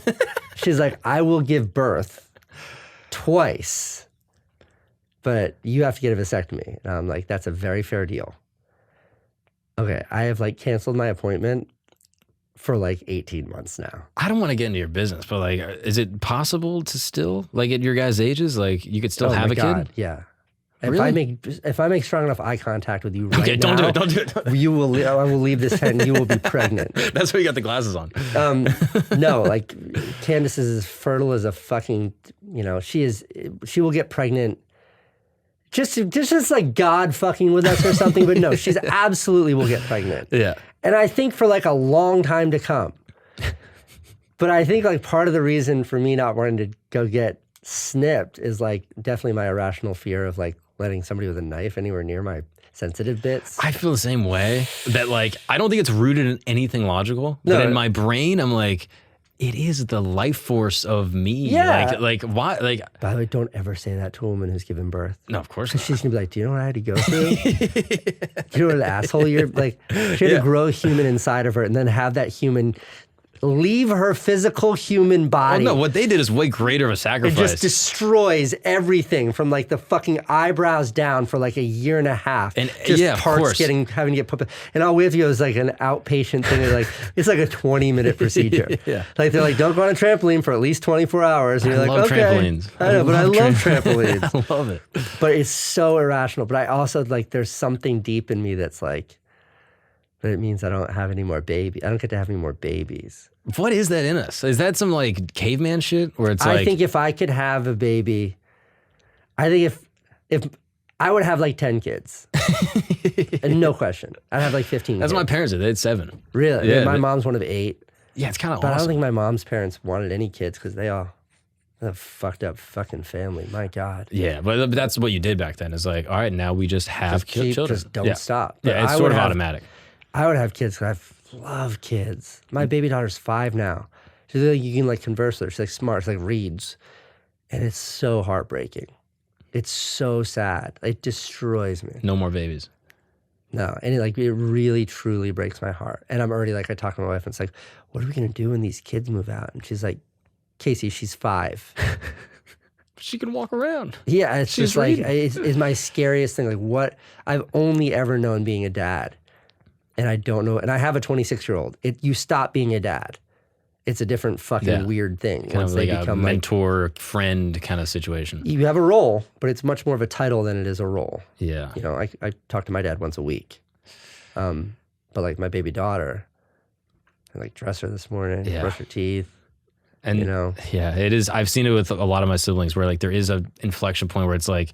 She's like, I will give birth twice, but you have to get a vasectomy. And I'm like, that's a very fair deal. Okay, I have like canceled my appointment for like 18 months now. I don't want to get into your business, but like, is it possible to still, like at your guys' ages, like you could still have a kid? Yeah. Really? If I make strong enough eye contact with you right okay, now, don't do it. I will leave this tent and you will be pregnant. That's why you got the glasses on. No, like Candace is as fertile as a fucking, she will get pregnant. Just like God fucking with us or something, but no, she's absolutely will get pregnant. Yeah. And I think for like a long time to come. But I think like part of the reason for me not wanting to go get snipped is like definitely my irrational fear of like letting somebody with a knife anywhere near my sensitive bits. I feel the same way. That like, I don't think it's rooted in anything logical. No. But in my brain, I'm like, it is the life force of me. Yeah. Like why? Like, by the way, don't ever say that to a woman who's given birth. No, of course not. She's gonna be like, do you know what I had to go through? Do you know what an asshole you're like? She had to grow a human inside of her and then have that human leave her physical human body. Oh no, what they did is way greater of a sacrifice. It just destroys everything from like the fucking eyebrows down for like a year and a half. And just parts having to get put. And all we have to go is like an outpatient thing. Like it's like a 20-minute procedure. Yeah. Like they're like, don't go on a trampoline for at least 24 hours. And you're like, okay. Trampolines. I know, but I love trampolines. I love it. But it's so irrational. But I also like, there's something deep in me that's like, but it means I don't have any more babies. I don't get to have any more babies. What is that in us? Is that some like caveman shit where it's like... I think if I could have a baby, I think if I would have like 10 kids. And no question. I'd have like 15 That's kids. what my parents did. They had 7. Really? Yeah. My mom's one of 8. Yeah, it's kind of awesome. But I don't think my mom's parents wanted any kids because they all a fucked up fucking family. My God. Yeah, but that's what you did back then. It's like, all right, now we just have children. Just don't stop. But yeah, it's sort of automatic. I would have kids because I love kids. My baby daughter's 5 now. She's like, you can like converse with her. She's like smart. She like reads. And it's so heartbreaking. It's so sad. It destroys me. No more babies. No. And it really, truly breaks my heart. And I'm already like, I talk to my wife and it's like, what are we going to do when these kids move out? And she's like, Casey, she's 5. She can walk around. Yeah. It's just like, it's my scariest thing. Like what I've only ever known being a dad. And I don't know, and I have a 26-year-old. You stop being a dad. It's a different fucking weird thing. Kind of like a mentor, friend kind of situation. You have a role, but it's much more of a title than it is a role. Yeah. I talk to my dad once a week. But like my baby daughter, I like dress her this morning, brush her teeth. And yeah, it is. I've seen it with a lot of my siblings where like there is a inflection point where it's like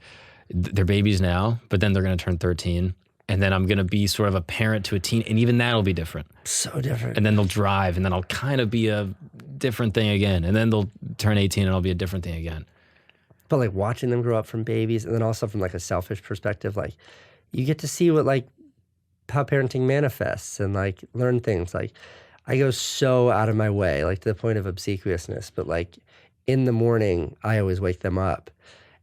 they're babies now, but then they're going to turn 13. And then I'm going to be sort of a parent to a teen, and even that'll be different. So different. And then they'll drive, and then I'll kind of be a different thing again. And then they'll turn 18, and I'll be a different thing again. But like watching them grow up from babies, and then also from like a selfish perspective, like you get to see what like how parenting manifests and like learn things. Like I go so out of my way, like to the point of obsequiousness, but like in the morning, I always wake them up.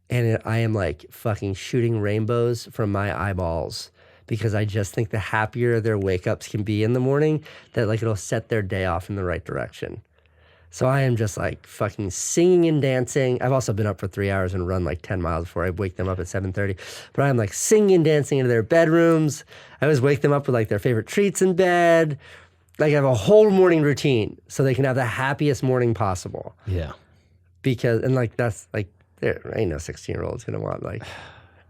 And I am like fucking shooting rainbows from my eyeballs because I just think the happier their wake-ups can be in the morning, that like it'll set their day off in the right direction. So I am just like fucking singing and dancing. I've also been up for 3 hours and run like 10 miles before I wake them up at 7:30. But I'm like singing and dancing into their bedrooms. I always wake them up with like their favorite treats in bed. Like I have a whole morning routine so they can have the happiest morning possible. Yeah. Because, and like that's like, there ain't no 16-year-old's gonna want like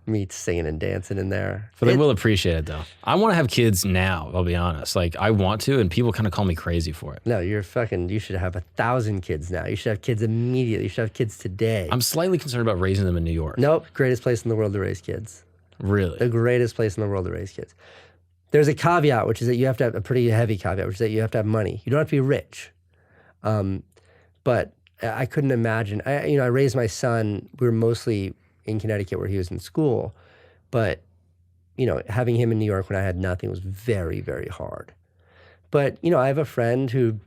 me singing and dancing in there. But they will appreciate it though. I want to have kids now, I'll be honest. Like I want to, and people kind of call me crazy for it. No, you should have 1,000 kids now. You should have kids immediately. You should have kids today. I'm slightly concerned about raising them in New York. Nope, greatest place in the world to raise kids. Really? The greatest place in the world to raise kids. There's a caveat, which is that you have to have a pretty heavy caveat, which is that you have to have money. You don't have to be rich. But I couldn't imagine. I raised my son. We were mostly in Connecticut where he was in school, but having him in New York when I had nothing was very, very hard. But I have a friend who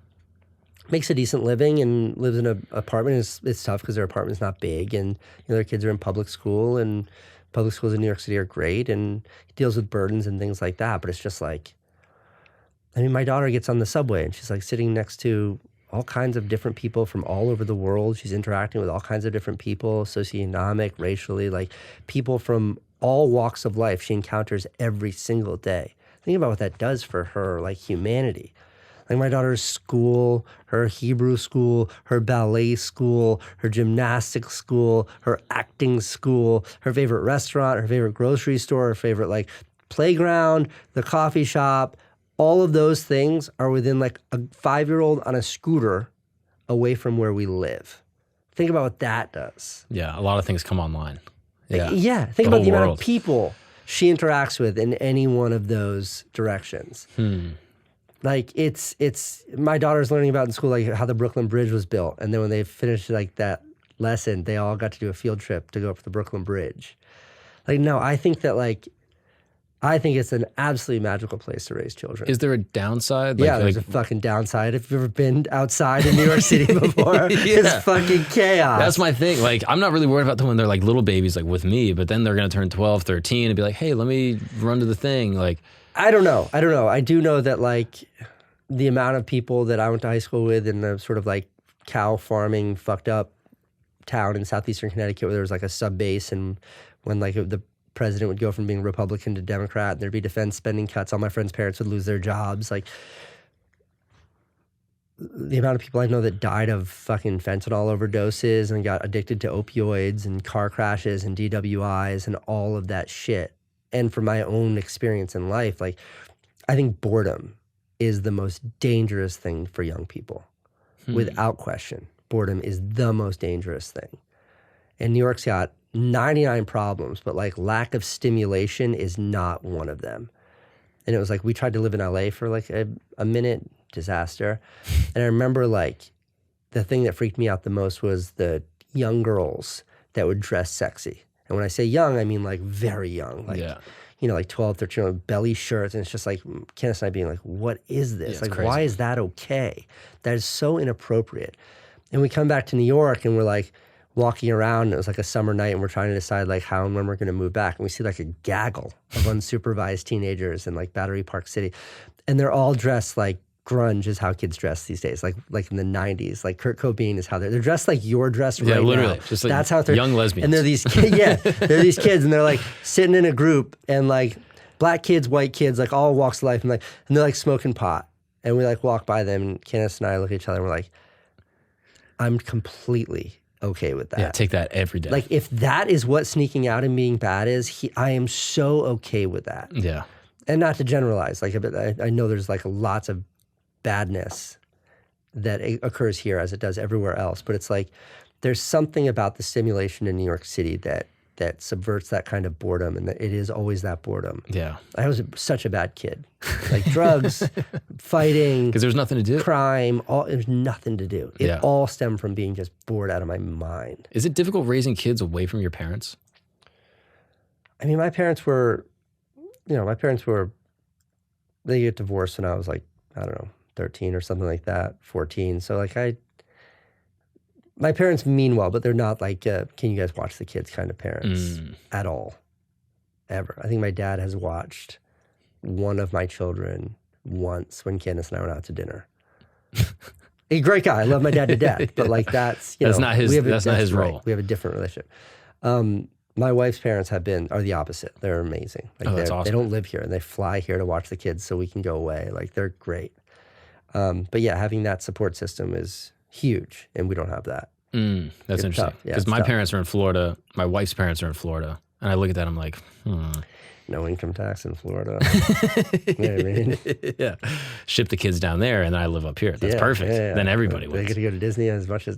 makes a decent living and lives in an apartment. It's tough because their apartment's not big, and their kids are in public school, and public schools in New York City are great, and he deals with burdens and things like that. But it's just like, my daughter gets on the subway and she's like sitting next to all kinds of different people from all over the world. She's interacting with all kinds of different people, socioeconomic, racially, like people from all walks of life she encounters every single day. Think about what that does for her, like humanity. Like my daughter's school, her Hebrew school, her ballet school, her gymnastics school, her acting school, her favorite restaurant, her favorite grocery store, her favorite like playground, the coffee shop, all of those things are within like a 5-year-old on a scooter away from where we live. Think about what that does. Yeah, a lot of things come online. Yeah, think about the amount of people she interacts with in any one of those directions. Like it's my daughter's learning about in school like how the Brooklyn Bridge was built, and then when they finished like that lesson, they all got to do a field trip to go up to the Brooklyn Bridge. Like no, I think it's an absolutely magical place to raise children. Is there a downside? There's a fucking downside. If you've ever been outside in New York City before, it's fucking chaos. That's my thing. Like, I'm not really worried about them when they're like little babies, like with me, but then they're going to turn 12, 13 and be like, hey, let me run to the thing. Like, I don't know. I do know that like the amount of people that I went to high school with in the sort of like cow farming fucked up town in southeastern Connecticut where there was like a sub base, and when like the president would go from being Republican to Democrat, and there'd be defense spending cuts. All my friends' parents would lose their jobs. Like the amount of people I know that died of fucking fentanyl overdoses and got addicted to opioids and car crashes and DWIs and all of that shit. And from my own experience in life, like I think boredom is the most dangerous thing for young people. Without question, boredom is the most dangerous thing. And New York's got 99 problems, but like lack of stimulation is not one of them. And it was like we tried to live in LA for like a minute, disaster. And I remember like the thing that freaked me out the most was the young girls that would dress sexy. And when I say young, I mean like very young, like like 12, 13, like belly shirts. And it's just like Kenneth and I being like, what is this? Yeah, like, crazy. Why is that okay? That is so inappropriate. And we come back to New York and we're like walking around, and it was like a summer night, and we're trying to decide like how and when we're going to move back. And we see like a gaggle of unsupervised teenagers in like Battery Park City. And they're all dressed like grunge is how kids dress these days, like in the 90s. Like Kurt Cobain is how they're dressed like you're dressed right literally. now. Just like that's how they're young lesbians. And they're these they're these kids, and they're like sitting in a group, and like black kids, white kids, like all walks of life, and they're like smoking pot. And we like walk by them, and Kenneth and I look at each other and we're like, I'm completely okay with that. Yeah, take that every day. Like if that is what sneaking out and being bad is, I am so okay with that. Yeah. And not to generalize, like I know there's like lots of badness that occurs here as it does everywhere else, but it's like there's something about the stimulation in New York City that subverts that kind of boredom, and that it is always that boredom. Yeah. I was such a bad kid. Like drugs, fighting. Because there's nothing to do. Crime, there's nothing to do. It all stemmed from being just bored out of my mind. Is it difficult raising kids away from your parents? I mean, my parents were, they get divorced when I was like, I don't know, 13 or something like that, 14. So like my parents mean well, but they're not like, can you guys watch the kids kind of parents at all, ever. I think my dad has watched one of my children once when Candace and I went out to dinner. A great guy. I love my dad to death, but like that's not his role. Right. We have a different relationship. My wife's parents are the opposite. They're amazing. Like that's awesome. They don't live here and they fly here to watch the kids so we can go away. Like they're great. But yeah, having that support system is huge, and we don't have that. That's interesting. Because my parents are in Florida. My wife's parents are in Florida. And I look at that, I'm like, No income tax in Florida. You know what I mean? Yeah. Ship the kids down there, and I live up here. That's perfect. Yeah. Then everybody wins. They get to go to Disney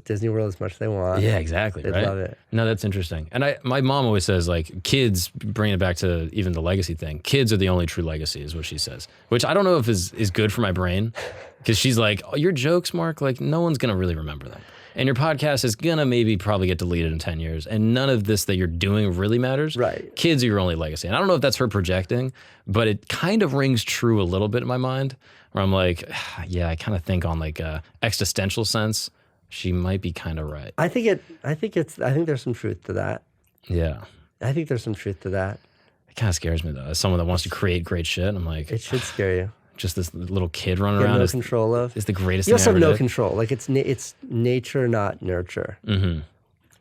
Disney World as much as they want. Yeah, exactly. They love it. No, that's interesting. And my mom always says, like, kids, bringing it back to even the legacy thing, kids are the only true legacy, is what she says. Which I don't know if is good for my brain. Because she's like, oh, your jokes, Mark, like, no one's going to really remember them. And your podcast is going to probably get deleted in 10 years. And none of this that you're doing really matters. Right. Kids are your only legacy. And I don't know if that's her projecting, but it kind of rings true a little bit in my mind, where I'm like, yeah, I kind of think on like a existential sense, she might be kind of right. I think there's some truth to that. Yeah. I think there's some truth to that. It kind of scares me though. As someone that wants to create great shit, I'm like, it should scare you. Just this little kid running around no control of. Is the greatest you thing also I ever have no did. control. Like it's nature, not nurture. Mm-hmm.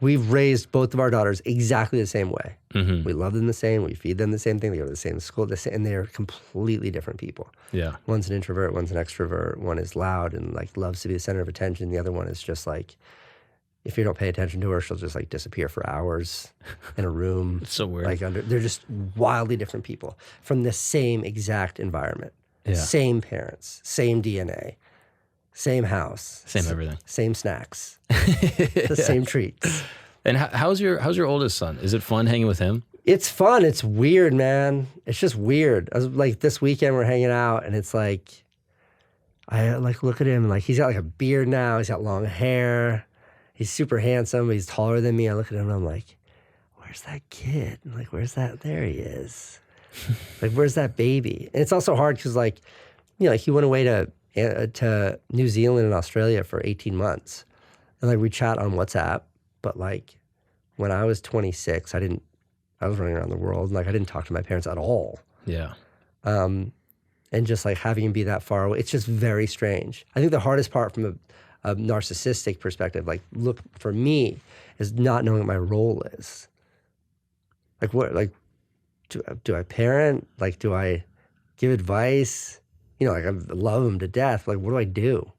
We've raised both of our daughters exactly the same way. Mm-hmm. We love them the same. We feed them the same thing. They go to the same school, and they're completely different people. Yeah. One's an introvert. One's an extrovert. One is loud and like loves to be the center of attention. The other one is just like, if you don't pay attention to her, she'll just like disappear for hours in a room. It's so weird. Like they're just wildly different people from the same exact environment. Yeah. Same parents, same DNA, same house, same everything, same snacks, the same treats. And how's your oldest son? Is it fun hanging with him? It's fun. It's weird, man. It's just weird. I was like, this weekend we're hanging out, and it's like, I like look at him, and like he's got like a beard now. He's got long hair. He's super handsome. He's taller than me. I look at him, and I'm like, where's that kid? I'm like, where's that? There he is. Like, where's that baby? And it's also hard because, like, like he went away to New Zealand and Australia for 18 months. And, like, we chat on WhatsApp. But, like, when I was 26, I was running around the world. And, like, I didn't talk to my parents at all. Yeah. And just, like, having him be that far away, it's just very strange. I think the hardest part from a narcissistic perspective, like, look, for me, is not knowing what my role is. Like, what, like, do I parent? Like, do I give advice? Like I love them to death. Like, what do I do?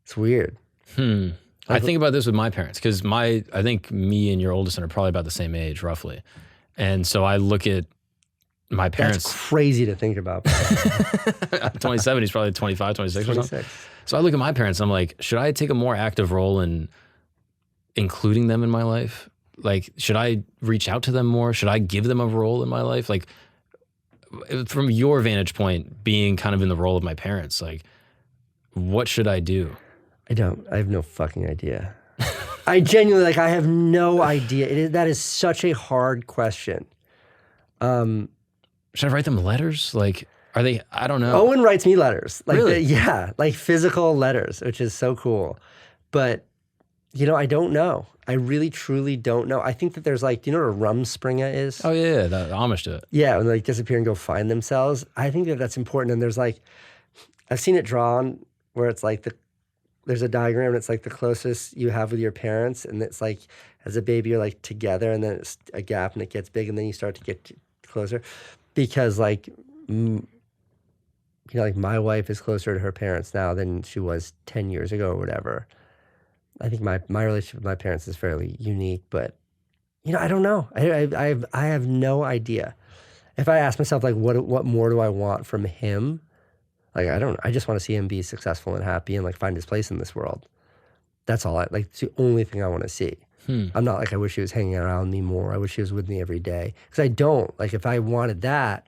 It's weird. I think about this with my parents because I think me and your oldest son are probably about the same age, roughly. And so I look at my parents. That's crazy to think about. I'm 27. He's probably 25, 26 or something. So I look at my parents and I'm like, should I take a more active role in including them in my life? Like, should I reach out to them more? Should I give them a role in my life? Like, from your vantage point, being kind of in the role of my parents, like, what should I do? I have no fucking idea. I genuinely, like, I have no idea. That is such a hard question. Should I write them letters? Like, are they, I don't know. Owen writes me letters. Like, really? Yeah, like physical letters, which is so cool. But, I don't know. I really, truly don't know. I think that there's like, do you know what a rumspringa is? Oh, yeah, the Amish do it. Yeah, when they like disappear and go find themselves. I think that that's important. And there's like, I've seen it drawn where it's like there's a diagram and it's like the closest you have with your parents. And it's like, as a baby, you're like together and then it's a gap and it gets big and then you start to get closer. Because like, like my wife is closer to her parents now than she was 10 years ago or whatever. I think my relationship with my parents is fairly unique, but I don't know. I have no idea. If I ask myself like, what more do I want from him? Like, I don't know. I just want to see him be successful and happy and like find his place in this world. That's all it's the only thing I want to see. I'm not like, I wish he was hanging around me more. I wish he was with me every day. Because I don't. Like, if I wanted that,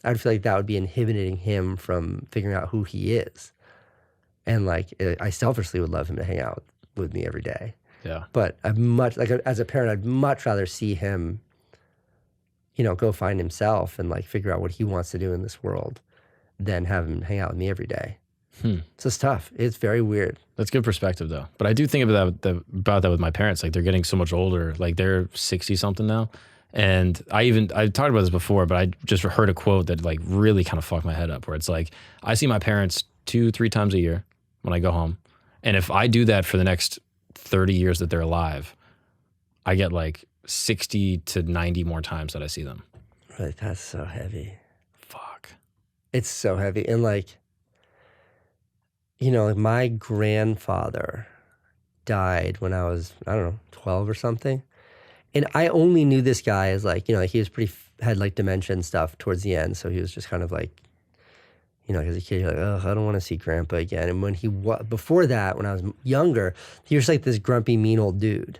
I'd feel like that would be inhibiting him from figuring out who he is. And like, I selfishly would love him to hang out with me every day. Yeah. But as a parent, I'd much rather see him, go find himself and like figure out what he wants to do in this world than have him hang out with me every day. So it's tough. It's very weird. That's good perspective though. But I do think about that with my parents. Like, they're getting so much older. Like, they're 60 something now. And I talked about this before, but I just heard a quote that like really kind of fucked my head up, where it's like, I see my parents 2-3 times a year when I go home. And if I do that for the next 30 years that they're alive, I get like 60 to 90 more times that I see them. Like, that's so heavy. Fuck. It's so heavy. And like, you know, like my grandfather died when I was, I don't know, 12 or something. And I only knew this guy as like, you know, like he was had like dementia and stuff towards the end. So he was just kind of like, you know, as a kid, you're like, oh, I don't want to see grandpa again. And when before that, when I was younger, he was like this grumpy, mean old dude.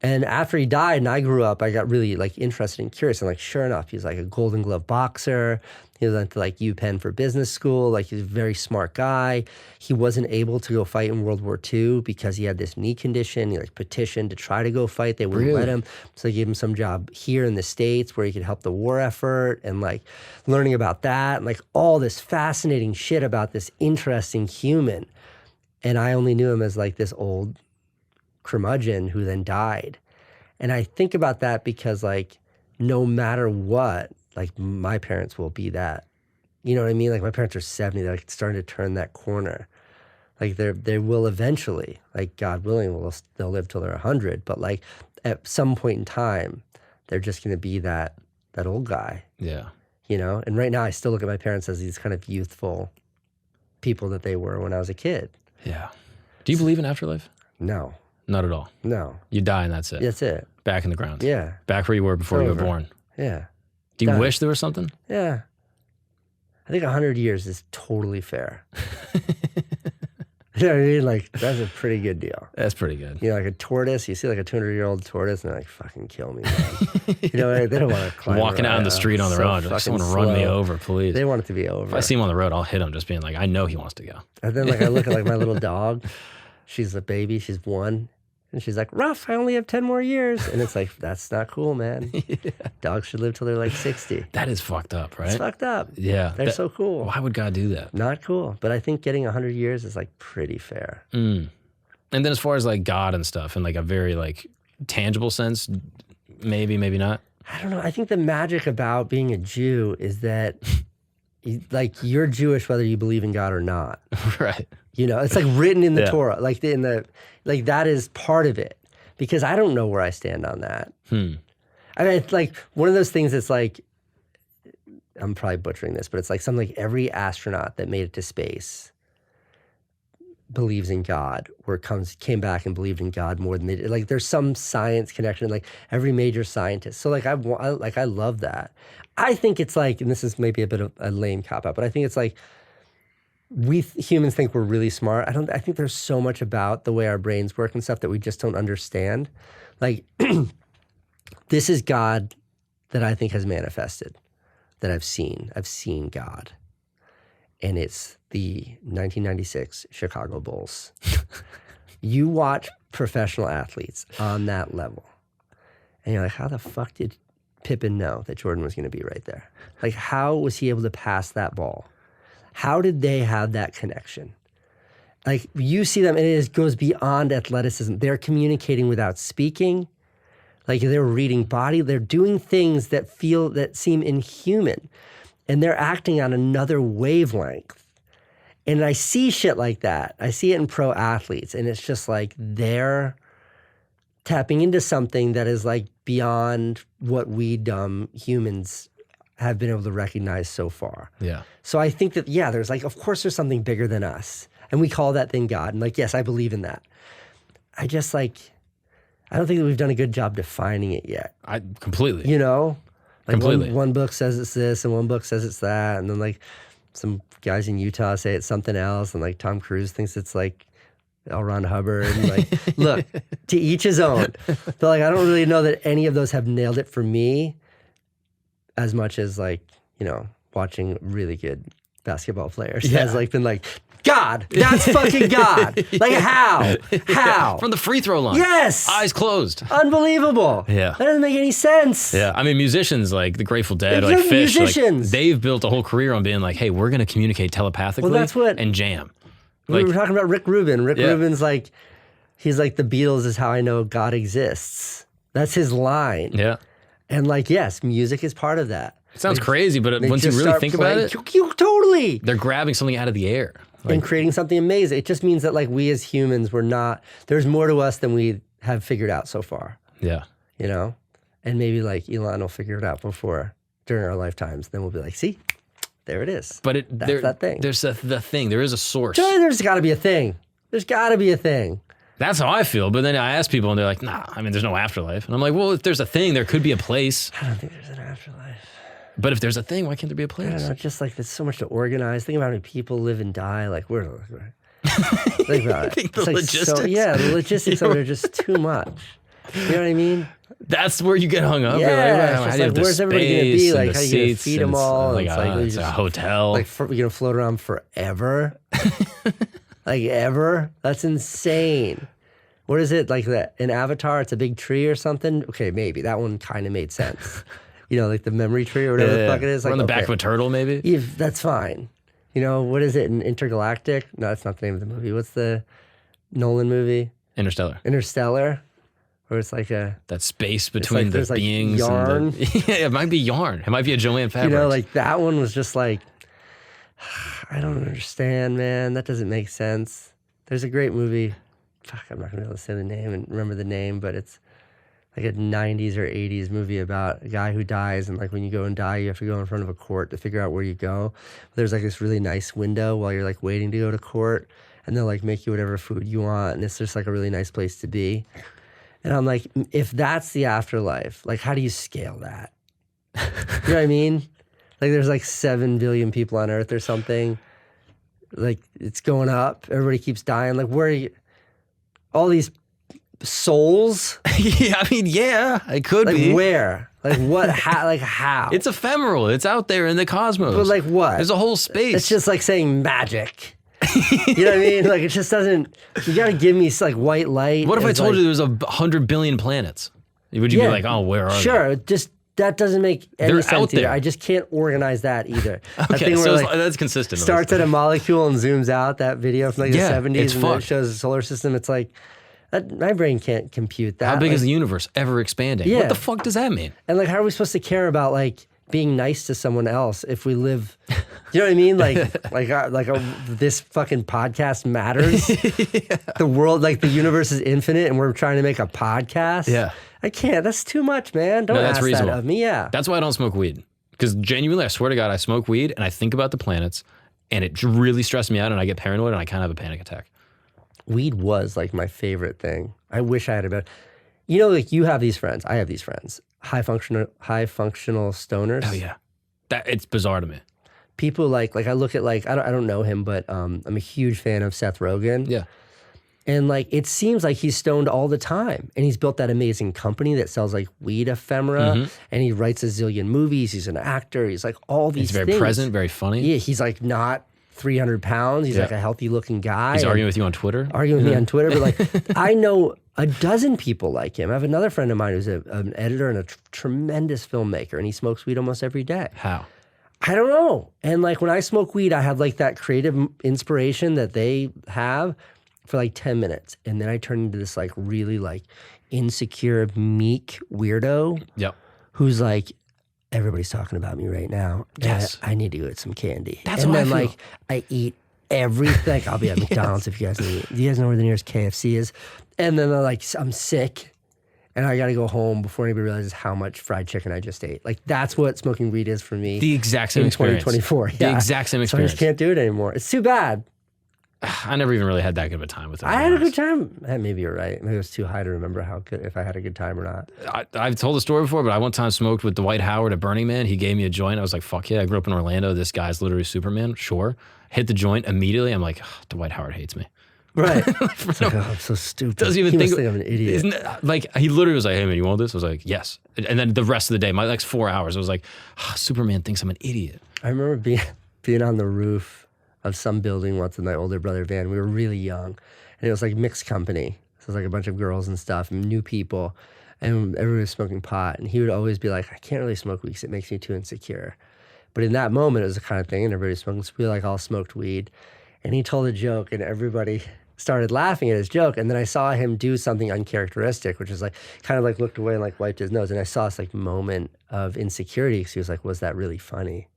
And after he died and I grew up, I got really like interested and curious. And like, sure enough, he's like a Golden Glove boxer. He went to like UPenn for business school. Like he's a very smart guy. He wasn't able to go fight in World War II because he had this knee condition. He like petitioned to try to go fight. They wouldn't let him. So they gave him some job here in the States where he could help the war effort and like learning about that and like all this fascinating shit about this interesting human. And I only knew him as like this old curmudgeon who then died. And I think about that because like no matter what, like my parents will be that. You know what I mean? Like my parents are 70, they're like starting to turn that corner. Like they will eventually, like God willing, they'll live till they're 100, but like at some point in time, they're just gonna be that old guy. Yeah. You know? And right now I still look at my parents as these kind of youthful people that they were when I was a kid. Yeah. Do you believe in afterlife? No. Not at all. No. You die and that's it. That's it. Back in the ground. Yeah. Back where you were before you were born. Yeah. Do you Done. wish there was something? Yeah. I think 100 years is totally fair. You know what I mean? Like, that's a pretty good deal. That's pretty good. You know, like a tortoise, you see like a 200-year-old tortoise and they're like, fucking kill me, man. You know, like, they don't want to climb Walking out in the street on their own. Like, someone run me over, please. They want it to be over. If I see him on the road, I'll hit him just being like, I know he wants to go. And then like I look at like my little dog. She's a baby. She's 1. And she's like, Ruff, I only have 10 more years. And it's like, that's not cool, man. Yeah. Dogs should live till they're like 60. That is fucked up, right? It's fucked up. Yeah. They're so cool. Why would God do that? Not cool. But I think getting 100 years is like pretty fair. Mm. And then as far as like God and stuff in like a very like tangible sense, maybe, maybe not. I don't know. I think the magic about being a Jew is that like you're Jewish whether you believe in God or not. Right. You know, it's like written in the Torah, like like that is part of it. Because I don't know where I stand on that. I mean, it's like one of those things that's like, I'm probably butchering this, but it's like something like every astronaut that made it to space believes in God, or came back and believed in God more than they did. Like there's some science connection, like every major scientist. So like I love that. I think it's like, and this is maybe a bit of a lame cop-out, but I think it's like, we humans think we're really smart. I think there's so much about the way our brains work and stuff that we just don't understand. Like, this is God that I think has manifested, that I've seen. I've seen God. And it's the 1996 Chicago Bulls. You watch professional athletes on that level, and you're like, how the fuck did Pippen know that Jordan was going to be right there? Like, how was he able to pass that ball? How did they have that connection? Like, you see them, and it goes beyond athleticism. They're communicating without speaking. Like, they're reading body. They're doing things that seem inhuman. And they're acting on another wavelength. And I see shit like that. I see it in pro athletes. And it's just like they're tapping into something that is like beyond what we dumb humans have been able to recognize so far. Yeah. So I think that, yeah, there's like, of course there's something bigger than us. And we call that thing God. And like, yes, I believe in that. I just like, I don't think that we've done a good job defining it yet. I completely. You know? Like completely. One book says it's this and one book says it's that. And then like some guys in Utah say it's something else. And like Tom Cruise thinks it's like L. Ron Hubbard. And like, look, to each his own. But like, I don't really know that any of those have nailed it for me as much as like, you know, watching really good basketball players has like been like, God, that's fucking God. Like how? How? From the free throw line. Yes. Eyes closed. Unbelievable. Yeah. That doesn't make any sense. Yeah. I mean, musicians like the Grateful Dead, They're like Fish, musicians. like, they've built a whole career on being like, hey, we're going to communicate telepathically and jam. We Like, were talking about Rick Rubin. Rick Rubin's like, he's like, the Beatles is how I know God exists. That's his line. Yeah. And like, yes, music is part of that. It sounds crazy, but They once you just really start think playing- about it, you totally. they're grabbing something out of the air. And creating something amazing. It just means that like we as humans, there's more to us than we have figured out so far, Yeah. you know? And maybe like Elon will figure it out during our lifetimes. Then we'll be like, see, there it is. But That's that thing. There's the thing. There is a source. Sure, there's got to be a thing. There's got to be a thing. That's how I feel. But then I ask people and they're like, nah, I mean, there's no afterlife. And I'm like, well, if there's a thing, there could be a place. I don't think there's an afterlife. But if there's a thing, why can't there be a I don't place? know, just like there's so much to organize. Think about how many people live and die. Like think about it. Think the It's like logistics? the logistics of it are just too much. You know what I mean? That's where you get hung up. Yeah, You're like, it's well, just how do you like, have the where's everybody gonna be? space and Like, the how you gonna seats, feed and them all? Like, It's like, we it's a just- hotel. Like you're gonna float around forever? Like ever? That's insane. What is it like that in Avatar? It's a big tree or something. Okay, maybe that one kind of made sense. You know, like the memory tree or whatever the fuck it is. Or Like on the back okay, of a turtle, maybe. that's fine. You know, what is it in Intergalactic? No, that's not the name of the movie. What's the Nolan movie? Interstellar. Interstellar, where it's like That space between like the there's, like, beings. yarn. And yeah, it might be yarn. It might be a Joanne fabric. you know, like that one was just like, I don't understand, man. That doesn't make sense. There's a great movie. Fuck, I'm not gonna be able to say the name and remember the name, but it's like a 90s or 80s movie about a guy who dies, and like when you go and die, you have to go in front of a court to figure out where you go. There's like this really nice window while you're like waiting to go to court, and they'll like make you whatever food you want, and it's just like a really nice place to be. And I'm like, if that's the afterlife, like how do you scale that? You know what I mean? Like there's like 7 billion people on Earth or something. Like it's going up. Everybody keeps dying. Like where are you? All these souls? yeah, I mean, yeah, it could Like be. where? Like what? How? It's ephemeral. It's out there in the cosmos. But like what? There's a whole space. It's just like saying magic. You know what I mean? Like it just doesn't. You got to give me like white light. What if I as, told like, you there was 100 billion planets? Would you be Yeah, like, oh, where are they? Sure, just that doesn't make any They're sense out either. there. I just can't organize that either. That Okay, thing so where, like, that's consistent. starts at a molecule and zooms out. That video from like Yeah, the 70s it's and then it fucked. shows the solar system. It's like my brain can't compute that. How big Like, is the universe ever expanding? Yeah. What the fuck does that mean? And like, how are we supposed to care about like being nice to someone else if we live? You know what I mean? This fucking podcast matters. The world, like the universe is infinite, and we're trying to make a podcast. Yeah. I can't. That's too much, man. Don't No, that's ask reasonable. that of me. Yeah. That's why I don't smoke weed. Because genuinely, I swear to God, I smoke weed and I think about the planets and it really stresses me out and I get paranoid and I kind of have a panic attack. Weed was like my favorite thing. I wish I had a better. You know, like you have these friends. I have these friends. High functional stoners. Oh, yeah. It's bizarre to me. People like I look at like I don't know him, but I'm a huge fan of Seth Rogen. Yeah. And like it seems like he's stoned all the time, and he's built that amazing company that sells like weed ephemera, and he writes a zillion movies. He's an actor. He's like all these. He's very things. present, very funny. Yeah, he's like not 300 pounds. He's like a healthy looking guy. He's and arguing with you on Twitter. arguing with me on Twitter, but like I know a dozen people like him. I have another friend of mine who's an editor and a tremendous filmmaker, and he smokes weed almost every day. How? I don't know. And like when I smoke weed, I have like that creative inspiration that they have for like 10 minutes. And then I turn into this like really like insecure, meek weirdo Yep. who's like, everybody's talking about me right now. Yes. I need to go get some candy. That's and how I then feel. like I eat everything. I'll be at McDonald's if you guys need. Do you guys know where the nearest KFC is? And then like I'm sick. And I got to go home before anybody realizes how much fried chicken I just ate. Like that's what smoking weed is for me. The exact same in experience. 2024. The exact same So I experience. just can't do it anymore. It's too bad. I never even really had that good of a time with it. I had a good time. Maybe you're right. Maybe it was too high to remember how good if I had a good time or not. I've told the story before, but I one time smoked with Dwight Howard at Burning Man. He gave me a joint. I was like, fuck yeah. I grew up in Orlando. This guy's literally Superman. Sure. Hit the joint immediately. I'm like, Dwight Howard hates me. Right. It's like, oh, I'm so stupid. Doesn't even he think, must think I'm an idiot. Isn't it, like he literally was like, "Hey man, you want this?" I was like, "Yes." And then the rest of the day, my next 4 hours, I was like, "Superman thinks I'm an idiot." I remember being on the roof of some building once with my older brother Van. We were really young, and it was like mixed company. So it was like a bunch of girls and stuff, and new people, and everybody was smoking pot. And he would always be like, "I can't really smoke weed because it makes me too insecure." But in that moment, it was the kind of thing, and everybody was smoking. So we like all smoked weed, and he told a joke, and everybody started laughing at his joke. And then I saw him do something uncharacteristic, which is like, kind of like looked away and like wiped his nose. And I saw this like moment of insecurity because he was like, was that really funny?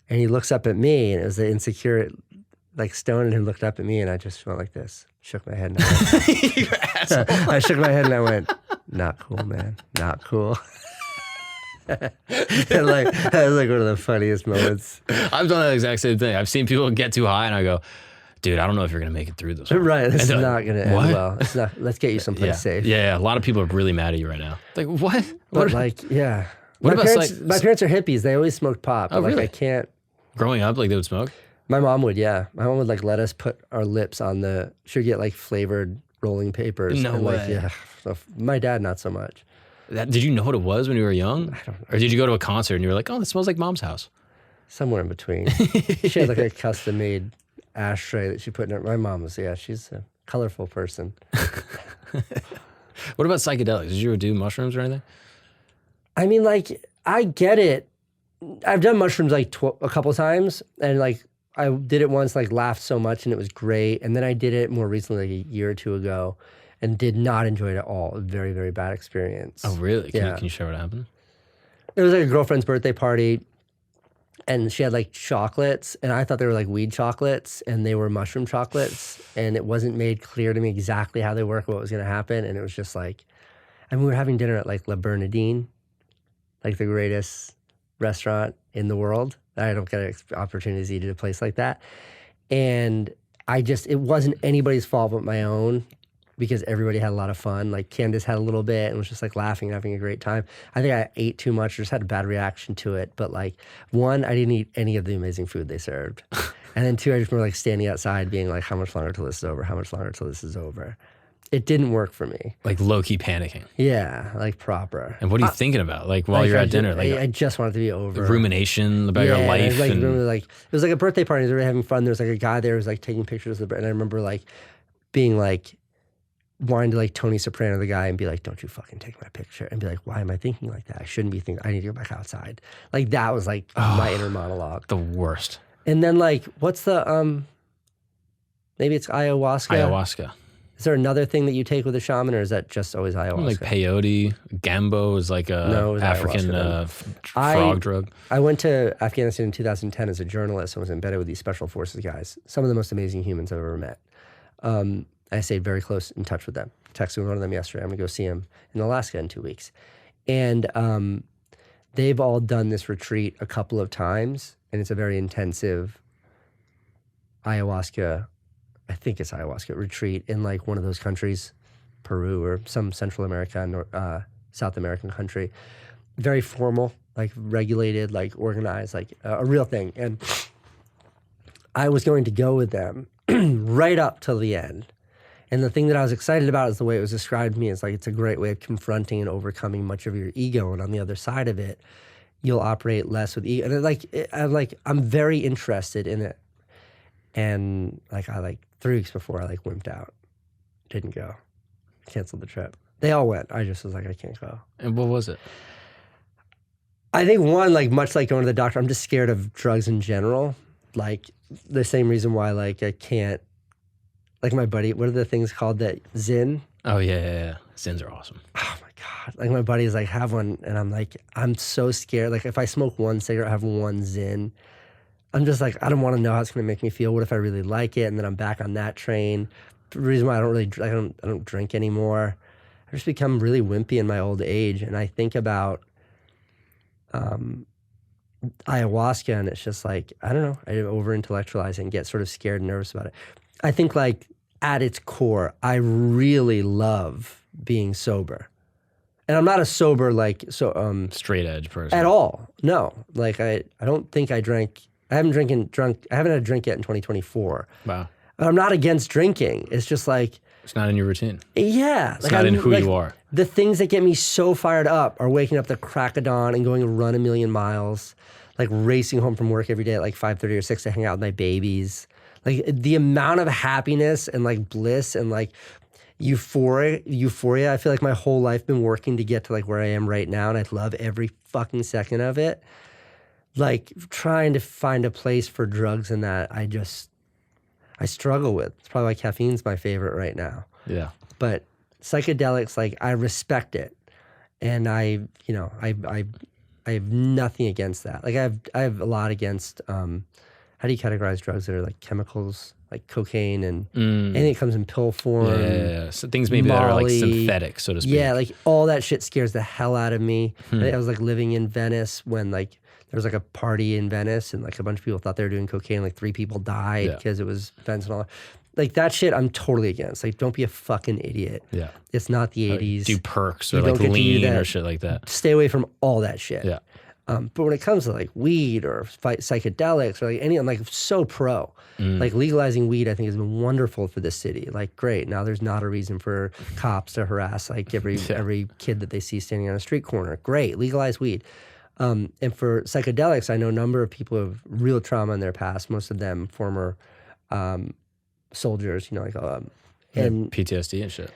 And he looks up at me, and it was the insecure, like stone, and he looked up at me, and I just went like this, shook my head. And I shook my head and I went, not cool, man, not cool. And like, that was like one of the funniest moments. I've done that exact same thing. I've seen people get too high and I go, dude, I don't know if you're going to make it through this one. Right, this is like, not going to end well. It's not, let's get you someplace safe. Yeah, a lot of people are really mad at you right now. Like, what? But like, yeah. What my, about parents, my parents are hippies. They always smoked pot. But Oh, like, really? I can't. Growing up, like they would smoke? My mom would, yeah. My mom would like let us put our lips on the, she'd get like flavored rolling papers. No and way. Like, yeah. So my dad, not so much. Did you know what it was when you were young? I don't know. Or did you go to a concert and you were like, oh, this smells like mom's house? Somewhere in between. She had like a custom made ashtray that she put in her. My mom was, yeah, she's a colorful person. What about psychedelics? Did you ever do mushrooms or anything? I mean, like, I get it. I've done mushrooms like a couple times, and like I did it once, like laughed so much and it was great. And then I did it more recently, like a year or two ago, and did not enjoy it at all. A very, very bad experience. Oh, really? Yeah. Can you share what happened? It was like a girlfriend's birthday party, and she had like chocolates, and I thought they were like weed chocolates, and they were mushroom chocolates, and it wasn't made clear to me exactly how they work, what was going to happen, and it was just like, and we were having dinner at like La Bernardine, like the greatest restaurant in the world. I don't get opportunities to eat at a place like that, and it wasn't anybody's fault but my own, because everybody had a lot of fun. Like Candace had a little bit and was just like laughing and having a great time. I think I ate too much or just had a bad reaction to it. But like, one, I didn't eat any of the amazing food they served. And then two, I just remember like standing outside being like, how much longer till this is over? How much longer till this is over? It didn't work for me. Like low-key panicking. Yeah, like proper. And what are you thinking about? Like while you're at dinner? Like I just wanted to be over. Rumination about your life. Like, and remember, like, it was like a birthday party. They were having fun. There was like a guy there who was like taking pictures of the, and I remember like being like, wanting to like Tony Soprano the guy and be like, don't you fucking take my picture, and be like, why am I thinking like that? I shouldn't be thinking, I need to go back outside. Like that was like my inner monologue. The worst. And then like, what's the, maybe it's ayahuasca? Ayahuasca. Is there another thing that you take with a shaman, or is that just always ayahuasca? Like peyote. Gambo is like a African frog drug. I went to Afghanistan in 2010 as a journalist and was embedded with these special forces guys. Some of the most amazing humans I've ever met. I stayed very close in touch with them. Texted one of them yesterday. I'm going to go see him in Alaska in 2 weeks. And they've all done this retreat a couple of times, and it's a very intensive ayahuasca, I think it's ayahuasca retreat in like one of those countries, Peru or some Central America, South American country. Very formal, like regulated, like organized, like a real thing. And I was going to go with them right up till the end. And the thing that I was excited about is the way it was described to me. It's like, it's a great way of confronting and overcoming much of your ego. And on the other side of it, you'll operate less with ego. And I'm very interested in it. And like, 3 weeks before, I wimped out. Didn't go. Canceled the trip. They all went. I just was like, I can't go. And what was it? I think one, much like going to the doctor, I'm just scared of drugs in general. Like the same reason why I can't, like my buddy, what are the things called that Zyn? Oh yeah. Zins are awesome. Oh my God. Like my buddy's like, have one. And I'm like, I'm so scared. Like if I smoke one cigarette, have one Zyn, I'm just like, I don't want to know how it's going to make me feel. What if I really like it? And then I'm back on that train. The reason why I don't drink anymore. I just become really wimpy in my old age. And I think about ayahuasca, and it's just like, I don't know, I over-intellectualize it and get sort of scared and nervous about it. I think at its core, I really love being sober. And I'm not a sober, straight edge person. At all. No. I don't think I drank, I haven't had a drink yet in 2024. Wow. I'm not against drinking. It's just it's not in your routine. Yeah. It's not in who you are. The things that get me so fired up are waking up at the crack of dawn and going to run 1 million miles, racing home from work every day at 5:30 or 6 to hang out with my babies. The amount of happiness and bliss and euphoria. I feel like my whole life been working to get to where I am right now, and I love every fucking second of it. Trying to find a place for drugs in that, I struggle with. It's probably why caffeine's my favorite right now. Yeah. But psychedelics, like I respect it, and I have nothing against that. Like I have a lot against how do you categorize drugs that are like chemicals, like cocaine and anything that comes in pill form. Yeah. So things maybe that are like synthetic, so to speak. Yeah, like all that shit scares the hell out of me. I was like living in Venice when like there was like a party in Venice and like a bunch of people thought they were doing cocaine. Like 3 people died because it was fentanyl. Like that shit, I'm totally against. Like, don't be a fucking idiot. Yeah, it's not the 80s. Do perks or like lean or shit like that. Stay away from all that shit. Yeah. But when it comes to like weed or psychedelics or like any, I'm like so pro. Like legalizing weed, I think has been wonderful for this city. Like great, now there's not a reason for cops to harass like every kid that they see standing on a street corner. Great, legalize weed. And for psychedelics, I know a number of people who have real trauma in their past. Most of them former soldiers, like and PTSD and shit.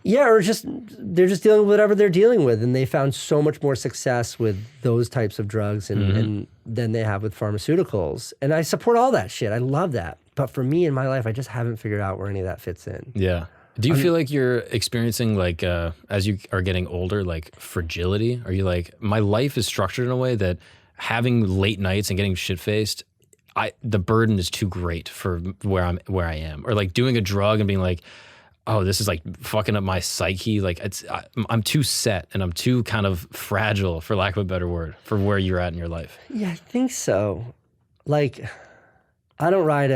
Yeah, or they're just dealing with whatever they're dealing with, and they found so much more success with those types of drugs and than they have with pharmaceuticals. And I support all that shit. I love that. But for me in my life, I just haven't figured out where any of that fits in. Yeah. Do you feel like you're experiencing like as you are getting older, like fragility? Are you like, my life is structured in a way that having late nights and getting shit faced, the burden is too great for where I am, or like doing a drug and being like, oh, this is like fucking up my psyche. Like I'm too set and I'm too kind of fragile, for lack of a better word, for where you're at in your life. Yeah, I think so. Like, I ride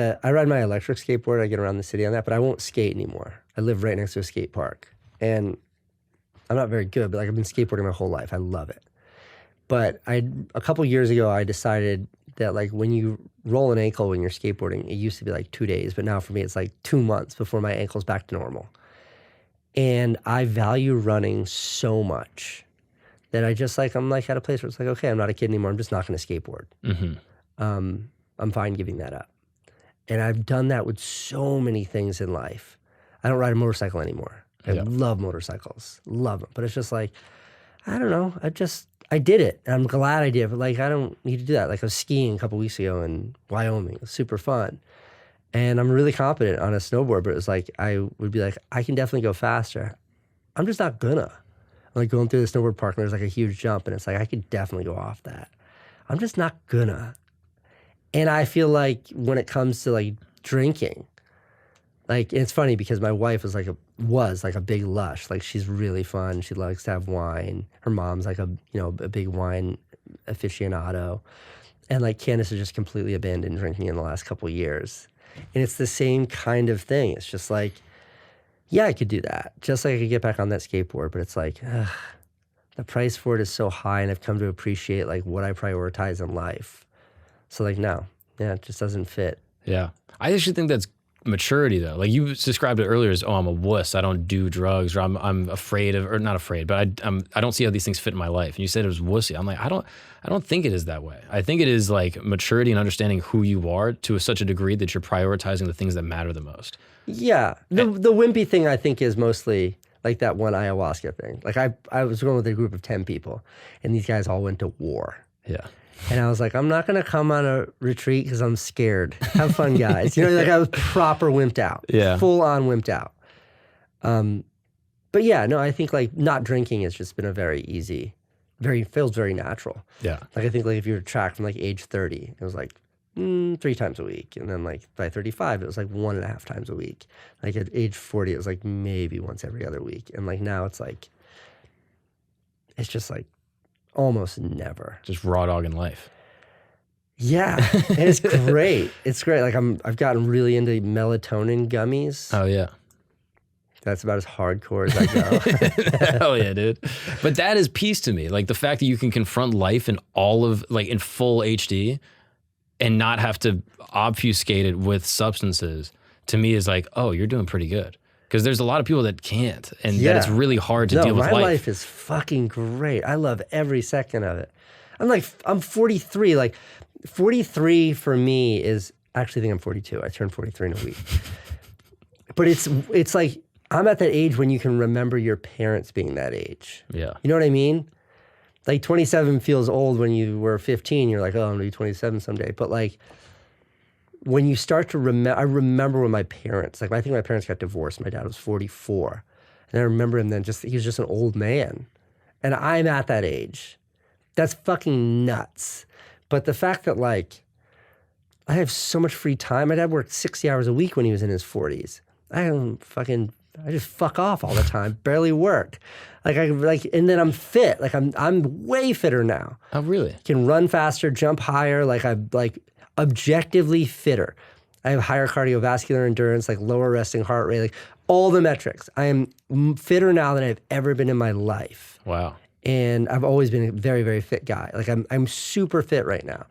my electric skateboard. I get around the city on that, but I won't skate anymore. I live right next to a skate park, and I'm not very good, but like I've been skateboarding my whole life. I love it. But a couple years ago, I decided that like when you roll an ankle when you're skateboarding, it used to be like 2 days, but now for me it's like 2 months before my ankle's back to normal. And I value running so much that I'm like at a place where it's like, okay, I'm not a kid anymore. I'm just not going to skateboard. I'm fine giving that up. And I've done that with so many things in life. I don't ride a motorcycle anymore. I love motorcycles, love them. But it's just like, I don't know. I did it. And I'm glad I did, but like, I don't need to do that. Like I was skiing a couple weeks ago in Wyoming. It was super fun. And I'm really competent on a snowboard, but it was like, I would be like, I can definitely go faster. I'm just not gonna. I'm like going through the snowboard park and there's like a huge jump and it's like, I could definitely go off that. I'm just not gonna. And I feel like when it comes to like drinking, like, it's funny because my wife was like a big lush. Like she's really fun. She likes to have wine. Her mom's like a big wine aficionado. And like Candace has just completely abandoned drinking in the last couple of years. And it's the same kind of thing. It's just like, yeah, I could do that. Just like I could get back on that skateboard, but it's like, the price for it is so high, and I've come to appreciate like what I prioritize in life. So like, no, it just doesn't fit. Yeah. I actually think that's maturity though. Like you described it earlier as, oh, I'm a wuss. I don't do drugs, or I'm afraid of, or not afraid, but I don't see how these things fit in my life. And you said it was wussy. I'm like, I don't think it is that way. I think it is like maturity and understanding who you are to such a degree that you're prioritizing the things that matter the most. Yeah. The wimpy thing I think is mostly like that one ayahuasca thing. Like I was going with a group of 10 people and these guys all went to war. Yeah. And I was like, I'm not going to come on a retreat because I'm scared. Have fun, guys. Like I was proper wimped out. Yeah. Full on wimped out. But yeah, no, I think like not drinking has just been a very easy, feels very natural. Yeah. Like I think like if you were tracked from like age 30, it was like 3 times a week. And then like by 35, it was like 1.5 times a week. Like at age 40, it was like maybe once every other week. And like now it's like, it's just like, almost never. Just raw dogging life. Yeah, and it's great. It's great. Like I've gotten really into melatonin gummies. Oh yeah. That's about as hardcore as I go. Hell yeah, dude. But that is peace to me. Like the fact that you can confront life in in full HD and not have to obfuscate it with substances, to me is like, oh, you're doing pretty good. Because there's a lot of people that can't, and that it's really hard to deal with life. My life is fucking great. I love every second of it. I'm 43. Like 43 for me is, actually I think I'm 42. I turned 43 in a week. But it's like, I'm at that age when you can remember your parents being that age. Yeah. You know what I mean? Like 27 feels old when you were 15. You're like, oh, I'm gonna be 27 someday. But like when you start to remember, I remember when my parents, like I think my parents got divorced. My dad was 44. And I remember him then he was just an old man. And I'm at that age. That's fucking nuts. But the fact that like, I have so much free time. My dad worked 60 hours a week when he was in his 40s. I just fuck off all the time, barely work. And then I'm fit. Like I'm way fitter now. Oh, really? Can run faster, jump higher. Like I'm like objectively fitter. I have higher cardiovascular endurance, like lower resting heart rate, like all the metrics. I am fitter now than I've ever been in my life. Wow. And I've always been a very, very fit guy. Like I'm super fit right now.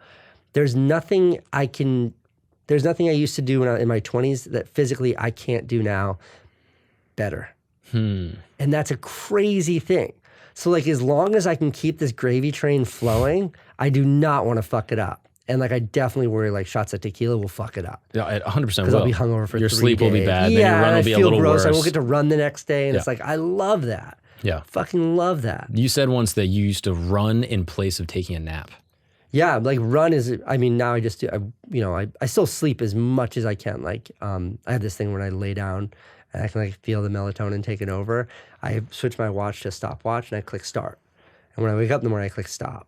There's nothing I used to do when I was in my 20s that physically I can't do now better. And that's a crazy thing. So like as long as I can keep this gravy train flowing, I do not want to fuck it up. And like I definitely worry like shots of tequila will fuck it up. Yeah, 100% Because I'll be hungover for 3 days. Your sleep will be bad. Yeah, then your run will I be a feel little gross. worse. I won't get to run the next day. And Yeah. it's like, I love that. Yeah. Fucking love that. You said once that you used to run in place of taking a nap. Yeah, like run is, I mean, now I just do, I still sleep as much as I can. Like, I have this thing when I lay down and I can like feel the melatonin taking over. I switch my watch to stopwatch and I click start. And when I wake up in the morning, I click stop.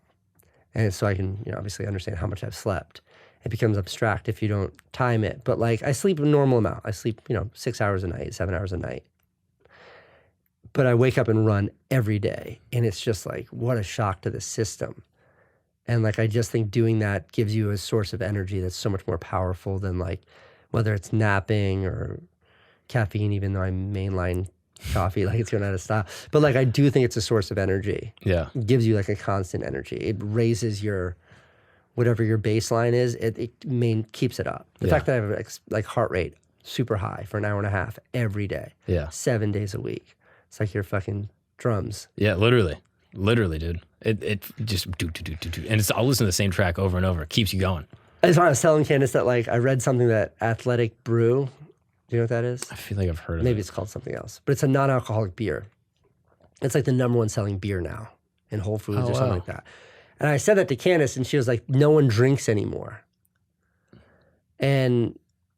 And so I can, obviously understand how much I've slept. It becomes abstract if you don't time it. But like, I sleep a normal amount. I sleep, 6 hours a night, 7 hours a night. But I wake up and run every day. And it's just like, what a shock to the system. And like, I just think doing that gives you a source of energy that's so much more powerful than like, whether it's napping or caffeine, even though I mainline coffee, like it's going out of style. But like, I do think it's a source of energy. Yeah. It gives you like a constant energy. It raises whatever your baseline is, it keeps it up. The fact that I have like heart rate super high for an hour and a half every day. Yeah. 7 days a week. It's like your fucking drums. Yeah, literally, dude. It just do, and I'll listen to the same track over and over. It keeps you going. I just want to tell Candace that like I read something that Athletic Brew. Do you know what that is? I feel like I've heard of it. Maybe it's called something else, but it's a non-alcoholic beer. It's like the #1 selling beer now in Whole Foods or something like that. And I said that to Candace, and she was like, "No one drinks anymore." And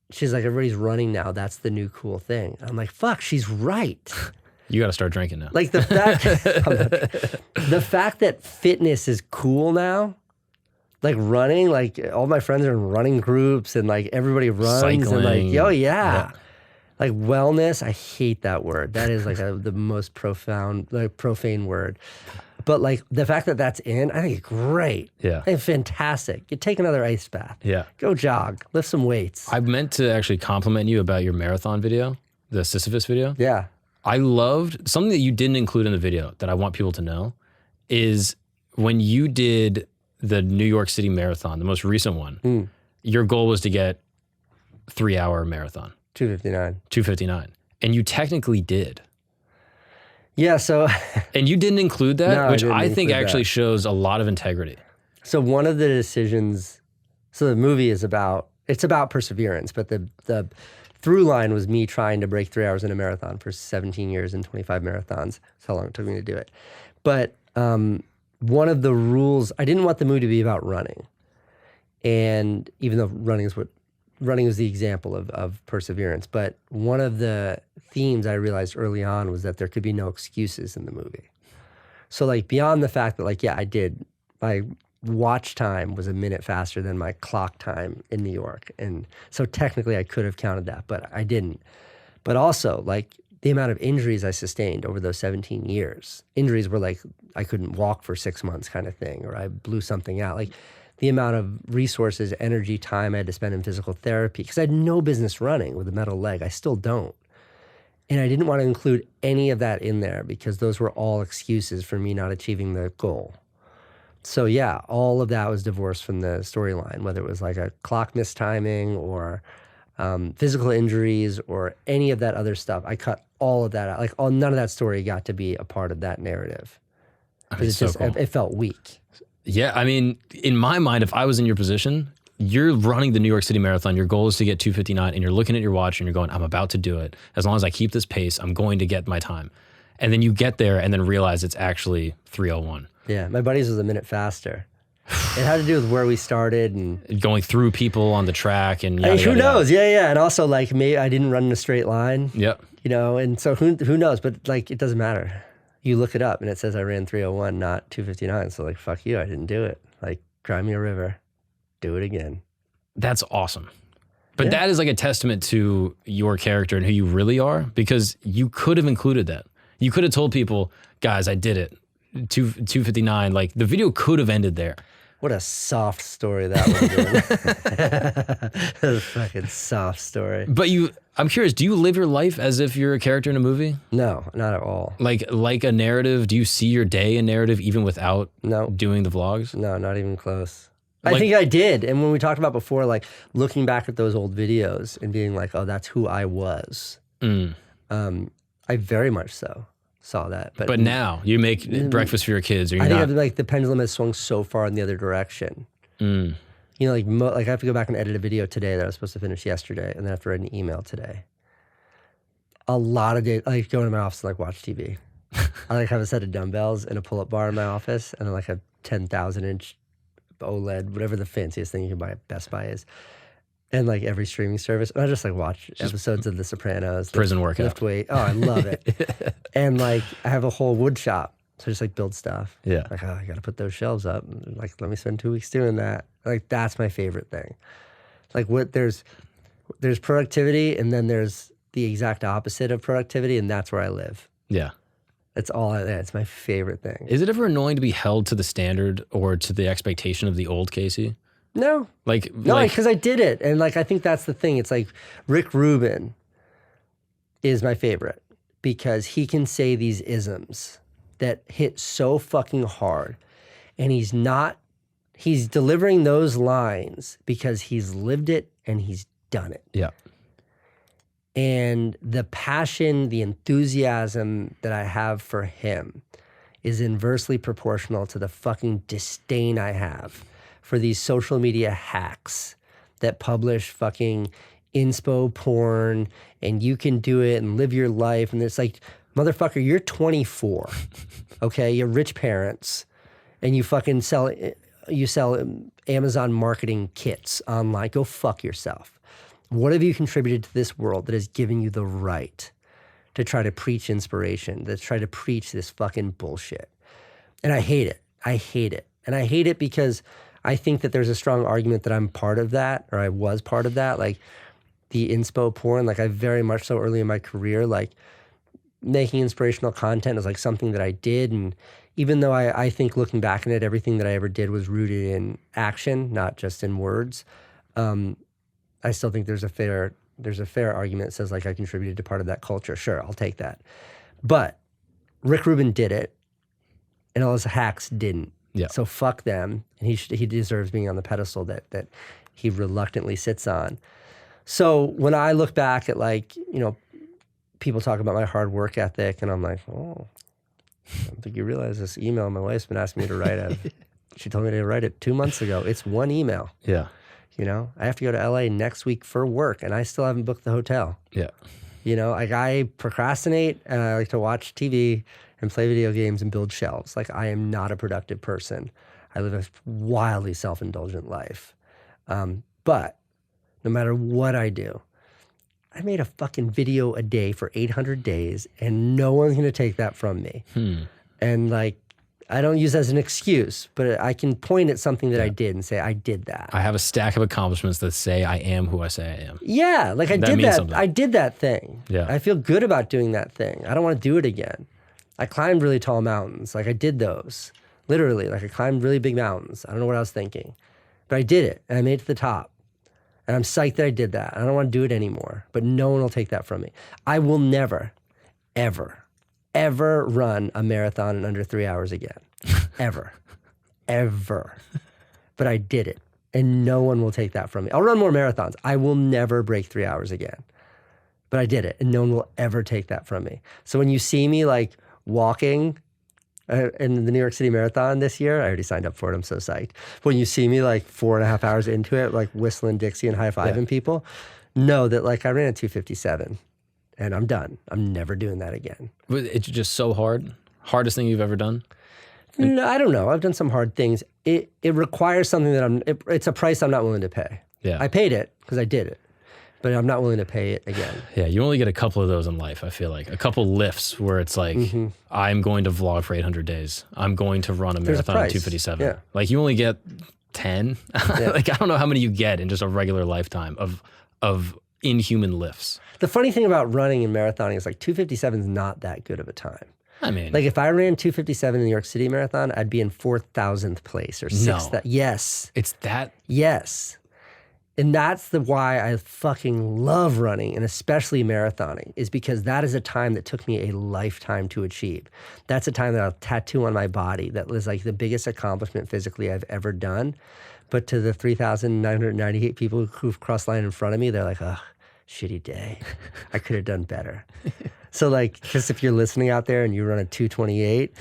she's like, "Everybody's running now. That's the new cool thing." I'm like, "Fuck, she's right." You got to start drinking now. Like the fact that fitness is cool now, like running, like all my friends are in running groups and like everybody runs. Cycling. And like, yeah. Like wellness, I hate that word. That is like the most profane word. But like the fact that that's in, I think it's great. Yeah. It's fantastic. You take another ice bath. Yeah. Go jog, lift some weights. I meant to actually compliment you about your marathon video, the Sisyphus video. Yeah. I loved something that you didn't include in the video that I want people to know is when you did the New York City Marathon, the most recent one, your goal was to get 3-hour marathon. 2:59. And you technically did. Yeah, so... And you didn't include that, No, which I I didn't think include actually that. shows a lot of integrity. So one of the decisions... So the movie is about perseverance, but the through line was me trying to break 3 hours in a marathon for 17 years and 25 marathons. That's how long it took me to do it. But one of the rules, I didn't want the movie to be about running. And even though running was the example of perseverance. But one of the themes I realized early on was that there could be no excuses in the movie. So like beyond the fact that like, yeah, I did, my watch time was a minute faster than my clock time in New York. And so technically I could have counted that, but I didn't. But also like the amount of injuries I sustained over those 17 years. Injuries were like, I couldn't walk for 6 months kind of thing, or I blew something out. Like the amount of resources, energy, time I had to spend in physical therapy, because I had no business running with a metal leg. I still don't. And I didn't want to include any of that in there because those were all excuses for me not achieving the goal. So yeah, all of that was divorced from the storyline, whether it was like a clock mistiming or physical injuries or any of that other stuff. I cut all of that out. Like none of that story got to be a part of that narrative. Because it felt weak. Yeah, I mean, in my mind, if I was in your position, you're running the New York City Marathon, your goal is to get 2:59, and you're looking at your watch and you're going, I'm about to do it. As long as I keep this pace, I'm going to get my time. And then you get there and then realize it's actually 3:01. Yeah, my buddies was a minute faster. It had to do with where we started and Going through people on the track and yada, I mean, who yada, yada. knows? Yeah. And also like maybe I didn't run in a straight line. Yep. You know, and so who knows? But like it doesn't matter. You look it up and it says I ran 301, not 259. So like fuck you, I didn't do it. Like cry me a river, do it again. That's awesome. But that is like a testament to your character and who you really are, because you could have included that. You could have told people, guys, I did it. 259. Like the video could have ended there. What a soft story that was. A fucking soft story. But I'm curious, do you live your life as if you're a character in a movie? No, not at all. Like a narrative? Do you see your day in narrative even without No. doing the vlogs? No, not even close. Like, I think I did. And when we talked about before, like looking back at those old videos and being like, oh, that's who I was. I very much so saw that. But now you make breakfast for your kids, or you're I think not. like the pendulum has swung so far in the other direction. You know, like I have to go back and edit a video today that I was supposed to finish yesterday, and then I have to write an email today. A lot of days, like go into my office and like watch TV. I like have a set of dumbbells and a pull-up bar in my office, and then like a 10,000-inch OLED, whatever the fanciest thing you can buy at Best Buy is, and like every streaming service. And I just like watch episodes of The Sopranos, prison workout, lift weight. Oh, I love it. And like I have a whole wood shop, so I just like build stuff. Yeah. Like I got to put those shelves up. Like let me spend 2 weeks doing that. Like that's my favorite thing. Like there's productivity, and then there's the exact opposite of productivity, and that's where I live. Yeah. That's all. It's my favorite thing. Is it ever annoying to be held to the standard or to the expectation of the old Casey? No, because I did it, and like I think that's the thing. It's like Rick Rubin is my favorite because he can say these isms that hit so fucking hard, and he's delivering those lines because he's lived it and he's done it. Yeah. And the passion, the enthusiasm that I have for him is inversely proportional to the fucking disdain I have for these social media hacks that publish fucking inspo porn and you can do it and live your life. And it's like, motherfucker, you're 24, okay? You have rich parents and you fucking sell Amazon marketing kits online. Go fuck yourself. What have you contributed to this world that has given you the right to try to preach inspiration, to try to preach this fucking bullshit? And I hate it. I hate it. And I hate it because I think that there's a strong argument that I'm part of that, or I was part of that. Like the inspo porn, like I very much so early in my career, like making inspirational content is like something that I did. And even though I think looking back on it, everything that I ever did was rooted in action, not just in words, I still think there's a fair argument that says like I contributed to part of that culture. Sure, I'll take that. But Rick Rubin did it, and all his hacks didn't. Yeah. So fuck them, and he deserves being on the pedestal that he reluctantly sits on. So when I look back at like, you know, people talk about my hard work ethic, and I'm like, oh, I don't think you realize this email my wife's been asking me to write she told me to write it 2 months ago. It's one email. Yeah. You know, I have to go to LA next week for work, and I still haven't booked the hotel. Yeah. You know, like I procrastinate, and I like to watch TV and play video games and build shelves. Like I am not a productive person. I live a wildly self-indulgent life. But no matter what I do, I made a fucking video a day for 800 days, and no one's going to take that from me. And like, I don't use that as an excuse, but I can point at something that I did and say, I did that. I have a stack of accomplishments that say I am who I say I am. Yeah, like I did that. Something. I did that thing. Yeah. I feel good about doing that thing. I don't want to do it again. I climbed really tall mountains. Like I did those. Literally, like I climbed really big mountains. I don't know what I was thinking. But I did it, and I made it to the top. And I'm psyched that I did that. I don't want to do it anymore. But no one will take that from me. I will never, ever, ever run a marathon in under 3 hours again. Ever. Ever. But I did it. And no one will take that from me. I'll run more marathons. I will never break 3 hours again. But I did it. And no one will ever take that from me. So when you see me like walking in the New York City Marathon this year, I already signed up for it. I'm so psyched. When you see me like 4.5 hours into it, like whistling Dixie and high-fiving people, know that like I ran at 2:57 and I'm done. I'm never doing that again. It's just so hard. Hardest thing you've ever done? No, I don't know. I've done some hard things. It requires something that it's a price I'm not willing to pay. Yeah. I paid it because I did it, but I'm not willing to pay it again. Yeah, you only get a couple of those in life, I feel like. A couple lifts where it's like, I'm going to vlog for 800 days. I'm going to run a marathon at 257. Yeah. Like, you only get 10. Yeah. Like, I don't know how many you get in just a regular lifetime of inhuman lifts. The funny thing about running and marathoning is like 257 is not that good of a time. I mean, Like if I ran 257 in the New York City Marathon, I'd be in 4,000th place or 6th. No. Yes. it's that. Yes. And that's why I fucking love running, and especially marathoning, is because that is a time that took me a lifetime to achieve. That's a time that I'll tattoo on my body. That was like the biggest accomplishment physically I've ever done. But to the 3,998 people who've crossed line in front of me, they're like, oh, shitty day. I could have done better. So like, because if you're listening out there and you run a 228,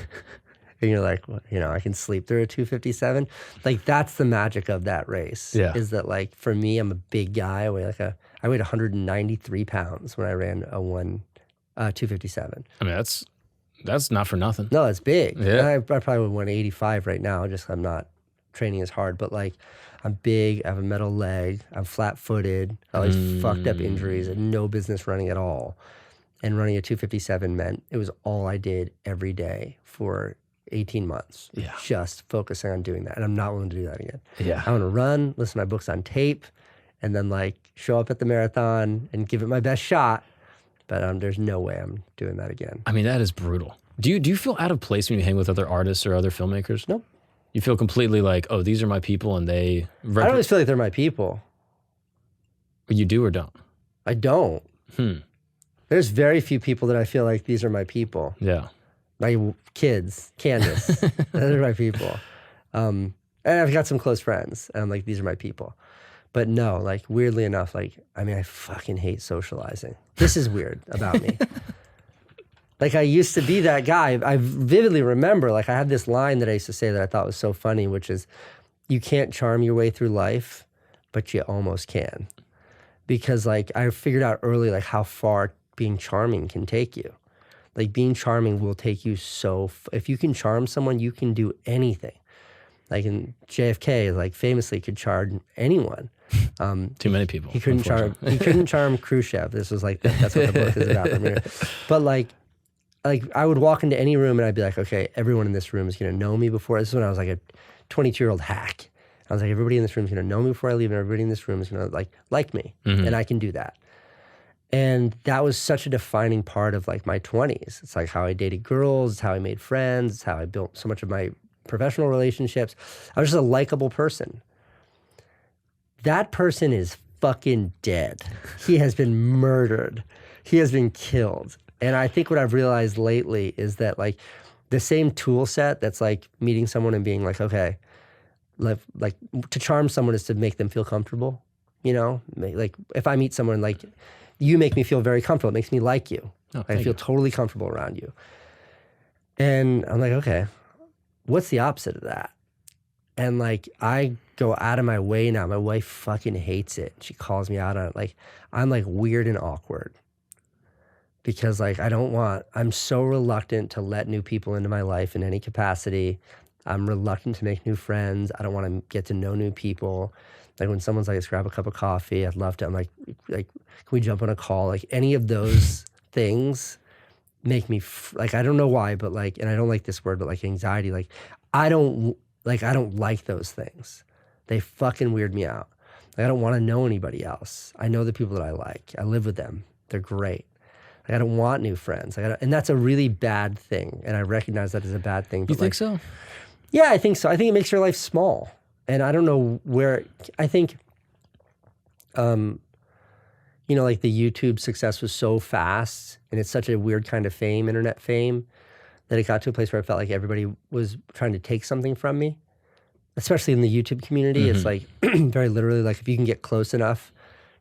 and you're like, well, you know, I can sleep through a 257. Like that's the magic of that race. Yeah. Is that like, for me, I'm a big guy. I weighed 193 pounds when I ran a 257. I mean, that's not for nothing. No, it's big. Yeah. I probably would 185 right now. Just I'm not training as hard, but like I'm big. I have a metal leg. I'm flat-footed. I always fucked up injuries. I had no business running at all. And running a 257 meant it was all I did every day for 18 months. Yeah. Just focusing on doing that. And I'm not willing to do that again. Yeah. I want to run, listen to my books on tape, and then like show up at the marathon and give it my best shot. But there's no way I'm doing that again. I mean, that is brutal. Do you feel out of place when you hang with other artists or other filmmakers? Nope. You feel completely like, oh, these are my people, and they. I don't always feel like they're my people. You do or don't? I don't. There's very few people that I feel like these are my people. Yeah. My kids, Candace, those are my people. And I've got some close friends, and I'm like, these are my people. But no, like weirdly enough, like, I mean, I fucking hate socializing. This is weird about me. Like I used to be that guy. I vividly remember, like I had this line that I used to say that I thought was so funny, which is, you can't charm your way through life, but you almost can. Because like I figured out early, like how far being charming can take you. Like being charming will take you if you can charm someone, you can do anything. Like in JFK, like famously could charm anyone. Too many people. He couldn't charm Khrushchev. This was like, that's what the book is about. I mean, but like I would walk into any room and I'd be like, okay, everyone in this room is going to know me before. This is when I was like a 22-year-old hack. I was like, everybody in this room is going to know me before I leave, and everybody in this room is going to like me. And I can do that. And that was such a defining part of like my 20s. It's like how I dated girls, it's how I made friends, it's how I built so much of my professional relationships. I was just a likable person. That person is fucking dead. He has been murdered. He has been killed. And I think what I've realized lately is that like the same tool set that's like meeting someone and being like, okay, like to charm someone is to make them feel comfortable, you know? Like if I meet someone, like you make me feel very comfortable. It makes me like you. Oh, I feel totally comfortable around you. And I'm like, okay, what's the opposite of that? And like, I go out of my way now. My wife fucking hates it. She calls me out on it. Like, I'm like weird and awkward because like, I'm so reluctant to let new people into my life in any capacity. I'm reluctant to make new friends. I don't want to get to know new people. Like when someone's like, let's grab a cup of coffee, I'd love to. I'm like, can we jump on a call? Like any of those things make me like, I don't know why, but like, and I don't like this word, but like anxiety, like I don't like those things. They fucking weird me out. Like I don't want to know anybody else. I know the people that I like. I live with them. They're great. Like I don't want new friends. And that's a really bad thing. And I recognize that as a bad thing. But you think so? Yeah, I think so. I think it makes your life small. And I don't know where, I think, like the YouTube success was so fast and it's such a weird kind of fame, internet fame, that it got to a place where I felt like everybody was trying to take something from me, especially in the YouTube community. It's like very literally like if you can get close enough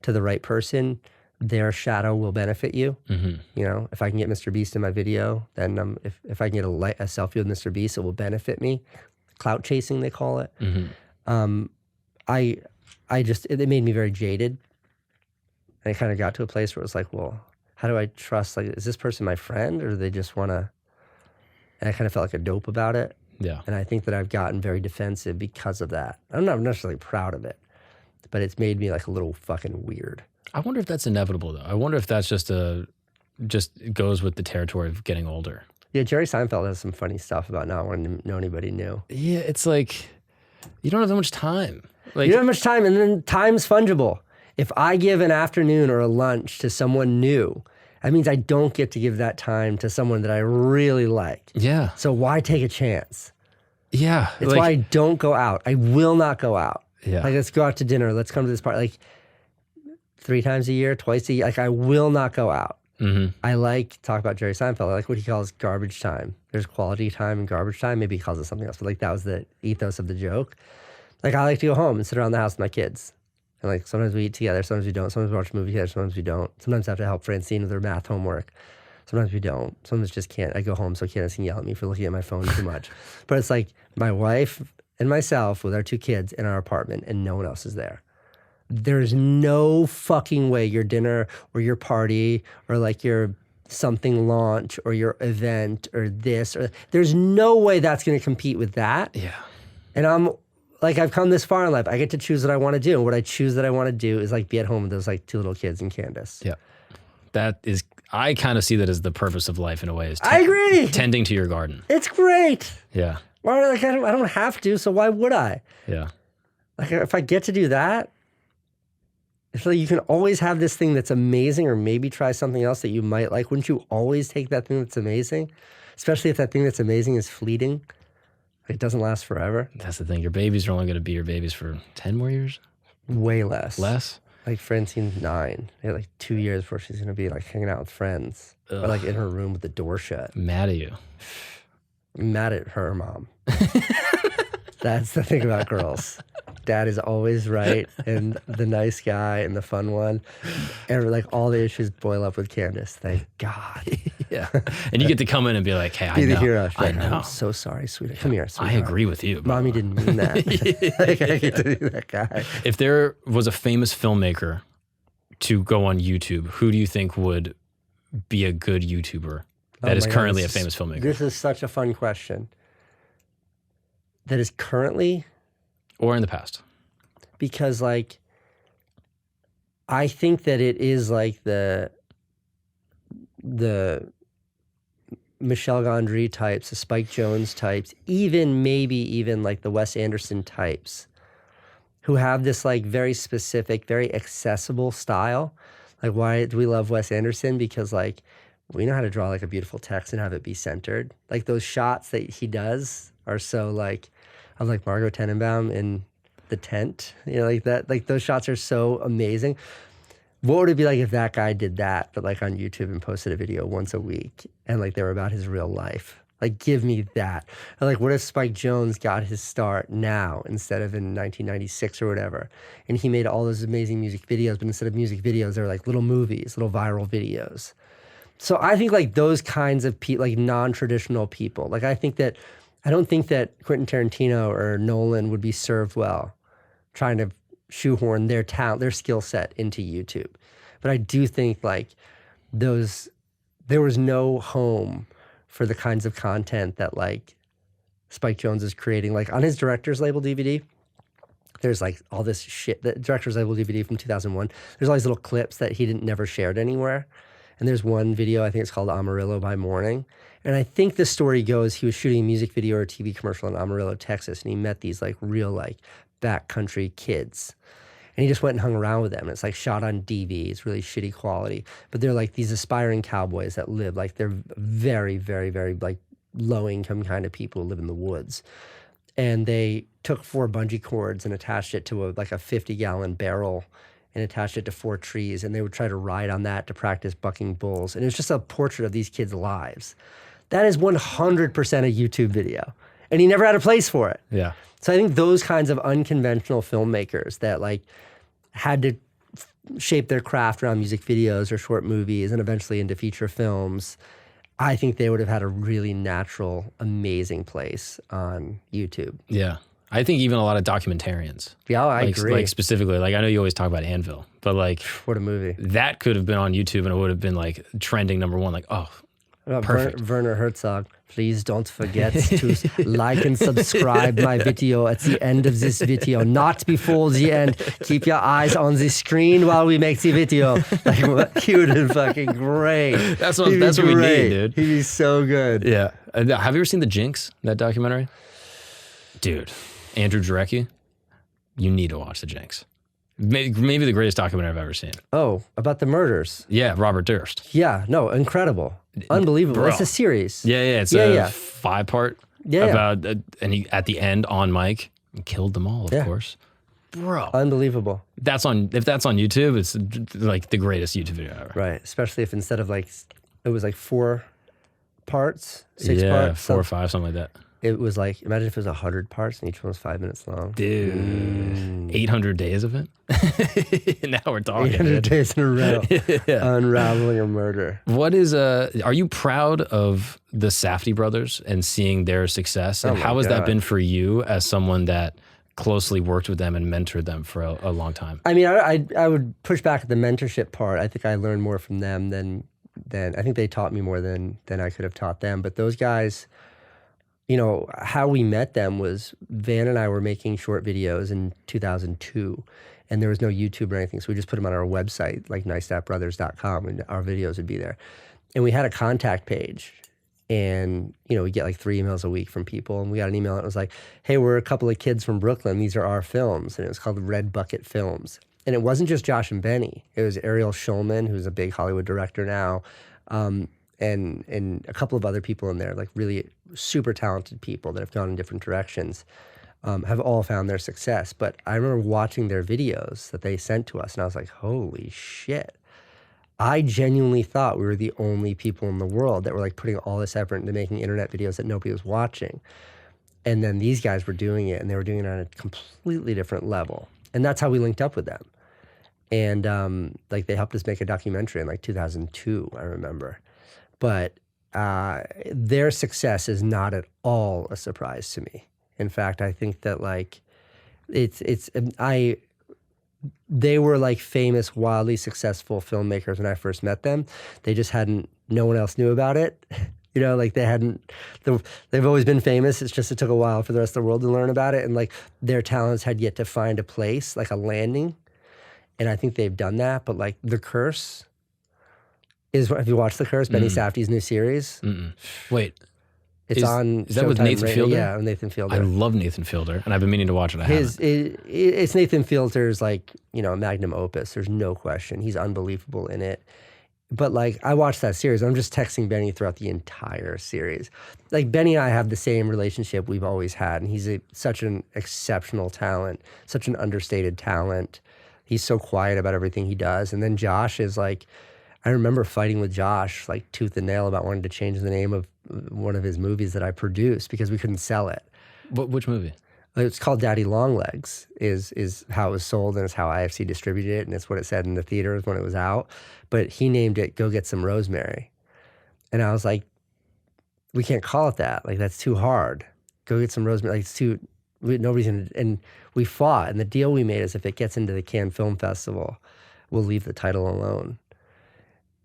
to the right person, their shadow will benefit you. You know, if I can get Mr. Beast in my video, then if I can get a selfie with Mr. Beast, it will benefit me. Clout chasing, they call it. It made me very jaded. And I kind of got to a place where it was like, well, how do I trust, like, is this person my friend or do they just want to, and I kind of felt like a dope about it. Yeah. And I think that I've gotten very defensive because of that. I'm not necessarily proud of it, but it's made me like a little fucking weird. I wonder if that's inevitable though. I wonder if that's just goes with the territory of getting older. Yeah, Jerry Seinfeld has some funny stuff about not wanting to know anybody new. Yeah, it's like you don't have that much time. Like You don't have much time, and then time's fungible. If I give an afternoon or a lunch to someone new, that means I don't get to give that time to someone that I really like. yeah. So why take a chance? Yeah. It's why I don't go out. I will not go out. Yeah. Like, let's go out to dinner. Let's come to this party. Like 3 times a year, twice a year. Like, I will not go out. I talk about Jerry Seinfeld. I like what he calls garbage time. There's quality time and garbage time. Maybe he calls it something else, but like that was the ethos of the joke. Like, I like to go home and sit around the house with my kids. And like sometimes we eat together, sometimes we don't. Sometimes we watch a movie together, sometimes we don't. Sometimes I have to help Francine with her math homework. Sometimes we don't. Sometimes just can't. I go home so Candace can yell at me for looking at my phone too much. But it's like my wife and myself with our 2 kids in our apartment and no one else is there. There's no fucking way your dinner or your party or like your something launch or your event or this or there's no way that's going to compete with that. Yeah. And I'm like, I've come this far in life. I get to choose what I want to do. And what I choose that I want to do is like be at home with those like 2 little kids and Candace. Yeah. That is, I kind of see that as the purpose of life in a way. Is I agree. Tending to your garden. It's great. Yeah. Why, like, I don't have to, so why would I? Yeah. Like, if I get to do that, it's like you can always have this thing that's amazing or maybe try something else that you might like. Wouldn't you always take that thing that's amazing? Especially if that thing that's amazing is fleeting. It doesn't last forever. That's the thing. Your babies are only going to be your babies for 10 more years? Way less. Less? Like Francine's 9. They have like 2 years before she's going to be like hanging out with friends. Ugh. Or like in her room with the door shut. Mad at you. I'm mad at her mom. That's the thing about girls. Dad is always right and the nice guy and the fun one. And like all the issues boil up with Candace. Thank God. Yeah. And you get to come in and be like, hey, I Be know. the hero. I Like, know. I'm so sorry, sweetheart. Come here, I sweetheart. agree with you. Bro. Mommy didn't mean that. Like, I get to be that guy. If there was a famous filmmaker to go on YouTube, who do you think would be a good YouTuber that is my God, currently a this is- famous filmmaker? This is such a fun question. That is currently, Or in the past? because like, I think that it is like the Michel Gondry types, the Spike Jonze types, maybe even like the Wes Anderson types, who have this like very specific, very accessible style. Like, why do we love Wes Anderson? Because like we know how to draw like a beautiful text and have it be centered. Like those shots that he does are so like, of like Margot Tenenbaum in The Tent, you know, like that, like those shots are so amazing. What would it be like if that guy did that, but like on YouTube and posted a video once a week and like they were about his real life? Like, give me that. Or like, what if Spike Jonze got his start now instead of in 1996 or whatever? And he made all those amazing music videos, but instead of music videos, they're like little movies, little viral videos. So I think like those kinds of people, like non-traditional people, like I don't think that Quentin Tarantino or Nolan would be served well trying to shoehorn their talent, their skill set into YouTube. But I do think like there was no home for the kinds of content that like Spike Jonze is creating. Like on his director's label DVD, there's like all this shit, the director's label DVD from 2001. There's all these little clips that he never shared anywhere. And there's one video, I think it's called Amarillo by Morning. And I think the story goes he was shooting a music video or a TV commercial in Amarillo, Texas, and he met these like real like backcountry kids. And he just went and hung around with them. And it's like shot on DV. It's really shitty quality. But they're like these aspiring cowboys that live like they're very, very, very like low income kind of people who live in the woods. And they took 4 bungee cords and attached it to a 50-gallon barrel and attached it to 4 trees. And they would try to ride on that to practice bucking bulls. And it was just a portrait of these kids' lives. That is 100% a YouTube video. And he never had a place for it. Yeah. So I think those kinds of unconventional filmmakers that like had to shape their craft around music videos or short movies and eventually into feature films, I think they would have had a really natural, amazing place on YouTube. Yeah. I think even a lot of documentarians. Yeah, I agree. Like specifically, like I know you always talk about Anvil, but like What a movie. that could have been on YouTube and it would have been like trending #1. Like, oh, Perfect. Werner Herzog, please don't forget to like and subscribe my video at the end of this video, not before the end. Keep your eyes on the screen while we make the video. Like, what? He would have fucking great. That's what we need, dude. He'd be so good. Yeah. Have you ever seen The Jinx, that documentary? Dude, Andrew Jarecki, you need to watch The Jinx. Maybe the greatest documentary I've ever seen. Oh, about the murders. Yeah, Robert Durst. Yeah, no, incredible. Unbelievable. Bro. It's a series. Yeah, it's a 5-part about, and he, at the end, on mic, killed them all, of course. Bro. Unbelievable. If that's on YouTube, it's like the greatest YouTube video ever. Right, especially if instead of like, it was like 4 parts, 6 parts. Yeah, 4 or 5, something like that. It was like, imagine if it was 100 parts and each one was 5 minutes long. Dude, 800 days of it? Now we're talking. 800 days in a row. Yeah. Unraveling a murder. What is, are you proud of the Safdie brothers and seeing their success? And how has that been for you as someone that closely worked with them and mentored them for a long time? I mean, I would push back at the mentorship part. I think I learned more from them than I think they taught me more than I could have taught them. But those guys, you know, how we met them was Van and I were making short videos in 2002, and there was no YouTube or anything. So we just put them on our website, like neistatbrothers.com, and our videos would be there. And we had a contact page, and, you know, we get like 3 emails a week from people. And we got an email that was like, hey, we're a couple of kids from Brooklyn. These are our films. And it was called Red Bucket Films. And it wasn't just Josh and Benny. It was Ariel Schulman, who's a big Hollywood director now, and a couple of other people in there, like really super talented people that have gone in different directions, have all found their success. But I remember watching their videos that they sent to us, and I was like, holy shit. I genuinely thought we were the only people in the world that were like putting all this effort into making internet videos that nobody was watching. And then these guys were doing it, and they were doing it on a completely different level. And that's how we linked up with them. And like they helped us make a documentary in like 2002, I remember. But their success is not at all a surprise to me. In fact, I think that like they were like famous, wildly successful filmmakers when I first met them. They just no one else knew about it. You know, like they've always been famous. It's just, it took a while for the rest of the world to learn about it. And like their talents had yet to find a place, like a landing. And I think they've done that. But like The Curse is, have you watched The Curse? Benny Safdie's new series? Wait. It's on Is that with Nathan Fielder? Yeah, Nathan Fielder. I love Nathan Fielder, and I've been meaning to watch it. It's Nathan Fielder's like, you know, magnum opus. There's no question. He's unbelievable in it. But like, I watched that series. I'm just texting Benny throughout the entire series. Like, Benny and I have the same relationship we've always had, and he's such an exceptional talent, such an understated talent. He's so quiet about everything he does. And then Josh is like, I remember fighting with Josh like tooth and nail about wanting to change the name of one of his movies that I produced because we couldn't sell it. Which movie? It's called Daddy Longlegs, is how it was sold, and it's how IFC distributed it, and it's what it said in the theaters when it was out. But he named it Go Get Some Rosemary. And I was like, we can't call it that. Like, that's too hard. Go Get Some Rosemary. Like, it's too, nobody's gonna, and we fought. And the deal we made is if it gets into the Cannes Film Festival, we'll leave the title alone.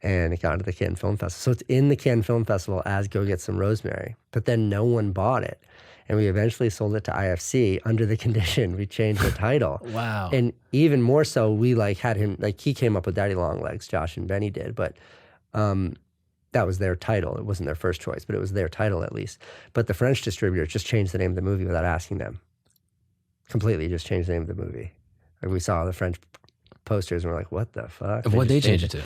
And it got into the Cannes Film Festival. So it's in the Cannes Film Festival as Go Get Some Rosemary. But then no one bought it. And we eventually sold it to IFC under the condition we changed the title. Wow. And even more so, we like had him, like he came up with Daddy Longlegs, Josh and Benny did, but that was their title. It wasn't their first choice, but it was their title at least. But the French distributor just changed the name of the movie without asking them. Completely just changed the name of the movie. Like, we saw the French posters and we're like, what the fuck? What'd they change it to?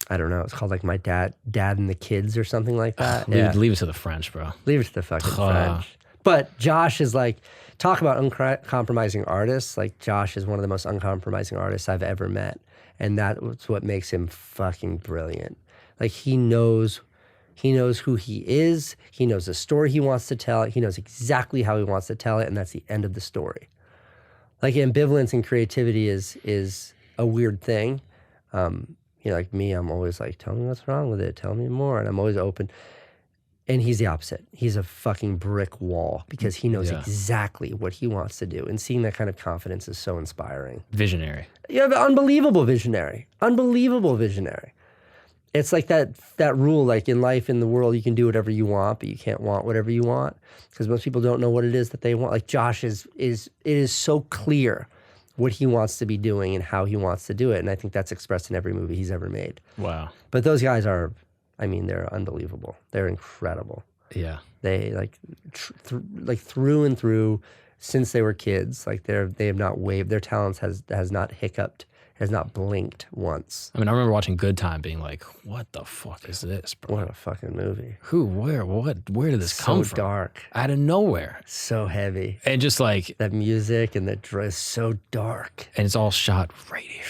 I don't know. It's called like My Dad and the Kids or something like that. Leave it to the French, bro. Leave it to the fucking French. But Josh is like, talk about uncompromising artists. Like, Josh is one of the most uncompromising artists I've ever met. And that's what makes him fucking brilliant. Like, he knows who he is. He knows the story he wants to tell. He knows exactly how he wants to tell it. And that's the end of the story. Like, ambivalence and creativity is a weird thing. You know, like me, I'm always like, tell me what's wrong with it. Tell me more. And I'm always open. And he's the opposite. He's a fucking brick wall because he knows exactly what he wants to do. And seeing that kind of confidence is so inspiring. Visionary. You have an unbelievable visionary. Unbelievable visionary. It's like that rule, like in life, in the world, you can do whatever you want, but you can't want whatever you want, because most people don't know what it is that they want. Like Josh it is so clear what he wants to be doing and how he wants to do it, and I think that's expressed in every movie he's ever made. Wow. But those guys are, I mean, they're unbelievable. They're incredible. Yeah. They like through and through, since they were kids, like they have not wavered. Their talents has not hiccuped, has not blinked once. I mean, I remember watching Good Time being like, what the fuck is this, bro? What a fucking movie. Who, where, what, where did this come from? So dark. Out of nowhere. So heavy. And just like... that music and the dress is so dark. And it's all shot right here.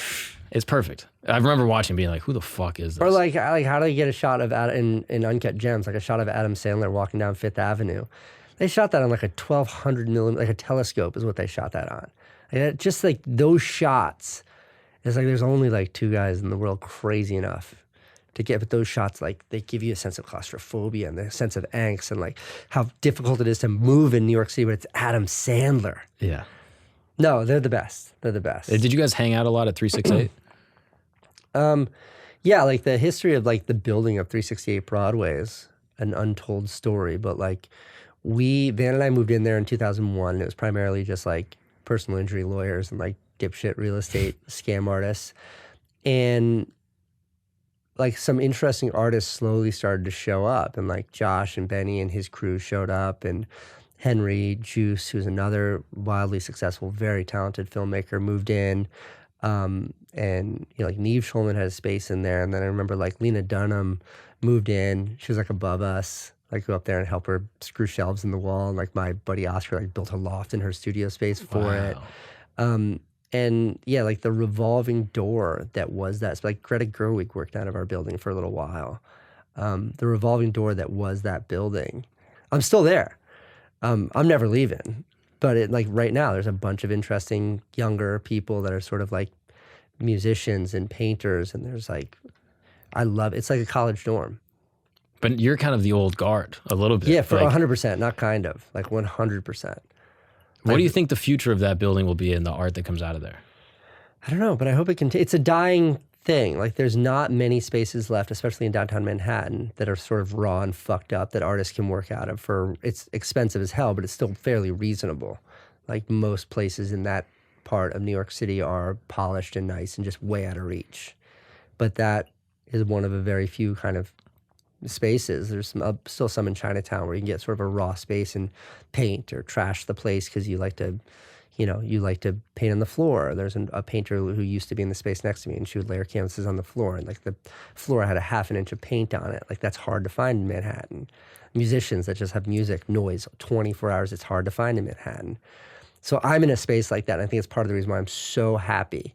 It's perfect. I remember watching being like, who the fuck is this? Or like how do you get a shot of in Uncut Gems, like a shot of Adam Sandler walking down Fifth Avenue? They shot that on like a 1200 millimeter, like a telescope is what they shot that on. Like, just like those shots. It's like there's only like two guys in the world crazy enough to get, but those shots, like they give you a sense of claustrophobia and the sense of angst and like how difficult it is to move in New York City, but it's Adam Sandler. Yeah. No, they're the best. They're the best. Did you guys hang out a lot at 368? Yeah, like the history of like the building of 368 Broadway is an untold story, but like Van and I moved in there in 2001, and it was primarily just like personal injury lawyers and like dipshit real estate scam artists. And like some interesting artists slowly started to show up, and like Josh and Benny and his crew showed up, and Henry Juice, who's another wildly successful, very talented filmmaker, moved in. And you know, like Neve Schulman had a space in there. And then I remember like Lena Dunham moved in. She was like above us. Like go up there and help her screw shelves in the wall. And like my buddy Oscar like built a loft in her studio space for it. And yeah, like the revolving door that was that, like Greta Gerwig worked out of our building for a little while. The revolving door that was that building. I'm still there. I'm never leaving. But it, like right now, there's a bunch of interesting younger people that are sort of like musicians and painters, and there's like, I love it. It's like a college dorm. But you're kind of the old guard a little bit. Yeah, for like, 100%, not kind of, like 100%. What do you think the future of that building will be in the art that comes out of there? I don't know, but I hope it can. It's a dying thing. Like there's not many spaces left, especially in downtown Manhattan, that are sort of raw and fucked up that artists can work out of for, it's expensive as hell, but it's still fairly reasonable. Like most places in that part of New York City are polished and nice and just way out of reach. But that is one of a very few kind of spaces. There's still some in Chinatown where you can get sort of a raw space and paint or trash the place because you like to, you know, you like to paint on the floor. There's a painter who used to be in the space next to me, and she would layer canvases on the floor, and like the floor had a half an inch of paint on it. Like that's hard to find in Manhattan. Musicians that just have music, noise, 24 hours, it's hard to find in Manhattan. So I'm in a space like that, and I think it's part of the reason why I'm so happy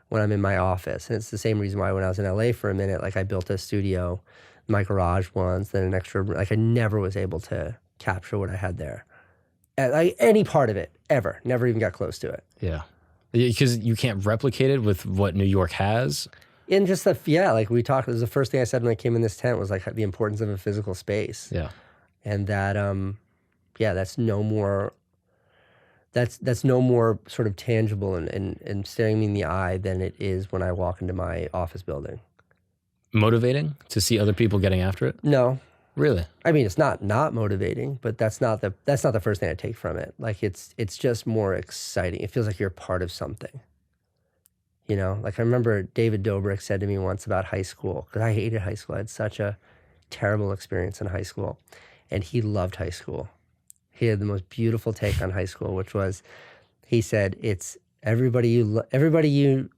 when I'm in my office. And it's the same reason why when I was in LA for a minute, like I built a studio, my garage once, then an extra, like I never was able to capture what I had there. Like any part of it, ever. Never even got close to it. Yeah. Because you can't replicate it with what New York has. And just like we talked, it was the first thing I said when I came in this tent was like the importance of a physical space. Yeah. And that, that's no more, that's no more sort of tangible and staring me in the eye than it is when I walk into my office building. Motivating to see other people getting after it? No. Really? I mean, it's not motivating, but that's not the first thing I take from it. Like it's just more exciting. It feels like you're part of something. You know, like I remember David Dobrik said to me once about high school, because I hated high school. I had such a terrible experience in high school, and he loved high school. He had the most beautiful take on high school, which was, he said, it's everybody you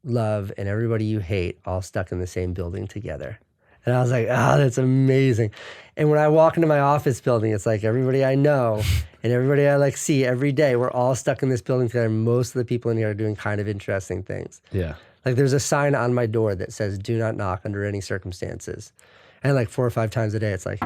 love and everybody you hate all stuck in the same building together. And I was like, that's amazing. And when I walk into my office building, it's like everybody I know and everybody I like see every day, we're all stuck in this building together. Most of the people in here are doing kind of interesting things. Yeah. Like there's a sign on my door that says, do not knock under any circumstances. And like 4 or 5 times a day, it's like,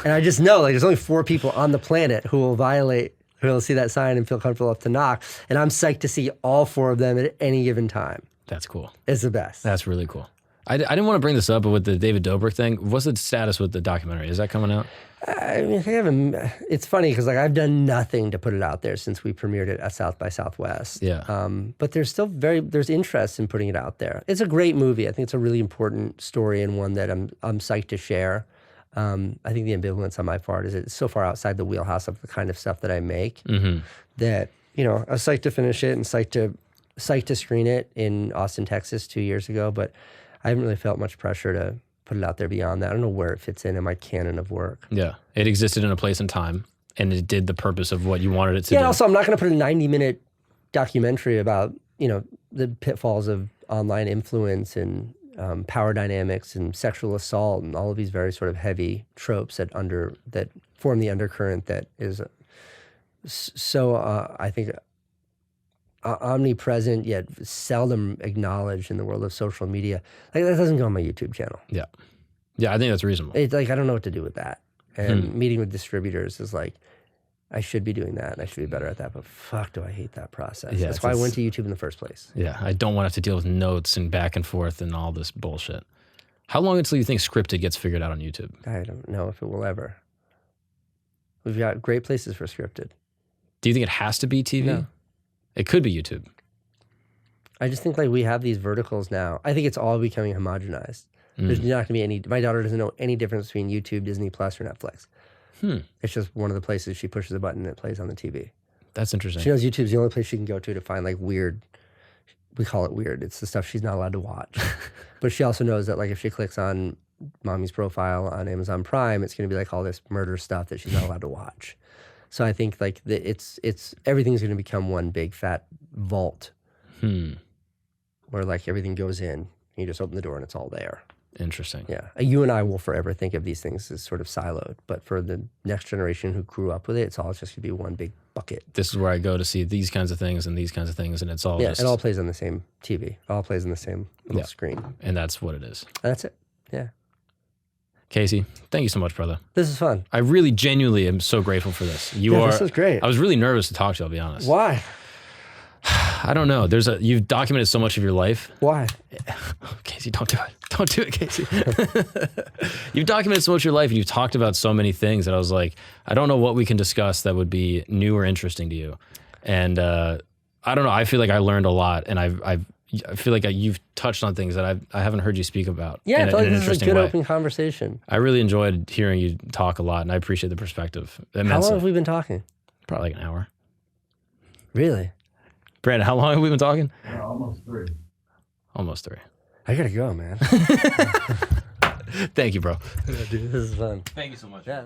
and I just know like there's only 4 people on the planet who will see that sign and feel comfortable enough to knock. And I'm psyched to see all 4 of them at any given time. That's cool. It's the best. That's really cool. I didn't want to bring this up, but with the David Dobrik thing, what's the status with the documentary? Is that coming out? I mean, it's funny because like I've done nothing to put it out there since we premiered it at South by Southwest. Yeah. But there's still there's interest in putting it out there. It's a great movie. I think it's a really important story and one that I'm psyched to share. I think the ambivalence on my part is it's so far outside the wheelhouse of the kind of stuff that I make that, you know, I was psyched to finish it and psyched to screen it in Austin, Texas 2 years ago, but I haven't really felt much pressure to put it out there beyond that. I don't know where it fits in my canon of work. Yeah. It existed in a place and time, and it did the purpose of what you wanted it to do. Yeah, also, I'm not going to put a 90-minute documentary about, you know, the pitfalls of online influence and power dynamics and sexual assault and all of these very sort of heavy tropes that form the undercurrent that is so, I think, omnipresent yet seldom acknowledged in the world of social media. Like that doesn't go on my YouTube channel. Yeah. Yeah, I think that's reasonable. It's like I don't know what to do with that. And meeting with distributors is like, I should be doing that and I should be better at that, but fuck do I hate that process. Yeah, that's why I went to YouTube in the first place. Yeah, I don't want to have to deal with notes and back and forth and all this bullshit. How long until you think scripted gets figured out on YouTube? I don't know if it will ever. We've got great places for scripted. Do you think it has to be TV? No. It could be YouTube. I just think like we have these verticals now. I think it's all becoming homogenized. There's not going to be any, my daughter doesn't know any difference between YouTube, Disney Plus, or Netflix. It's just one of the places she pushes a button and it plays on the TV. That's interesting. She knows YouTube's the only place she can go to find like weird, we call it weird. It's the stuff she's not allowed to watch. But she also knows that like if she clicks on mommy's profile on Amazon Prime, it's going to be like all this murder stuff that she's not allowed to watch. So I think like it's everything's going to become one big fat vault where like everything goes in. You just open the door and it's all there. Interesting. Yeah. You and I will forever think of these things as sort of siloed, but for the next generation who grew up with it, it's all just going to be one big bucket. This is where I go to see these kinds of things and these kinds of things, and it's all just... it all plays on the same TV. It all plays on the same little screen. And that's what it is. And that's it. Yeah. Casey, thank you so much, brother. This is fun. I really genuinely am so grateful for this. This was great. I was really nervous to talk to you, I'll be honest. Why? I don't know. You've documented so much of your life. Why? Casey, don't do it. Don't do it, Casey. You've documented so much of your life and you've talked about so many things that I was like, I don't know what we can discuss that would be new or interesting to you. And I don't know. I feel like I learned a lot, and I feel like you've touched on things that I haven't heard you speak about. Yeah, I feel like this is a good way. open conversation. I really enjoyed hearing you talk a lot, and I appreciate the perspective. How long have we been talking? Probably like an hour. Really? Brandon, how long have we been talking? Almost 3. Almost 3. I gotta go, man. Thank you, bro. Yeah, dude, this is fun. Thank you so much. Yeah.